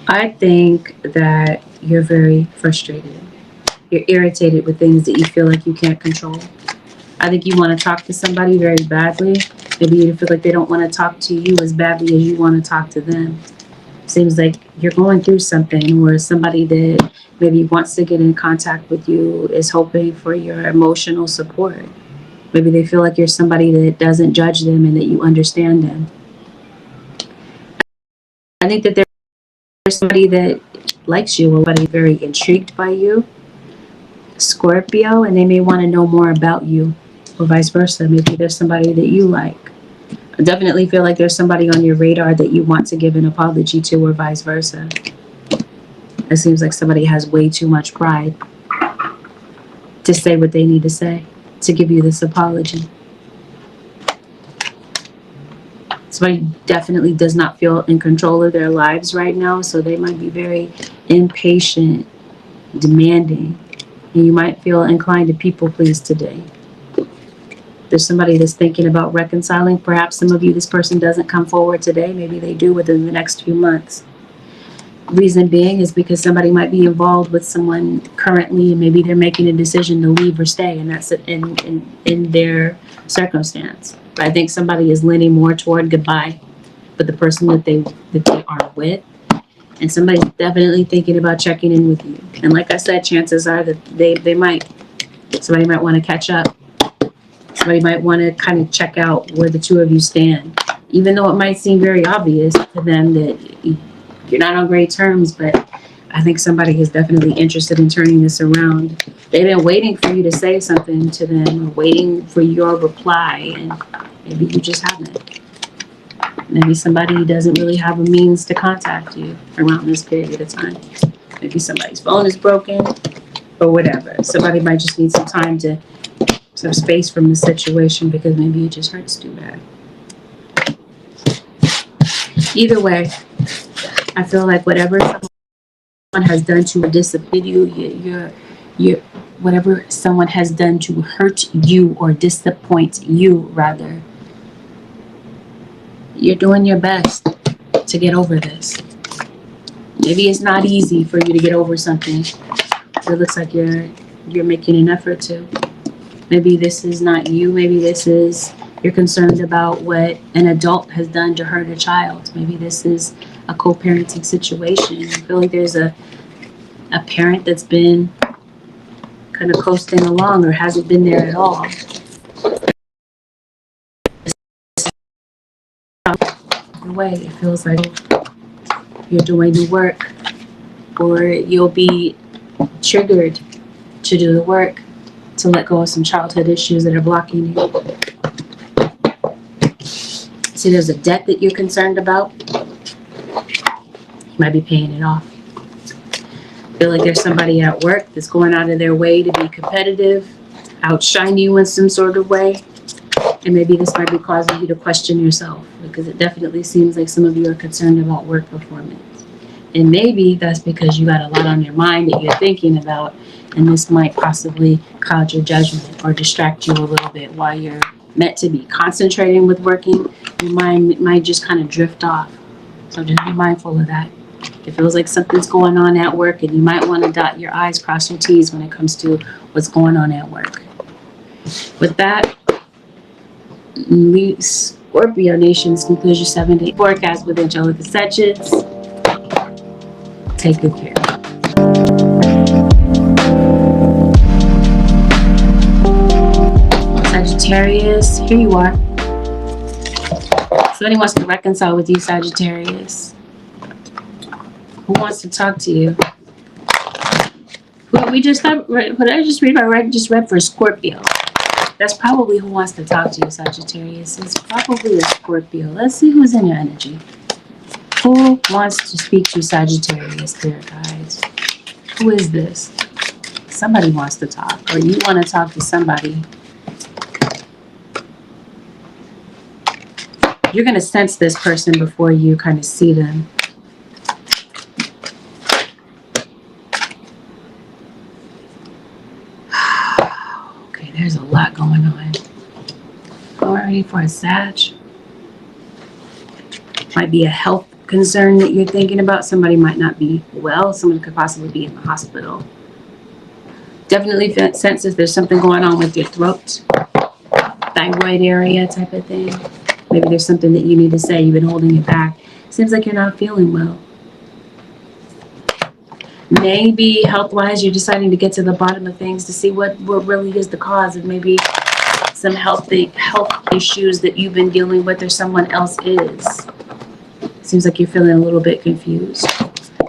Speaker 1: I think that you're very frustrated. You're irritated with things that you feel like you can't control. I think you want to talk to somebody very badly. Maybe you feel like they don't want to talk to you as badly as you want to talk to them. Seems like you're going through something where somebody that maybe wants to get in contact with you is hoping for your emotional support. Maybe they feel like you're somebody that doesn't judge them and that you understand them. I think that there's somebody that likes you or somebody very intrigued by you, Scorpio, and they may want to know more about you or vice versa. Maybe there's somebody that you like. I definitely feel like there's somebody on your radar that you want to give an apology to or vice versa. It seems like somebody has way too much pride to say what they need to say to give you this apology. Somebody definitely does not feel in control of their lives right now, so they might be very impatient, demanding, and you might feel inclined to people please today. There's somebody that's thinking about reconciling. Perhaps some of you, this person doesn't come forward today. Maybe they do within the next few months. Reason being is because somebody might be involved with someone currently and maybe they're making a decision to leave or stay, and that's in their circumstance. But I think somebody is leaning more toward goodbye with the person that they are with. And somebody's definitely thinking about checking in with you. And like I said, chances are that somebody might want to catch up. Somebody might want to kind of check out where the two of you stand. Even though it might seem very obvious to them that You're not on great terms, but I think somebody is definitely interested in turning this around. They've been waiting for you to say something to them, or waiting for your reply, and maybe you just haven't. Maybe somebody doesn't really have a means to contact you around this period of time. Maybe somebody's phone is broken or whatever. Somebody might just need some time to some space from the situation because maybe it just hurts too bad. Either way, I feel like whatever someone has done to disappoint you, whatever someone has done to hurt you or disappoint you, rather, you're doing your best to get over this. Maybe it's not easy for you to get over something. It looks like you're making an effort to. Maybe this is not you. Maybe this is you're concerned about what an adult has done to hurt a child. Maybe this is a co-parenting situation. I feel like there's a parent that's been kind of coasting along or hasn't been there at all. In a way, it feels like you're doing the work, or you'll be triggered to do the work to let go of some childhood issues that are blocking you. See, there's a debt that you're concerned about. You might be paying it off. I feel like there's somebody at work that's going out of their way to be competitive, outshine you in some sort of way. And maybe this might be causing you to question yourself, because it definitely seems like some of you are concerned about work performance. And maybe that's because you got a lot on your mind that you're thinking about, and this might possibly cloud your judgment or distract you a little bit while you're meant to be concentrating with working. Your mind might just kind of drift off. So just be mindful of that. It feels like something's going on at work, and you might want to dot your I's, cross your T's when it comes to what's going on at work. With that, Scorpio Nation's concludes your 7-day forecast with Angelic Ascensions. Take good care. Sagittarius, here you are. Somebody wants to reconcile with you, Sagittarius. Who wants to talk to you? We just got, what did I just read? I just read for Scorpio. That's probably who wants to talk to you, Sagittarius. It's probably a Scorpio. Let's see who's in your energy. Who wants to speak to Sagittarius, spirit guides? Who is this? Somebody wants to talk, or you want to talk to somebody. You're going to sense this person before you kind of see them. Okay, there's a lot going on. Already for a Sag. Might be a health concern that you're thinking about. Somebody might not be well. Someone could possibly be in the hospital. Definitely senses there's something going on with your throat, thyroid area type of thing. Maybe there's something that you need to say. You've been holding it back. Seems like you're not feeling well. Maybe health-wise, you're deciding to get to the bottom of things to see what really is the cause of maybe some health issues that you've been dealing with, or someone else is. Seems like you're feeling a little bit confused.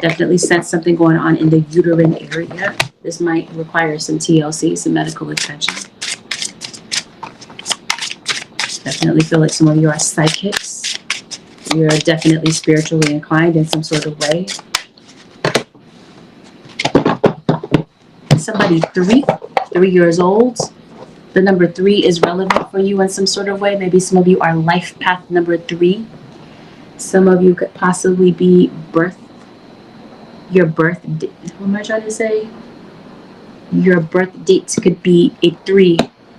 Speaker 1: Definitely sense something going on in the uterine area. This might require some TLC, some medical attention. Definitely feel like some of you are psychics. You're definitely spiritually inclined in some sort of way. Somebody 3 years old. The number 3 is relevant for you in some sort of way. Maybe some of you are life path number 3. Some of you could possibly be your birth date. What am I trying to say? Your birth date could be a 3,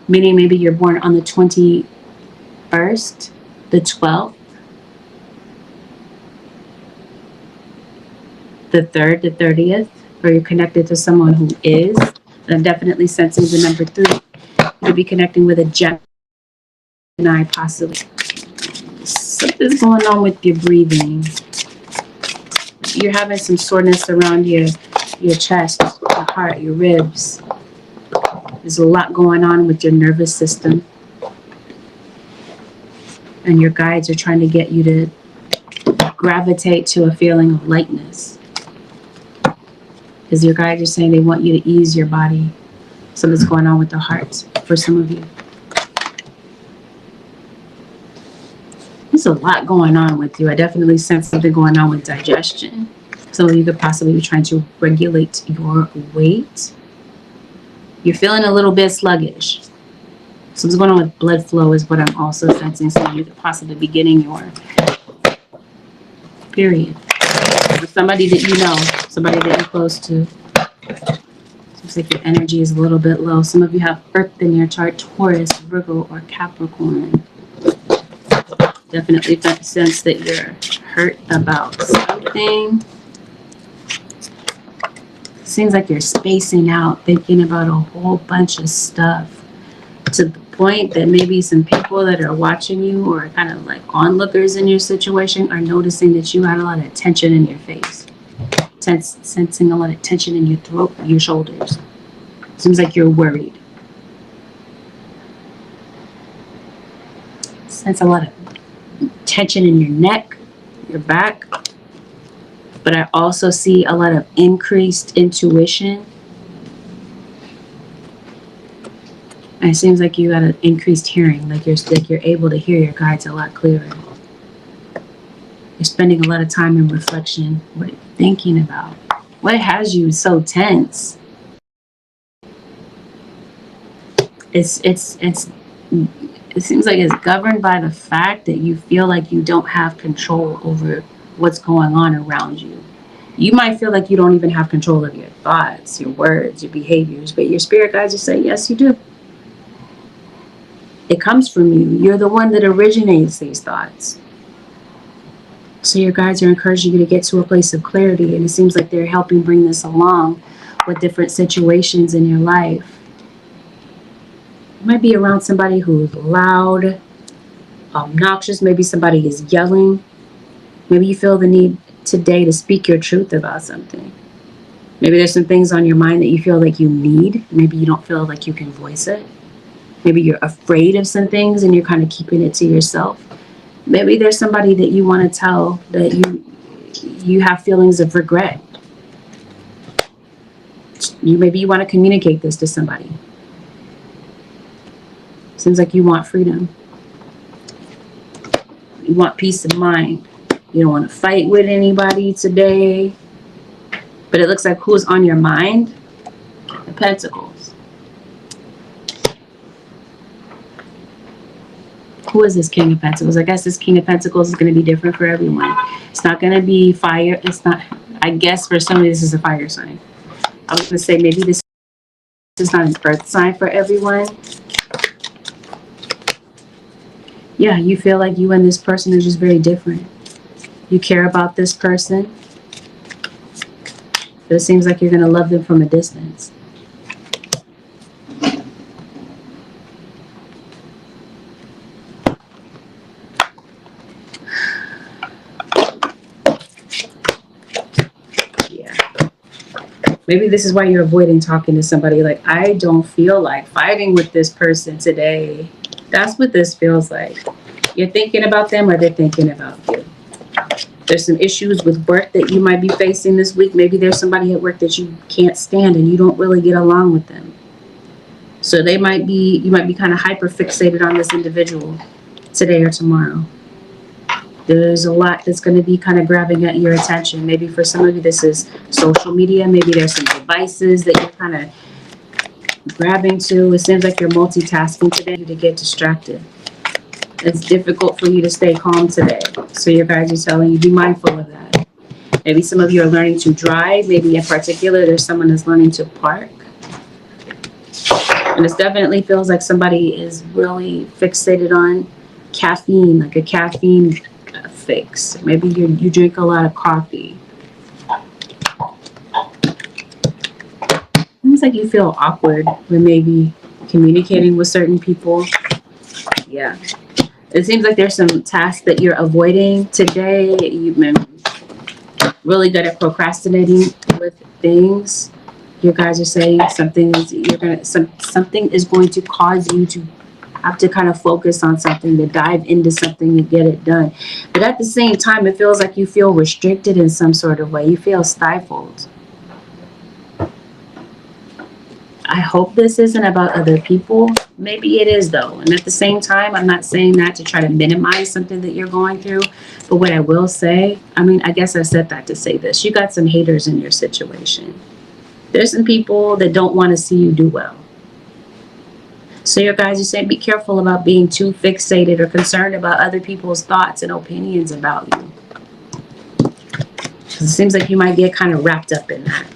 Speaker 1: meaning maybe you're born on the 21st, the 12th, the 3rd, the 30th, or you're connected to someone who is. I'm definitely sensing the number 3. You'll be connecting with a Gemini, possibly. Something's going on with your breathing. You're having some soreness around your chest, your heart, your ribs. There's a lot going on with your nervous system. And your guides are trying to get you to gravitate to a feeling of lightness. Because your guides are saying they want you to ease your body. Something's going on with the heart for some of you. There's a lot going on with you. I definitely sense something going on with digestion. Some of you could possibly be trying to regulate your weight. You're feeling a little bit sluggish. Something's going on with blood flow is what I'm also sensing. Some of you could possibly be getting your period. Or somebody that you know, somebody that you're close to. Seems like your energy is a little bit low. Some of you have Earth in your chart, Taurus, Virgo, or Capricorn. Definitely sense that you're hurt about something. Seems like you're spacing out, thinking about a whole bunch of stuff, to the point that maybe some people that are watching you or kind of like onlookers in your situation are noticing that you had a lot of tension in your face. Sensing a lot of tension in your throat, your shoulders. Seems like you're worried. Sense a lot of tension in your neck, your back. But I also see a lot of increased intuition. And it seems like you got an increased hearing, like you're able to hear your guides a lot clearer. You're spending a lot of time in reflection. What are you thinking about? What has you so tense? It seems like it's governed by the fact that you feel like you don't have control over what's going on around you. You might feel like you don't even have control of your thoughts, your words, your behaviors, but your spirit guides are saying, yes, you do. It comes from you. You're the one that originates these thoughts. So your guides are encouraging you to get to a place of clarity, and it seems like they're helping bring this along with different situations in your life. You might be around somebody who's loud, obnoxious. Maybe somebody is yelling. Maybe you feel the need today to speak your truth about something. Maybe there's some things on your mind that you feel like you need. Maybe you don't feel like you can voice it. Maybe you're afraid of some things and you're kind of keeping it to yourself. Maybe there's somebody that you want to tell that you have feelings of regret. Maybe you want to communicate this to somebody. Seems like you want freedom. You want peace of mind. You don't want to fight with anybody today. But it looks like who's on your mind? The Pentacles. Who is this King of Pentacles? I guess this King of Pentacles is going to be different for everyone. It's not going to be fire. It's not, I guess for somebody this is a fire sign. I was going to say maybe this is not an earth sign for everyone. Yeah, you feel like you and this person are just very different. You care about this person. But it seems like you're going to love them from a distance. Yeah. Maybe this is why you're avoiding talking to somebody. Like, I don't feel like fighting with this person today. That's what this feels like. You're thinking about them or they're thinking about you. There's some issues with work that you might be facing this week. Maybe there's somebody at work that you can't stand and you don't really get along with them. So you might be kind of hyper fixated on this individual today or tomorrow. There's a lot that's going to be kind of grabbing at your attention. Maybe for some of you this is social media. Maybe there's some devices that you're kind of grabbing to. It seems like you're multitasking today to get distracted. It's difficult for you to stay calm today. So your guides are telling you, be mindful of that. Maybe some of you are learning to drive. Maybe in particular, there's someone that's learning to park. And it definitely feels like somebody is really fixated on caffeine, like a caffeine fix. Maybe you drink a lot of coffee. Seems like you feel awkward when maybe communicating with certain people. Yeah. It seems like there's some tasks that you're avoiding today. You've been really good at procrastinating with things. Your guys are saying something is going to cause you to have to kind of focus on something, to dive into something to get it done. But at the same time, it feels like you feel restricted in some sort of way. You feel stifled. I hope this isn't about other people. Maybe it is though. And at the same time, I'm not saying that to try to minimize something that you're going through. But what I will say, I mean, I guess I said that to say this. You got some haters in your situation. There's some people that don't want to see you do well. So your guys are saying be careful about being too fixated or concerned about other people's thoughts and opinions about you. It seems like you might get kind of wrapped up in that.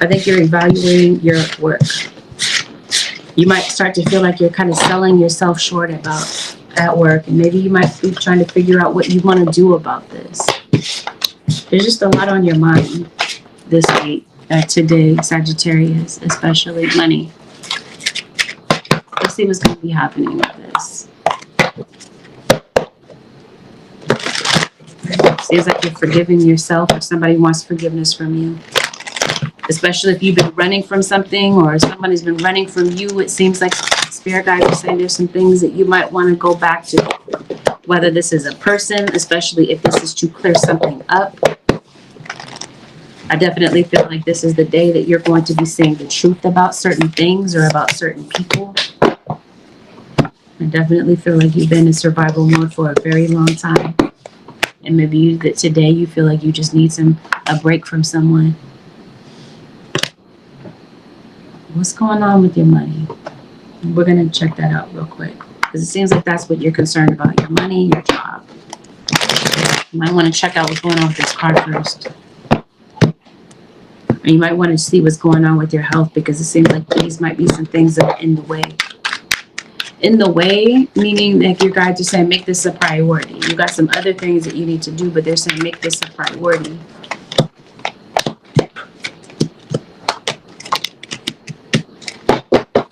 Speaker 1: I think you're evaluating your work. You might start to feel like you're kind of selling yourself short about at work, and maybe you might be trying to figure out what you want to do about this. There's just a lot on your mind this week, today, Sagittarius, especially money. Let's see what's going to be happening with this. Seems like you're forgiving yourself, or somebody wants forgiveness from you. Especially if you've been running from something, or somebody's been running from you. It seems like spirit guides are saying there's some things that you might want to go back to. Whether this is a person, especially if this is to clear something up. I definitely feel like this is the day that you're going to be saying the truth about certain things or about certain people. I definitely feel like you've been in survival mode for a very long time. And maybe that today you feel like you just need a break from someone. What's going on with your money? We're going to check that out real quick. Because it seems like that's what you're concerned about. Your money, your job. You might want to check out what's going on with this card first. Or you might want to see what's going on with your health. Because it seems like these might be some things that are in the way. In the way, meaning that your guides are saying make this a priority. You got some other things that you need to do, but they're saying make this a priority.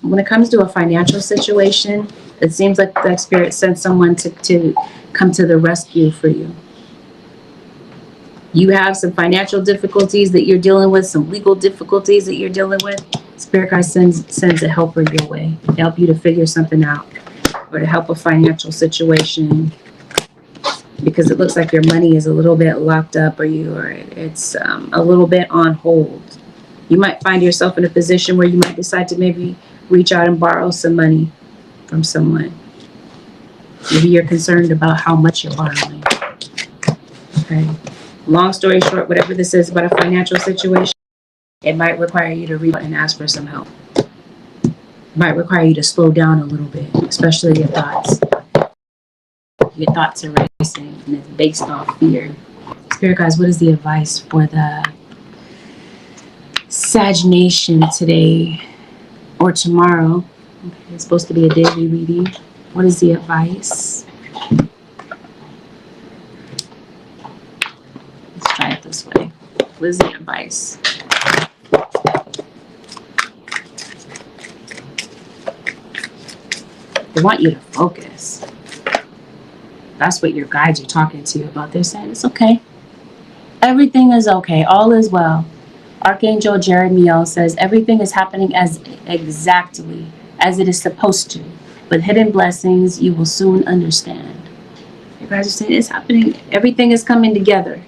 Speaker 1: When it comes to a financial situation, it seems like the spirit sent someone to come to the rescue for you. You have some financial difficulties that you're dealing with, some legal difficulties that you're dealing with. Spirit guide sends a helper your way to help you to figure something out, or to help a financial situation, because it looks like your money is a little bit locked up, or it's a little bit on hold. You might find yourself in a position where you might decide to maybe reach out and borrow some money from someone. Maybe you're concerned about how much you're borrowing. Okay. Long story short, whatever this is about a financial situation, it might require you to reach out and ask for some help. It might require you to slow down a little bit, especially your thoughts. Your thoughts are racing, and it's based off fear. Spirit guys, what is the advice for the Sag Nation today or tomorrow? Okay, it's supposed to be a daily reading. What is the advice? Let's try it this way. What is the advice? They want you to focus. That's what your guides are talking to you about. They're saying it's okay. Everything is okay. All is well. Archangel Jeremiel says everything is happening as exactly as it is supposed to. With hidden blessings, you will soon understand. You guys are saying it's happening. Everything is coming together.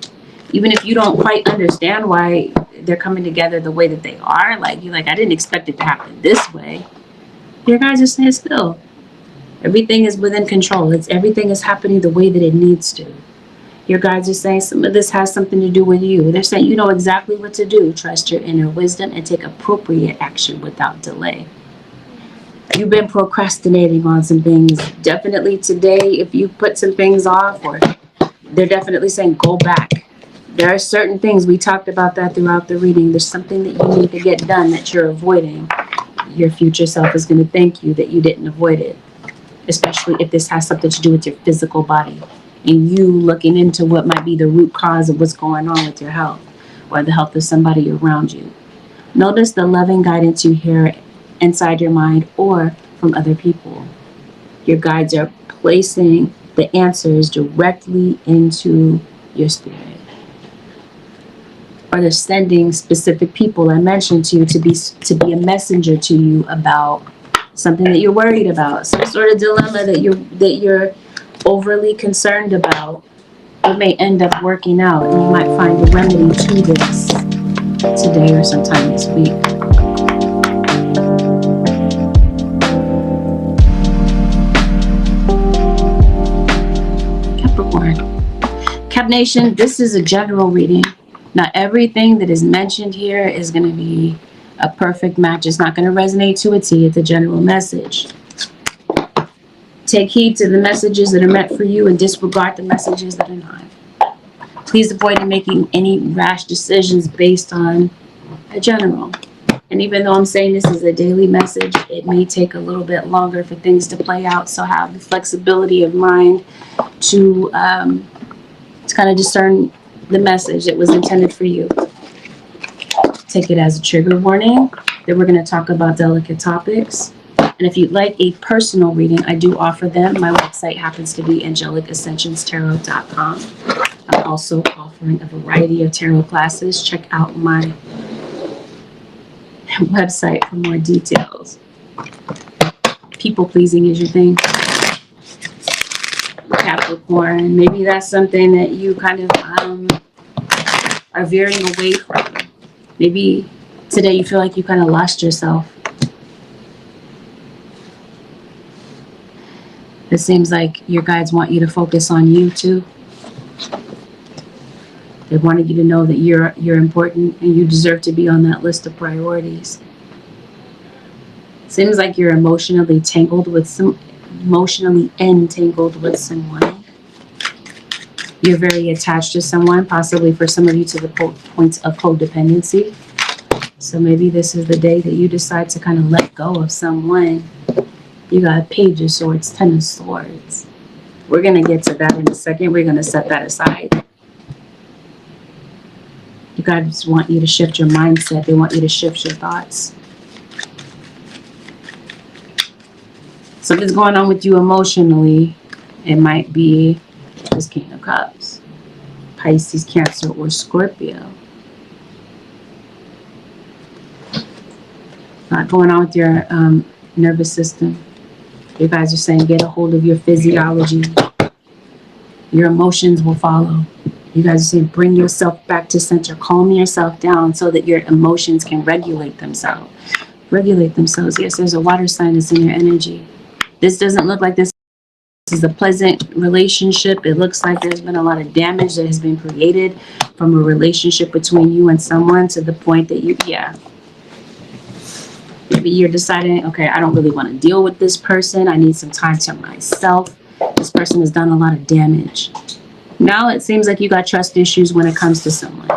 Speaker 1: Even if you don't quite understand why they're coming together the way that they are. Like, you're like, I didn't expect it to happen this way. Your guys are saying still. Everything is within control. Everything is happening the way that it needs to. Your guides are saying some of this has something to do with you. They're saying you know exactly what to do. Trust your inner wisdom and take appropriate action without delay. You've been procrastinating on some things. Definitely today, if you put some things off, or they're definitely saying go back. There are certain things, we talked about that throughout the reading. There's something that you need to get done that you're avoiding. Your future self is going to thank you that you didn't avoid it. Especially if this has something to do with your physical body. And you looking into what might be the root cause of what's going on with your health, or the health of somebody around you. Notice the loving guidance you hear inside your mind or from other people. Your guides are placing the answers directly into your spirit. Or they're sending specific people I mentioned to you to be a messenger to you about something that you're worried about, some sort of dilemma that you're overly concerned about. It may end up working out, and you might find a remedy to this today or sometime this week. Capricorn. Cap Nation, this is a general reading. Not everything that is mentioned here is going to be a perfect match. It's not going to resonate to a T. It's a general message. Take heed to the messages that are meant for you and disregard the messages that are not. Please avoid making any rash decisions based on a general. And even though I'm saying this is a daily message, it may take a little bit longer for things to play out. So have the flexibility of mind to kind of discern the message that was intended for you. Take it as a trigger warning that we're going to talk about delicate topics. And if you'd like a personal reading, I do offer them. My website happens to be AngelicAscentionsTarot.com. I'm also offering a variety of tarot classes. Check out my website for more details. People pleasing is your thing. Capricorn, maybe that's something that you kind of are veering away from. Maybe today you feel like you kind of lost yourself. It seems like your guides want you to focus on you too. They wanted you to know that you're important and you deserve to be on that list of priorities. Seems like you're emotionally entangled with someone. You're very attached to someone, possibly for some of you to the points of codependency. So maybe this is the day that you decide to kind of let go of someone. You got Page of Swords, Ten of Swords. We're going to get to that in a second. We're going to set that aside. You guys want you to shift your mindset. They want you to shift your thoughts. Something's going on with you emotionally. It might be this King of Cups, Pisces, Cancer, or Scorpio. Not going on with your nervous system. You guys are saying get a hold of your physiology. Your emotions will follow. You guys are saying bring yourself back to center. Calm yourself down so that your emotions can regulate themselves. Yes, there's a water sign that's in your energy. This doesn't look like this is a pleasant relationship. It looks like there's been a lot of damage that has been created from a relationship between you and someone to the point that maybe you're deciding, okay, I don't really want to deal with this person. I need some time to myself. This person has done a lot of damage. Now it seems like you got trust issues when it comes to someone.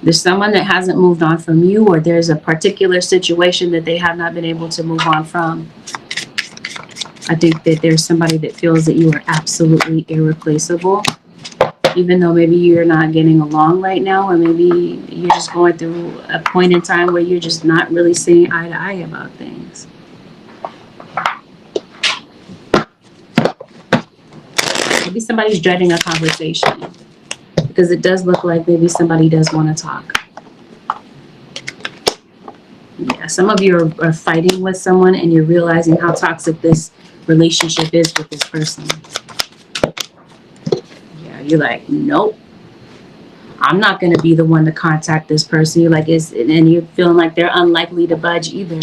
Speaker 1: There's someone that hasn't moved on from you, or there's a particular situation that they have not been able to move on from. I think that there's somebody that feels that you are absolutely irreplaceable, even though maybe you're not getting along right now, or maybe you're just going through a point in time where you're just not really seeing eye to eye about things. Maybe somebody's dreading a conversation, because it does look like maybe somebody does want to talk. Yeah, some of you are fighting with someone and you're realizing how toxic this relationship is with this person. Yeah, you're like, nope, I'm not going to be the one to contact this person. You're like, and you're feeling like they're unlikely to budge either.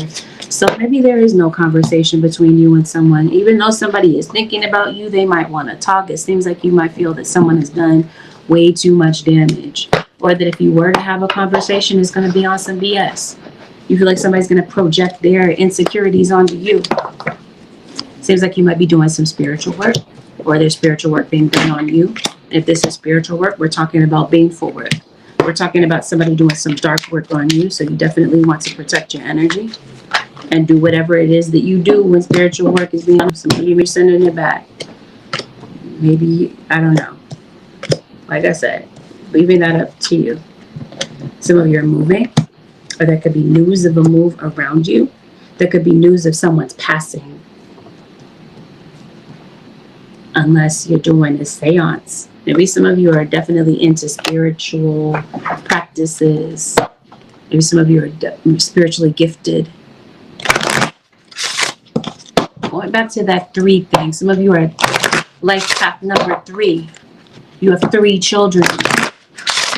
Speaker 1: So maybe there is no conversation between you and someone. Even though somebody is thinking about you, they might want to talk. It seems like you might feel that someone has done way too much damage, or that if you were to have a conversation, it's going to be on some BS. You feel like somebody's going to project their insecurities onto you. Seems like you might be doing some spiritual work, or there's spiritual work being done on you. If this is spiritual work, we're talking about baneful work. We're talking about somebody doing some dark work on you, so you definitely want to protect your energy and do whatever it is that you do when spiritual work is being done. Somebody may be sending it back. Maybe, I don't know. Like I said, leaving that up to you. Some of you are moving, or there could be news of a move around you. There could be news of someone's passing. Unless you're doing a seance. Maybe some of you are definitely into spiritual practices. Maybe some of you are spiritually gifted. Going back to that 3 thing. Some of you are life path number 3. You have 3 children.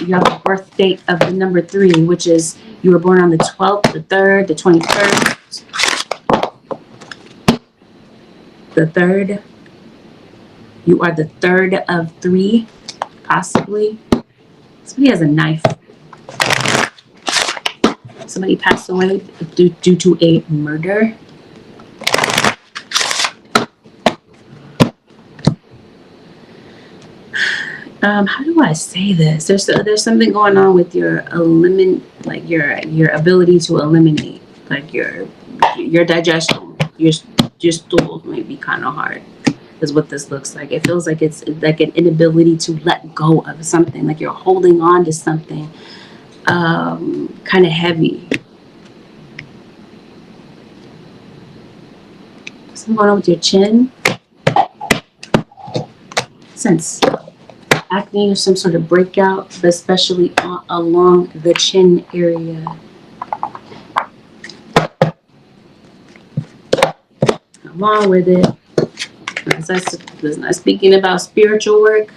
Speaker 1: You have a birth date of the number 3, which is you were born on the 12th, the 3rd, the 21st. The 3rd. You are the 3rd of 3, possibly. Somebody has a knife. Somebody passed away due to a murder. How do I say this? There's something going on with your your ability to eliminate, like your digestion. Your stool may be kind of hard, is what this looks like. It feels like it's like an inability to let go of something, like you're holding on to something kind of heavy. Something going on with your chin. Sense acne or some sort of breakout, but especially along the chin area. Come on with it. As I was not speaking about spiritual work,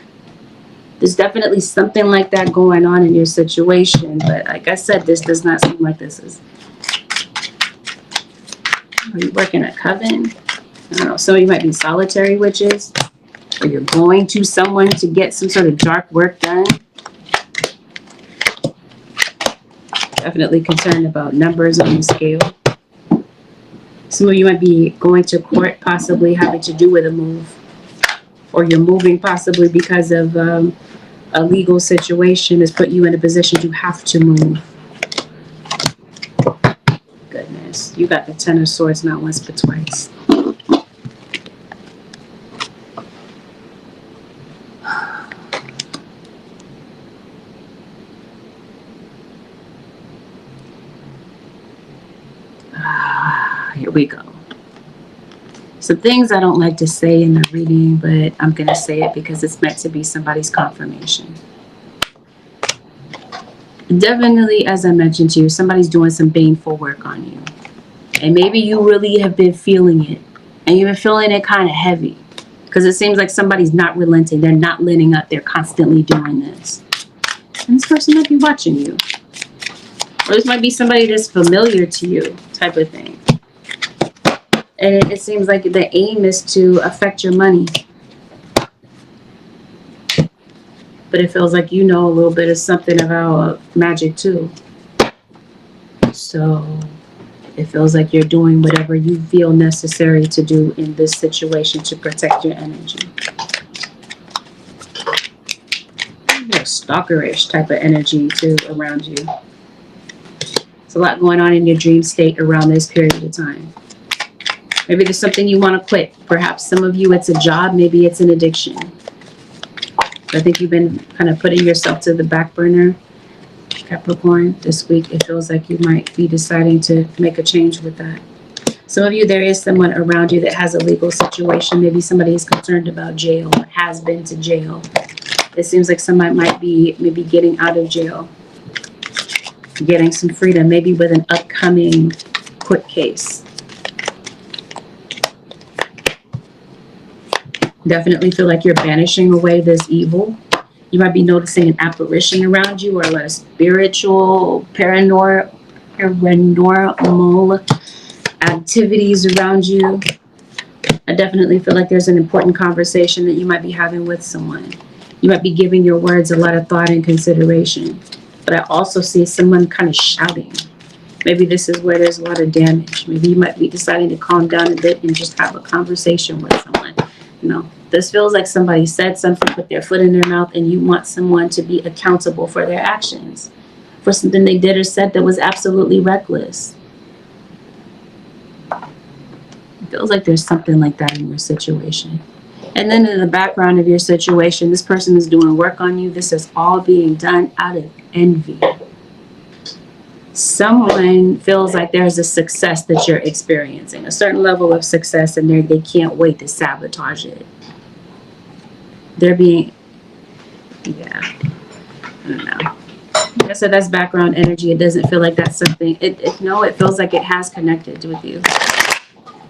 Speaker 1: there's definitely something like that going on in your situation. But like I said, this does not seem like this is. Are you working a coven? I don't know. Some of you might be solitary witches. Or you're going to someone to get some sort of dark work done. Definitely concerned about numbers on the scale. Some of you might be going to court, possibly having to do with a move. Or you're moving possibly because of a legal situation has put you in a position to have to move. Goodness. You got the 10 of Swords not once but twice. Here we go. Some things I don't like to say in the reading, but I'm going to say it because it's meant to be somebody's confirmation. Definitely, as I mentioned to you, somebody's doing some baneful work on you. And maybe you really have been feeling it. And you've been feeling it kind of heavy. Because it seems like somebody's not relenting. They're not letting up. They're constantly doing this. And this person might be watching you. Or this might be somebody that's familiar to you, type of thing. And it seems like the aim is to affect your money. But it feels like you know a little bit of something about magic too. So it feels like you're doing whatever you feel necessary to do in this situation to protect your energy. You're stalkerish type of energy too around you. There's a lot going on in your dream state around this period of time. Maybe there's something you want to quit. Perhaps some of you it's a job, maybe it's an addiction. I think you've been kind of putting yourself to the back burner, Capricorn. This week it feels like you might be deciding to make a change with that. Some of you, there is someone around you that has a legal situation. Maybe somebody is concerned about jail or has been to jail. It seems like somebody might be maybe getting out of jail, getting some freedom, maybe with an upcoming court case. Definitely feel like you're banishing away this evil. You might be noticing an apparition around you or a lot of spiritual, paranormal activities around you. I definitely feel like there's an important conversation that you might be having with someone. You might be giving your words a lot of thought and consideration. But I also see someone kind of shouting. Maybe this is where there's a lot of damage. Maybe you might be deciding to calm down a bit and just have a conversation with someone. You know, this feels like somebody said something, put their foot in their mouth, and you want someone to be accountable for their actions, for something they did or said that was absolutely reckless. It feels like there's something like that in your situation. And then in the background of your situation, this person is doing work on you. This is all being done out of envy. Someone feels like there's a success that you're experiencing, a certain level of success, and they can't wait to sabotage it. They're being, yeah, I don't know. I said that's background energy. It doesn't feel like that's something. No, it feels like it has connected with you.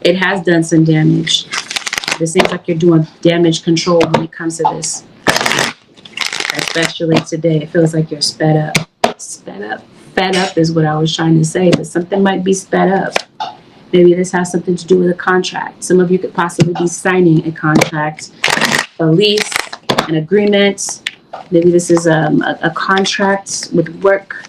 Speaker 1: It has done some damage. It seems like you're doing damage control when it comes to this. Especially today, it feels like you're sped up. Sped up. Fed up is what I was trying to say, but something might be sped up. Maybe this has something to do with a contract. Some of you could possibly be signing a contract, a lease, an agreement. Maybe this is a contract with work.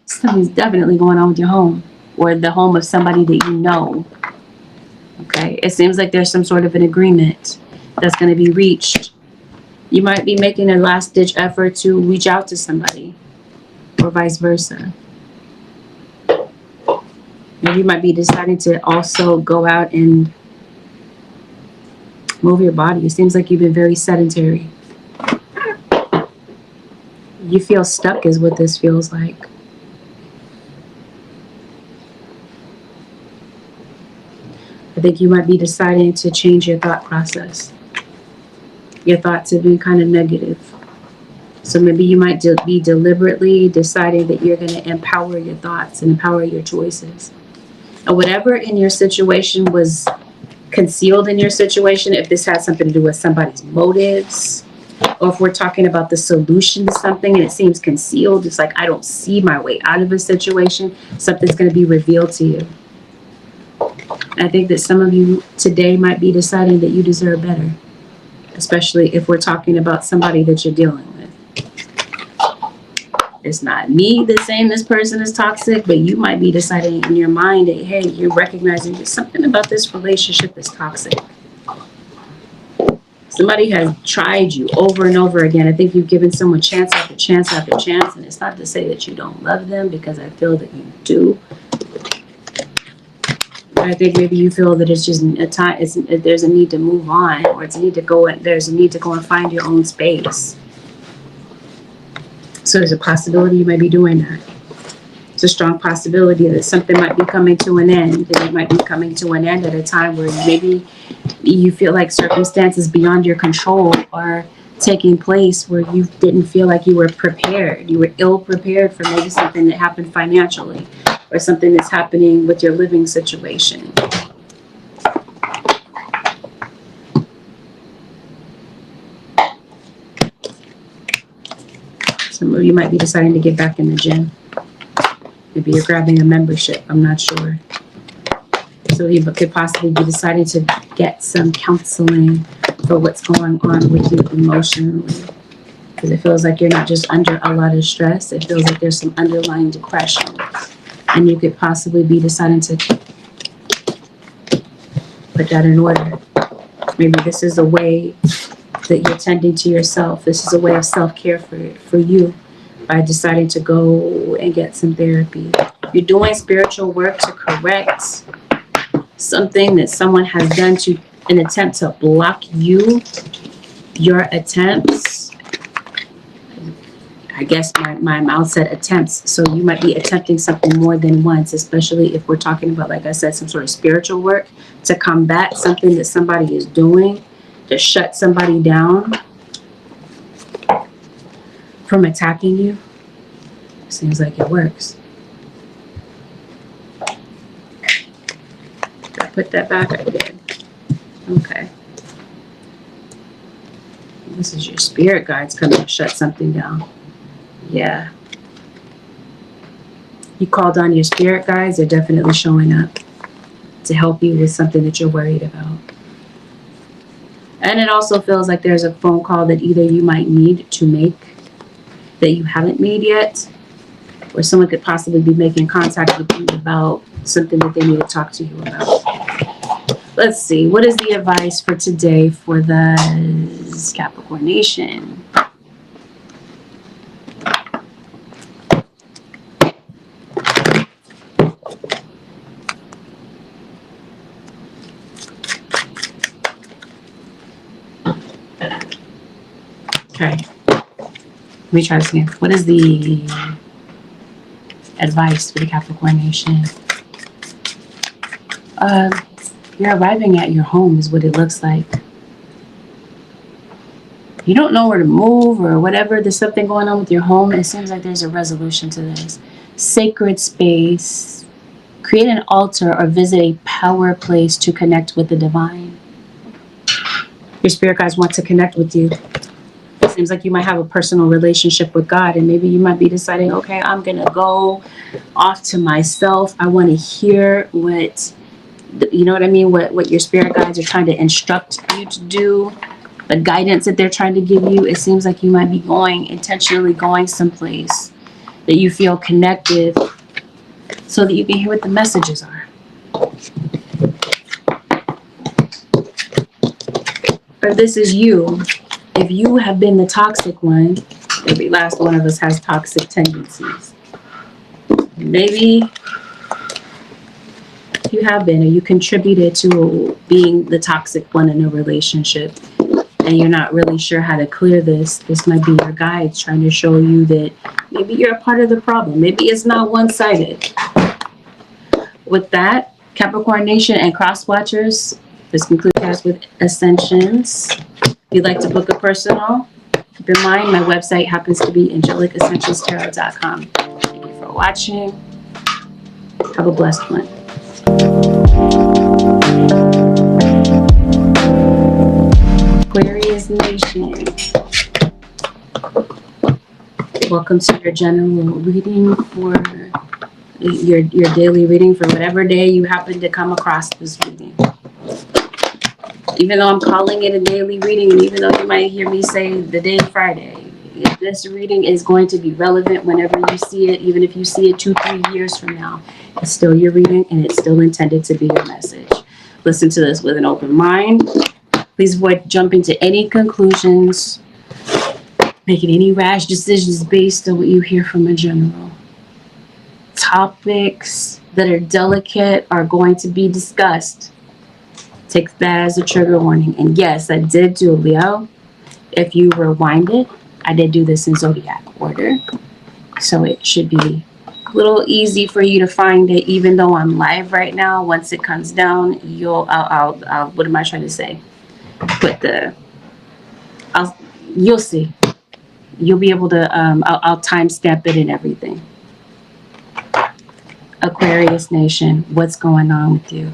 Speaker 1: Something's definitely going on with your home or the home of somebody that you know. Okay, it seems like there's some sort of an agreement that's going to be reached. You might be making a last-ditch effort to reach out to somebody or vice versa. Maybe you might be deciding to also go out and move your body. It seems like you've been very sedentary. You feel stuck is what this feels like. I think you might be deciding to change your thought process. Your thoughts have been kind of negative. So maybe you might be deliberately deciding that you're going to empower your thoughts and empower your choices. And whatever in your situation was concealed in your situation, if this has something to do with somebody's motives, or if we're talking about the solution to something and it seems concealed, it's like I don't see my way out of a situation, something's going to be revealed to you. I think that some of you today might be deciding that you deserve better, especially if we're talking about somebody that you're dealing with. It's not me that's saying this person is toxic, but you might be deciding in your mind that, hey, you're recognizing that something about this relationship is toxic. Somebody has tried you over and over again. I think you've given someone chance after chance after chance, and it's not to say that you don't love them, because I feel that you do. But I think maybe you feel that it's just a time. There's a need to move on, or there's a need to go and find your own space. So there's a possibility you might be doing that. It's a strong possibility that something might be coming to an end. That it might be coming to an end at a time where maybe you feel like circumstances beyond your control are taking place where you didn't feel like you were prepared. You were ill prepared for maybe something that happened financially or something that's happening with your living situation. Some of you might be deciding to get back in the gym. Maybe you're grabbing a membership. I'm not sure. So you could possibly be deciding to get some counseling for what's going on with you emotionally. Because it feels like you're not just under a lot of stress. It feels like there's some underlying depression. And you could possibly be deciding to put that in order. Maybe this is a way that you're tending to yourself. This is a way of self-care for you by deciding to go and get some therapy. You're doing spiritual work to correct something that someone has done to an attempt to block your attempts. I guess my mouth said attempts. So you might be attempting something more than once, especially if we're talking about, like I said, some sort of spiritual work to combat something that somebody is doing, to shut somebody down from attacking you. Seems like it works. Did I put that back? I did. Okay. This is your spirit guides coming to shut something down. Yeah. You called on your spirit guides. They're definitely showing up to help you with something that you're worried about. And it also feels like there's a phone call that either you might need to make that you haven't made yet, or someone could possibly be making contact with you about something that they need to talk to you about. Let's see. What is the advice for today for the Capricorn Nation? Okay. Let me try this again. What is the advice for the Capricorn Nation? You're arriving at your home is what it looks like. you don't know where to move or whatever, there's something going on with your home, it seems like there's a resolution to this. Sacred space. Create an altar or visit a power place to connect with the divine. Your spirit guides want to connect with you. It seems like you might have a personal relationship with God, and maybe you might be deciding, okay, I'm going to go off to myself. I want to hear what, you know what I mean, what your spirit guides are trying to instruct you to do, the guidance that they're trying to give you. It seems like you might be intentionally going someplace that you feel connected so that you can hear what the messages are. Or this is you. If you have been the toxic one, every last one of us has toxic tendencies. Maybe you have been, or you contributed to being the toxic one in a relationship, and you're not really sure how to clear this. This might be your guides trying to show you that maybe you're a part of the problem. Maybe it's not one-sided. With that, Capricorn Nation and cross watchers, this concludes with Ascensions. If you'd like to book a personal, keep in mind my website happens to be AngelicAscensionsTarot.com. Thank you for watching. Have a blessed one. Aquarius Nation. Welcome to your general reading for your daily reading for whatever day you happen to come across this reading. Even though I'm calling it a daily reading, and even though you might hear me say the day Friday, this reading is going to be relevant whenever you see it, even if you see it 2-3 years from now. It's still your reading, and it's still intended to be your message. Listen to this with an open mind. Please avoid jumping to any conclusions, making any rash decisions based on what you hear from a general. Topics that are delicate are going to be discussed. Take that as a trigger warning. And yes, I did do Leo. If you rewind it, I did do this in zodiac order. So it should be a little easy for you to find it, even though I'm live right now. Once it comes down, I'll what am I trying to say? You'll see. You'll be able to, I'll timestamp it and everything. Aquarius Nation, what's going on with you?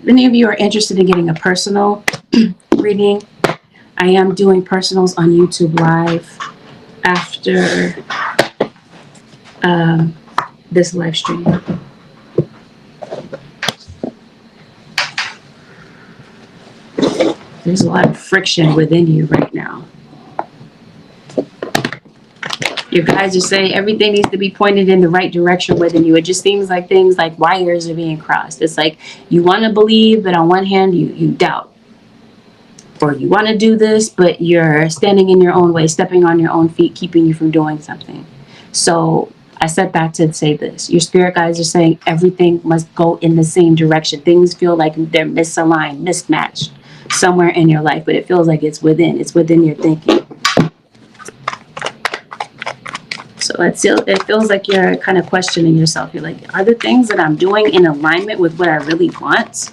Speaker 1: If any of you are interested in getting a personal reading, I am doing personals on YouTube Live after this live stream. There's a lot of friction within you right now. Your guides are saying everything needs to be pointed in the right direction within you. It just seems like things like wires are being crossed. It's like you want to believe, but on one hand, you doubt. Or you want to do this, but you're standing in your own way, stepping on your own feet, keeping you from doing something. So I said back to say this. Your spirit guides are saying everything must go in the same direction. Things feel like they're misaligned, mismatched somewhere in your life, but it feels like it's within your thinking. So it feels like you're kind of questioning yourself. You're like, are the things that I'm doing in alignment with what I really want?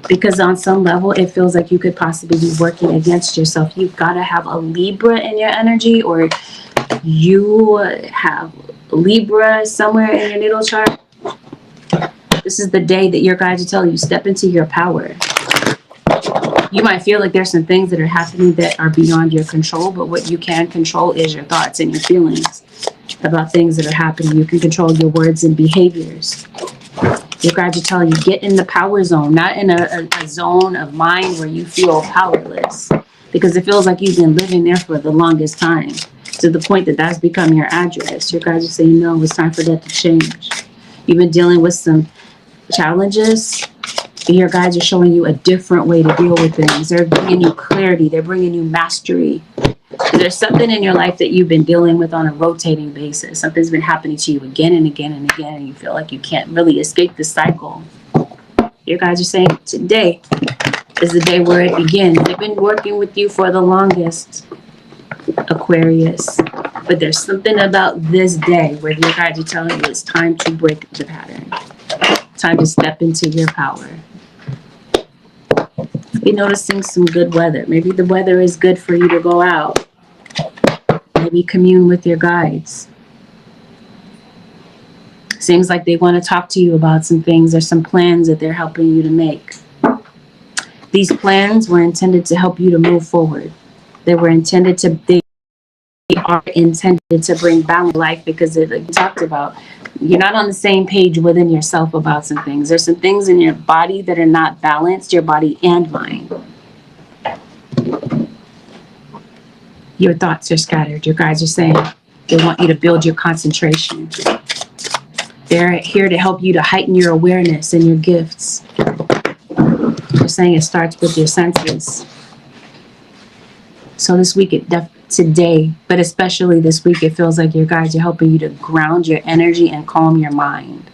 Speaker 1: Because on some level, it feels like you could possibly be working against yourself. You've got to have a Libra in your energy, or you have Libra somewhere in your natal chart. This is the day that your guides are telling you, step into your power. You might feel like there's some things that are happening that are beyond your control, but what you can control is your thoughts and your feelings about things that are happening. You can control your words and behaviors. Your guides are telling you, get in the power zone, not in a zone of mind where you feel powerless, because it feels like you've been living there for the longest time, to the point that that's become your address. Your guides are saying, no, it's time for that to change. You've been dealing with some challenges. Your guides are showing you a different way to deal with things. They're bringing you clarity. They're bringing you mastery. There's something in your life that you've been dealing with on a rotating basis. Something's been happening to you again and again and again, and you feel like you can't really escape the cycle. Your guides are saying today is the day where it begins. They've been working with you for the longest, Aquarius. But there's something about this day where your guides are telling you it's time to break the pattern. Time to step into your power. Be noticing some good weather. Maybe the weather is good for you to go out. Maybe commune with your guides. Seems like they want to talk to you about some things. There's some plans that they're helping you to make. These plans were intended to help you to move forward. They are intended to bring balance to life, because like you talked about, you're not on the same page within yourself about some things. There's some things in your body that are not balanced, your body and mind. Your thoughts are scattered. Your guides are saying they want you to build your concentration. They're here to help you to heighten your awareness and your gifts. They're saying it starts with your senses. So this week, today, but especially this week, it feels like your guides are helping you to ground your energy and calm your mind.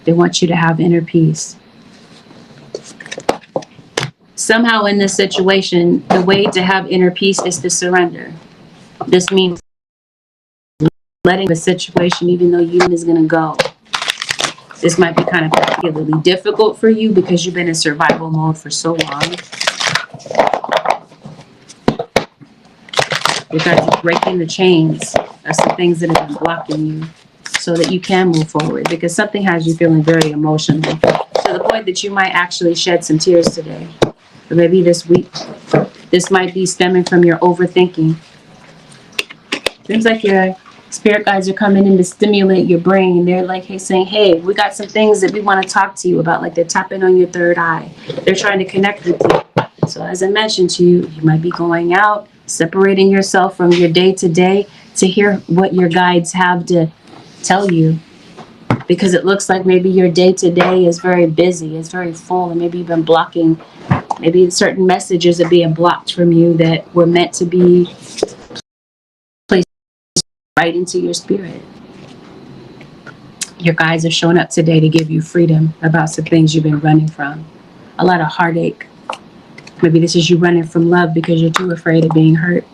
Speaker 1: They want you to have inner peace. Somehow in this situation, the way to have inner peace is to surrender. This means letting the situation, even though you know is going to go. This might be kind of particularly difficult for you because you've been in survival mode for so long. You guys are breaking the chains of some things that have been blocking you so that you can move forward, because something has you feeling very emotional to the point that you might actually shed some tears today. Or maybe this week. This might be stemming from your overthinking. Seems like your spirit guides are coming in to stimulate your brain. They're like, saying, hey, we got some things that we want to talk to you about. Like they're tapping on your third eye. They're trying to connect with you. So as I mentioned to you, you might be going out, separating yourself from your day-to-day to hear what your guides have to tell you. Because it looks like maybe your day-to-day is very busy, it's very full, and maybe you've been blocking, maybe certain messages are being blocked from you that were meant to be placed right into your spirit. Your guides are showing up today to give you freedom about some things you've been running from. A lot of heartache. Maybe this is you running from love because you're too afraid of being hurt.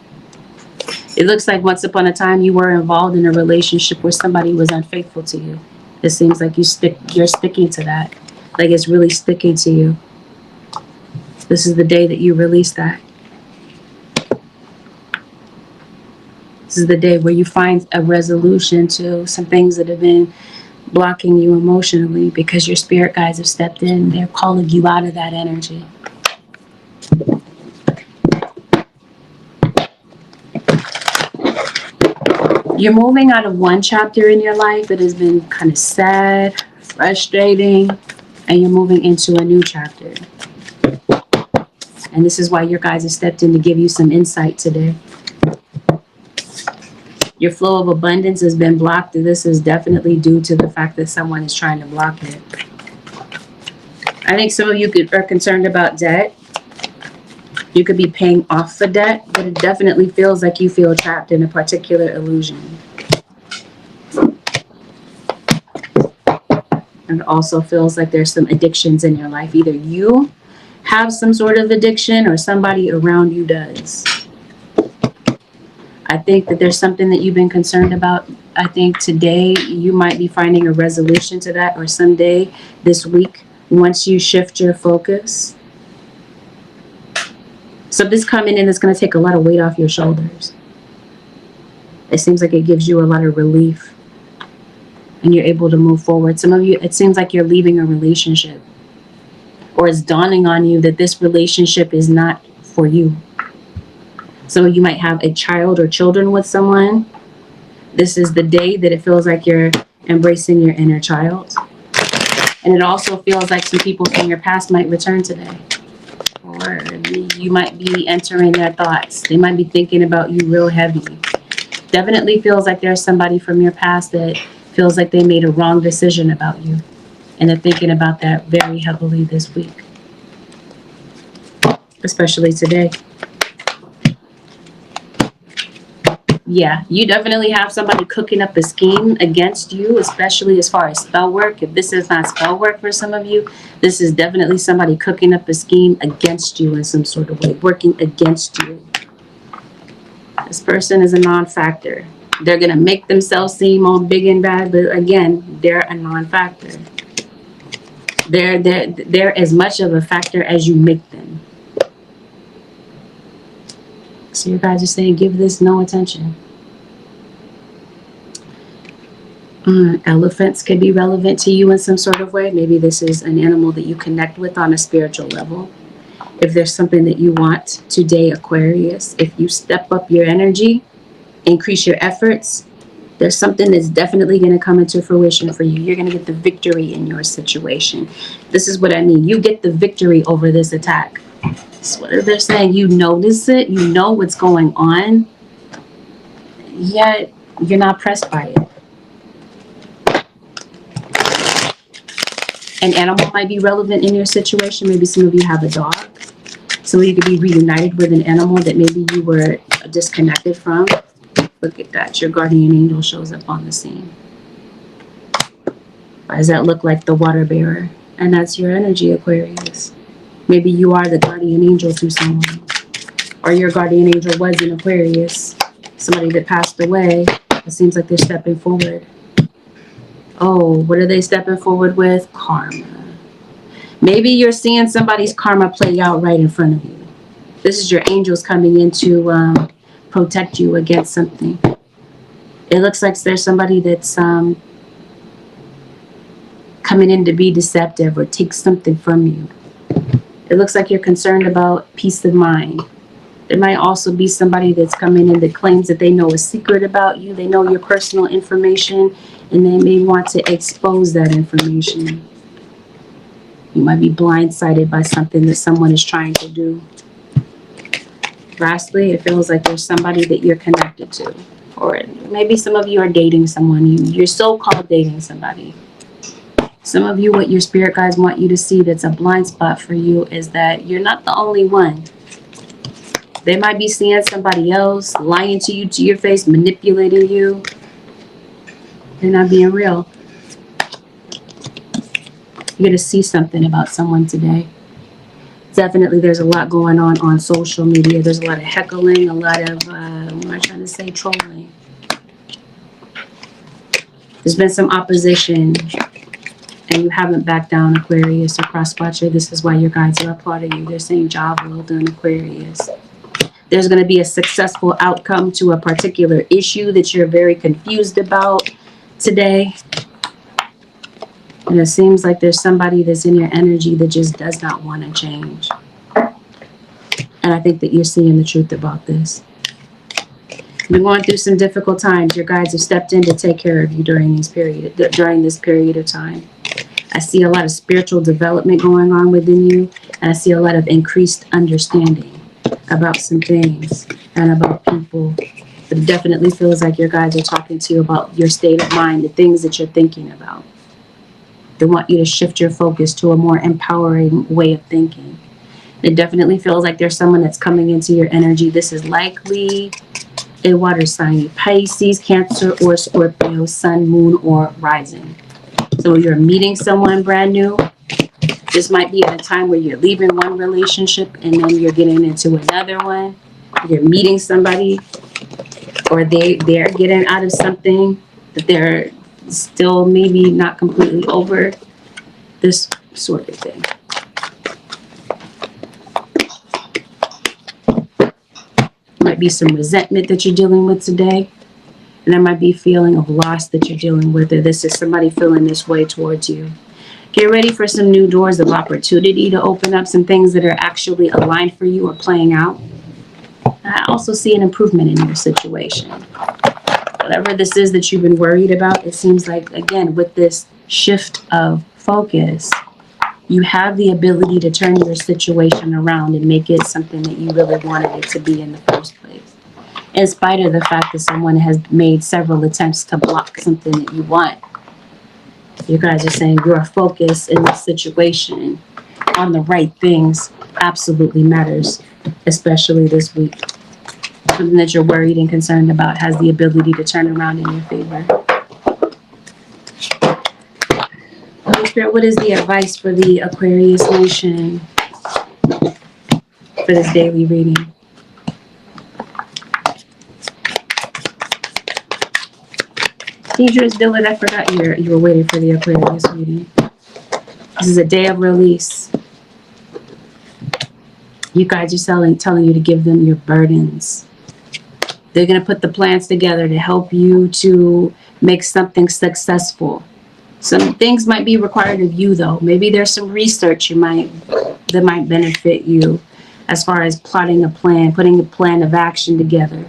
Speaker 1: It looks like once upon a time you were involved in a relationship where somebody was unfaithful to you. It seems like you're sticking to that. Like it's really sticking to you. This is the day that you release that. This is the day where you find a resolution to some things that have been blocking you emotionally, because your spirit guides have stepped in. They're calling you out of that energy. You're moving out of one chapter in your life that has been kind of sad, frustrating, and you're moving into a new chapter. And this is why your guides have stepped in to give you some insight today. Your flow of abundance has been blocked, and this is definitely due to the fact that someone is trying to block it. I think some of you are concerned about debt. You could be paying off the debt, but it definitely feels like you feel trapped in a particular illusion. And it also feels like there's some addictions in your life. Either you have some sort of addiction or somebody around you does. I think that there's something that you've been concerned about. I think today you might be finding a resolution to that, or someday this week, once you shift your focus. Something's coming in that's going to take a lot of weight off your shoulders. It seems like it gives you a lot of relief and you're able to move forward. Some of you, it seems like you're leaving a relationship, or it's dawning on you that this relationship is not for you. Some of you might have a child or children with someone. This is the day that it feels like you're embracing your inner child. And it also feels like some people from your past might return today. Or you might be entering their thoughts. They might be thinking about you real heavy. Definitely feels like there's somebody from your past that feels like they made a wrong decision about you. And they're thinking about that very heavily this week. Especially today. Yeah, you definitely have somebody cooking up a scheme against you, especially as far as spell work. If this is not spell work for some of you, this is definitely somebody cooking up a scheme against you in some sort of way, working against you. This person is a non-factor. They're going to make themselves seem all big and bad, but again, they're a non-factor. They're as much of a factor as you make them. So you guys are saying, give this no attention. Elephants could be relevant to you in some sort of way. Maybe this is an animal that you connect with on a spiritual level. If there's something that you want today, Aquarius, if you step up your energy, increase your efforts, there's something that's definitely going to come into fruition for you. You're going to get the victory in your situation. This is what I mean. You get the victory over this attack. That's what they're saying. You notice it. You know what's going on. Yet you're not pressed by it. An animal might be relevant in your situation. Maybe some of you have a dog. Some of you could be reunited with an animal that maybe you were disconnected from. Look at that. Your guardian angel shows up on the scene. Why does that look like the water bearer? And that's your energy, Aquarius. Maybe you are the guardian angel to someone. Or your guardian angel was an Aquarius. Somebody that passed away. It seems like they're stepping forward. Oh, what are they stepping forward with? Karma. Maybe you're seeing somebody's karma play out right in front of you. This is your angels coming in to protect you against something. It looks like there's somebody that's coming in to be deceptive or take something from you. It looks like you're concerned about peace of mind. There might also be somebody that's coming in that claims that they know a secret about you. They know your personal information, and they may want to expose that information. You might be blindsided by something that someone is trying to do. Lastly, it feels like there's somebody that you're connected to. Or maybe some of you are dating someone. You're so-called dating somebody. Some of you, what your spirit guides want you to see that's a blind spot for you is that you're not the only one. They might be seeing somebody else, lying to you to your face, manipulating you. They're not being real. You're going to see something about someone today. Definitely there's a lot going on social media. There's a lot of heckling, a lot of, what am I trying to say, trolling. There's been some opposition, and you haven't backed down, Aquarius or Cross-Watcher. This is why your guides are applauding you. They're saying, job well done, Aquarius. There's going to be a successful outcome to a particular issue that you're very confused about today. And it seems like there's somebody that's in your energy that just does not want to change. And I think that you're seeing the truth about this. You've been going through some difficult times. Your guides have stepped in to take care of you during this period of time. I see a lot of spiritual development going on within you. And I see a lot of increased understanding about some things and about people. But it definitely feels like your guides are talking to you about your state of mind, the things that you're thinking about. They want you to shift your focus to a more empowering way of thinking. It definitely feels like there's someone that's coming into your energy. This is likely a water sign, Pisces, Cancer, or Scorpio, Sun, Moon, or Rising. So you're meeting someone brand new. This might be at a time where you're leaving one relationship and then you're getting into another one. You're meeting somebody, or they're getting out of something that they're still maybe not completely over, this sort of thing. Might be some resentment that you're dealing with today, and there might be a feeling of loss that you're dealing with, or this is somebody feeling this way towards you. Get ready for some new doors of opportunity to open up, some things that are actually aligned for you or playing out. I also see an improvement in your situation. Whatever this is that you've been worried about, it seems like, again, with this shift of focus, you have the ability to turn your situation around and make it something that you really wanted it to be in the first place. In spite of the fact that someone has made several attempts to block something that you want. You guys are saying your focus in this situation on the right things absolutely matters, especially this week. Something that you're worried and concerned about has the ability to turn around in your favor. Holy Spirit, what is the advice for the Aquarius nation for this daily reading? Can you just do it? I forgot you were waiting for the Aquarius reading. This is a day of release. You guys are telling you to give them your burdens. They're going to put the plans together to help you to make something successful. Some things might be required of you, though. Maybe there's some research that might benefit you as far as plotting a plan, putting a plan of action together.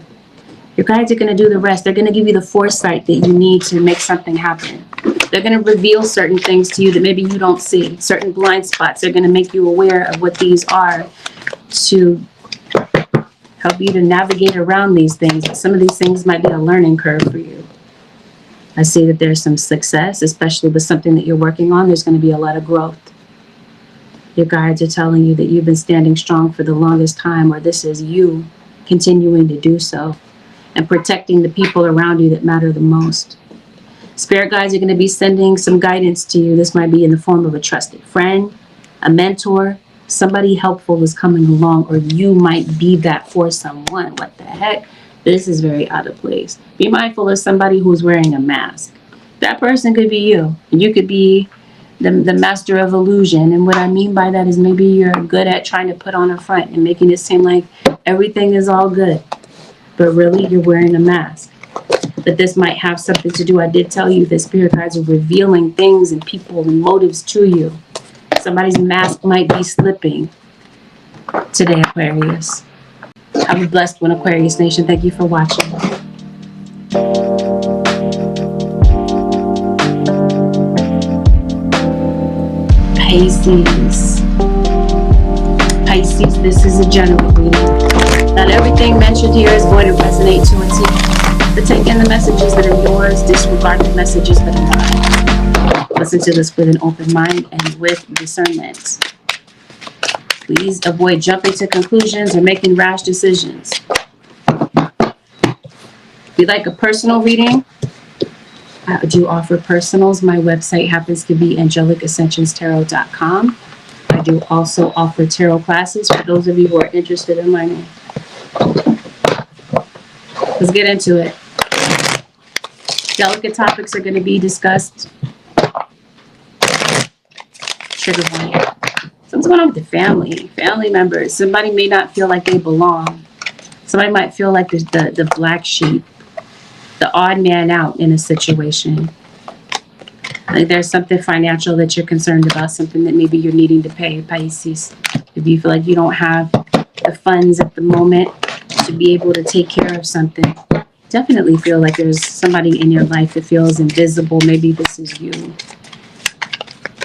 Speaker 1: Your guides are going to do the rest. They're going to give you the foresight that you need to make something happen. They're going to reveal certain things to you that maybe you don't see. Certain blind spots. They're going to make you aware of what these are to help you to navigate around these things. But some of these things might be a learning curve for you. I see that there's some success, especially with something that you're working on. There's going to be a lot of growth. Your guides are telling you that you've been standing strong for the longest time, or this is you continuing to do so and protecting the people around you that matter the most. Spirit guides are going to be sending some guidance to you. This might be in the form of a trusted friend, a mentor, somebody helpful is coming along, or you might be that for someone. What the heck? This is very out of place. Be mindful of somebody who's wearing a mask. That person could be you. You could be the master of illusion. And what I mean by that is maybe you're good at trying to put on a front and making it seem like everything is all good. But really, you're wearing a mask. But this might have something to do. I did tell you that spirit guides are revealing things and people and motives to you. Somebody's mask might be slipping today, Aquarius. Have a blessed one, Aquarius Nation. Thank you for watching. Pisces. Pisces, this is a general reading. Not everything mentioned here is going to resonate to a T. But take in the messages that are yours, disregard the messages that are not. Listen to this with an open mind and with discernment. Please avoid jumping to conclusions or making rash decisions. If you'd like a personal reading, I do offer personals. My website happens to be AngelicAscensionsTarot.com. I do also offer tarot classes for those of you who are interested in learning. Let's get into it. Delicate topics are going to be discussed. Trigger warning. Something's going on with the family members. Somebody may not feel like they belong. Somebody might feel like there's the black sheep, the odd man out in a situation. Like there's something financial that you're concerned about, something that maybe you're needing to pay, Pisces. If you feel like you don't have the funds at the moment to be able to take care of something, definitely feel like there's somebody in your life that feels invisible. Maybe this is you.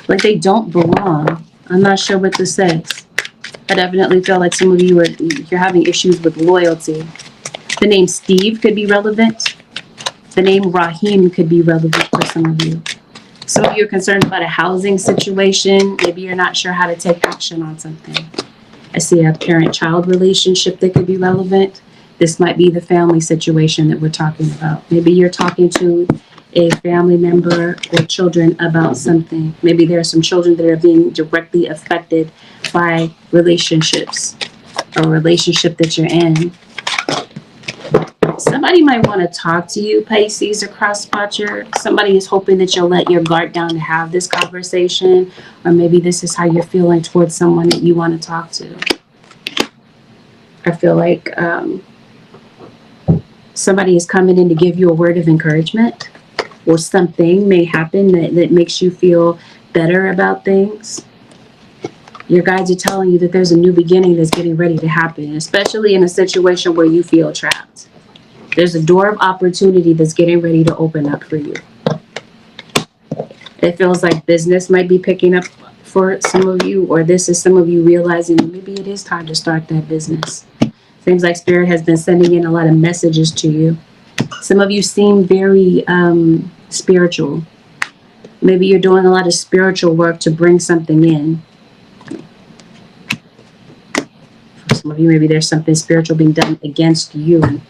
Speaker 1: Like they don't belong. I'm not sure what this says. I definitely feel like some of you you're having issues with loyalty. The name Steve could be relevant. The name Rahim could be relevant for some of you. Some of you are concerned about a housing situation. Maybe you're not sure how to take action on something. I see a parent-child relationship that could be relevant. This might be the family situation that we're talking about. Maybe you're talking to a family member or children about something. Maybe there are some children that are being directly affected by relationships or a relationship that you're in. Somebody might want to talk to you, Pisces or cross-watcher. Somebody is hoping that you'll let your guard down to have this conversation, or maybe this is how you're feeling towards someone that you want to talk to. I feel like somebody is coming in to give you a word of encouragement, or something may happen that makes you feel better about things. Your guides are telling you that there's a new beginning that's getting ready to happen, especially in a situation where you feel trapped. There's a door of opportunity that's getting ready to open up for you. It feels like business might be picking up for some of you, or this is some of you realizing that maybe it is time to start that business. Seems like Spirit has been sending in a lot of messages to you. Some of you seem very spiritual. Maybe you're doing a lot of spiritual work to bring something in. For some of you, maybe there's something spiritual being done against you.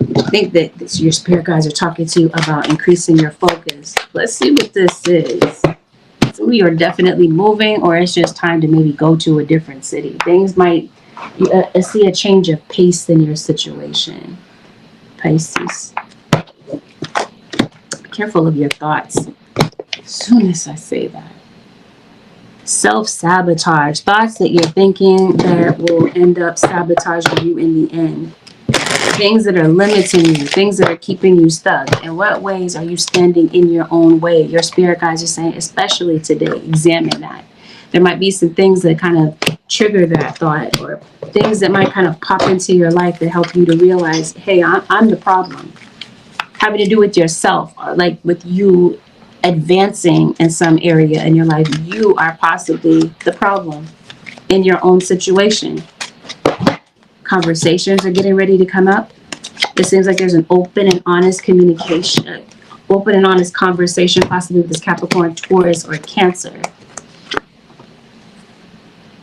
Speaker 1: I think that your spirit guides are talking to you about increasing your focus. Let's see what this is. Some of you are definitely moving, or it's just time to maybe go to a different city. Things might see a change of pace in your situation, Pisces. Be careful of your thoughts. As soon as I say that. Self-sabotage. Thoughts that you're thinking that will end up sabotaging you in the end. Things that are limiting you, things that are keeping you stuck. In what ways are you standing in your own way? Your spirit guides are saying, especially today, examine that. There might be some things that kind of trigger that thought, or things that might kind of pop into your life that help you to realize, hey, I'm the problem. Having to do with yourself, or like with you advancing in some area in your life. You are possibly the problem in your own situation. Conversations are getting ready to come up. It seems like there's an open and honest communication, open and honest conversation, possibly with this Capricorn, Taurus, or Cancer.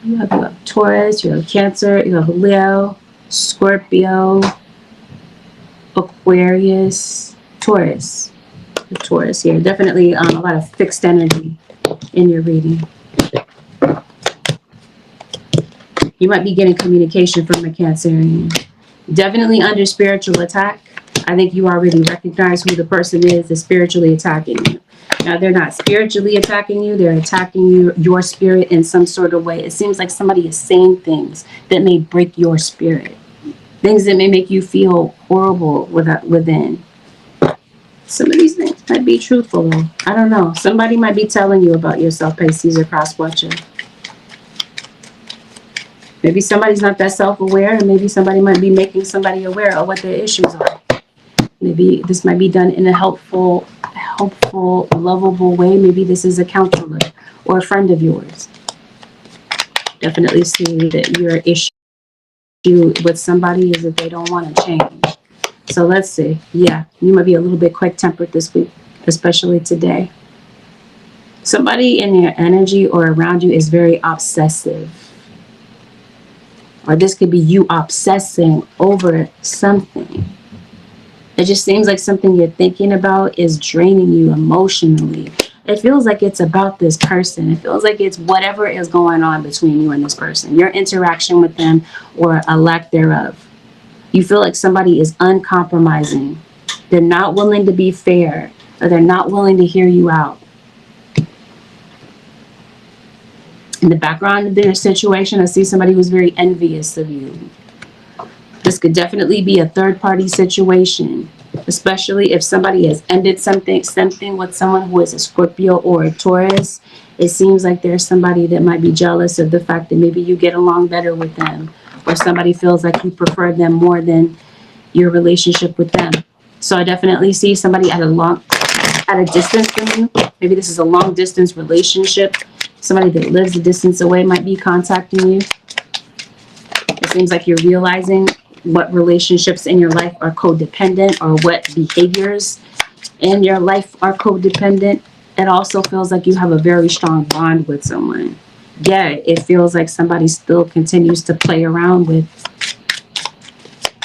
Speaker 1: You have Taurus, you have Cancer, you have Leo, Scorpio, Aquarius, Taurus. The Taurus here. Definitely a lot of fixed energy in your reading. You might be getting communication from a Cancerian. Definitely under spiritual attack. I think you already recognize who the person is that's spiritually attacking you. Now, they're not spiritually attacking you. They're attacking you, your spirit in some sort of way. It seems like somebody is saying things that may break your spirit. Things that may make you feel horrible within. Some of these things might be truthful, though. I don't know. Somebody might be telling you about yourself, Pisces or cross-watcher. Maybe somebody's not that self-aware, and maybe somebody might be making somebody aware of what their issues are. Maybe this might be done in a helpful, lovable way. Maybe this is a counselor or a friend of yours. Definitely see that your issue with somebody is that they don't want to change. So let's see. Yeah, you might be a little bit quick-tempered this week, especially today. Somebody in your energy or around you is very obsessive. Or this could be you obsessing over something. It just seems like something you're thinking about is draining you emotionally. It feels like it's about this person. It feels like it's whatever is going on between you and this person. Your interaction with them or a lack thereof. You feel like somebody is uncompromising. They're not willing to be fair, or they're not willing to hear you out. In the background of their situation, I see somebody who's very envious of you. This could definitely be a third-party situation, especially if somebody has ended something with someone who is a Scorpio or a Taurus. It seems like there's somebody that might be jealous of the fact that maybe you get along better with them, or somebody feels like you prefer them more than your relationship with them. So I definitely see somebody at a distance from you. Maybe this is a long-distance relationship. Somebody that lives a distance away might be contacting you. It seems like you're realizing what relationships in your life are codependent, or what behaviors in your life are codependent. It also feels like you have a very strong bond with someone. Yeah, it feels like somebody still continues to play around with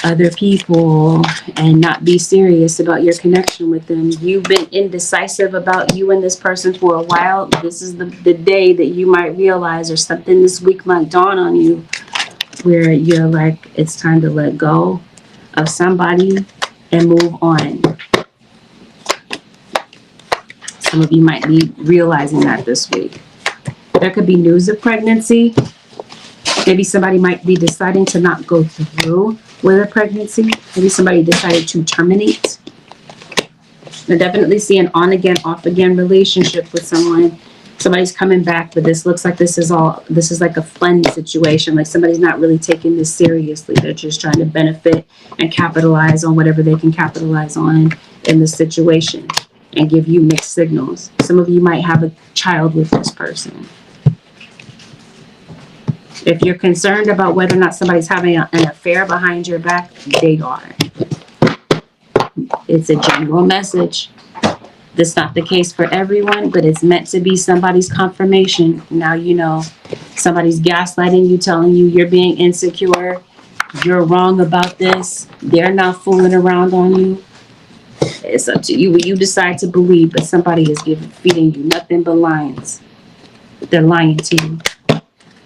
Speaker 1: other people and not be serious about your connection with them. You've been indecisive about you and this person for a while. This is the day that you might realize, or something this week might dawn on you, where you're like, it's time to let go of somebody and move on. Some of you might be realizing that this week. There could be news of pregnancy. Maybe somebody might be deciding to not go through with a pregnancy. Maybe somebody decided to terminate. I definitely see an on-again, off-again relationship with someone. Somebody's coming back, but this looks like this is like a fun situation. Like somebody's not really taking this seriously. They're just trying to benefit and capitalize on whatever they can capitalize on in the situation and give you mixed signals. Some of you might have a child with this person. If you're concerned about whether or not somebody's having an affair behind your back, they are. It's a general message. This is not the case for everyone, but it's meant to be somebody's confirmation. Now you know. Somebody's gaslighting you, telling you you're being insecure, you're wrong about this, they're not fooling around on you. It's up to you what you decide to believe, but somebody is feeding you nothing but lies. They're lying to you.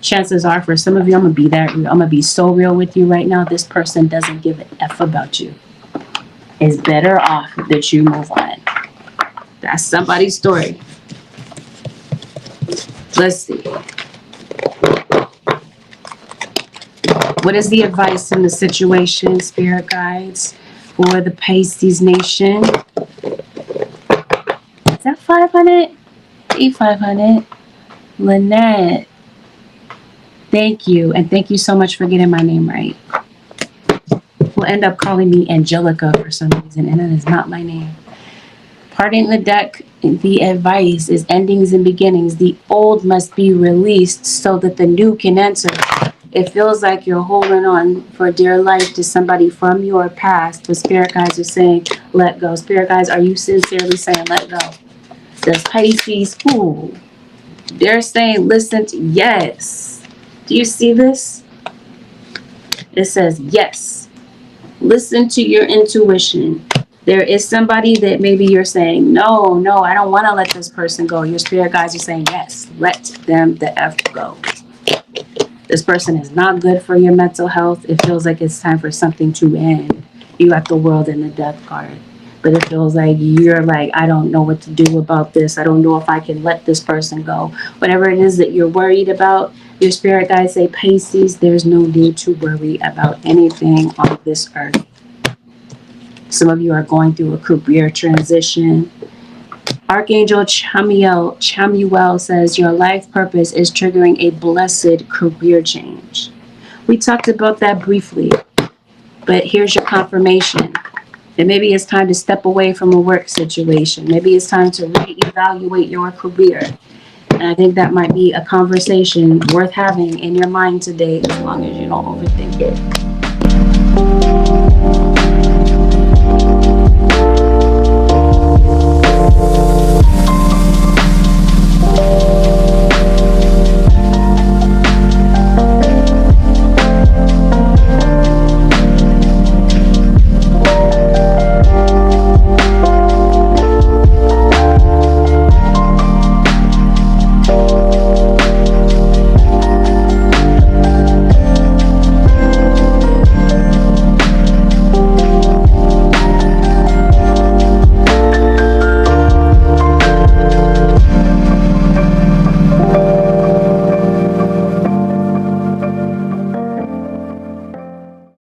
Speaker 1: Chances are, for some of you, I'm going to be that real. I'm going to be so real with you right now. This person doesn't give an F about you. It's better off that you move on. That's somebody's story. Let's see. What is the advice in the situation, spirit guides, for the Pisces nation? Is that 500? E500. Lynette. Thank you. And thank you so much for getting my name right. Will end up calling me Angelica for some reason, and it is not my name. Parting the deck, the advice is endings and beginnings. The old must be released so that the new can enter. It feels like you're holding on for dear life to somebody from your past, but spirit guides are saying, let go. Spirit guides, are you sincerely saying, let go? The Pisces, ooh, they're saying, listen to, yes. Do you see this? It says, yes. Listen to your intuition. There is somebody that maybe you're saying, no, I don't want to let this person go. Your spirit guides are saying, yes, let them the F go. This person is not good for your mental health. It feels like it's time for something to end. You got the World and the Death card. But it feels like you're like, I don't know what to do about this. I don't know if I can let this person go. Whatever it is that you're worried about, your spirit guides say, Pisces, there's no need to worry about anything on this earth. Some of you are going through a career transition. Archangel Chamuel says your life purpose is triggering a blessed career change. We talked about that briefly, but here's your confirmation. And maybe it's time to step away from a work situation. Maybe it's time to reevaluate your career. And I think that might be a conversation worth having in your mind today, as long as you don't overthink it.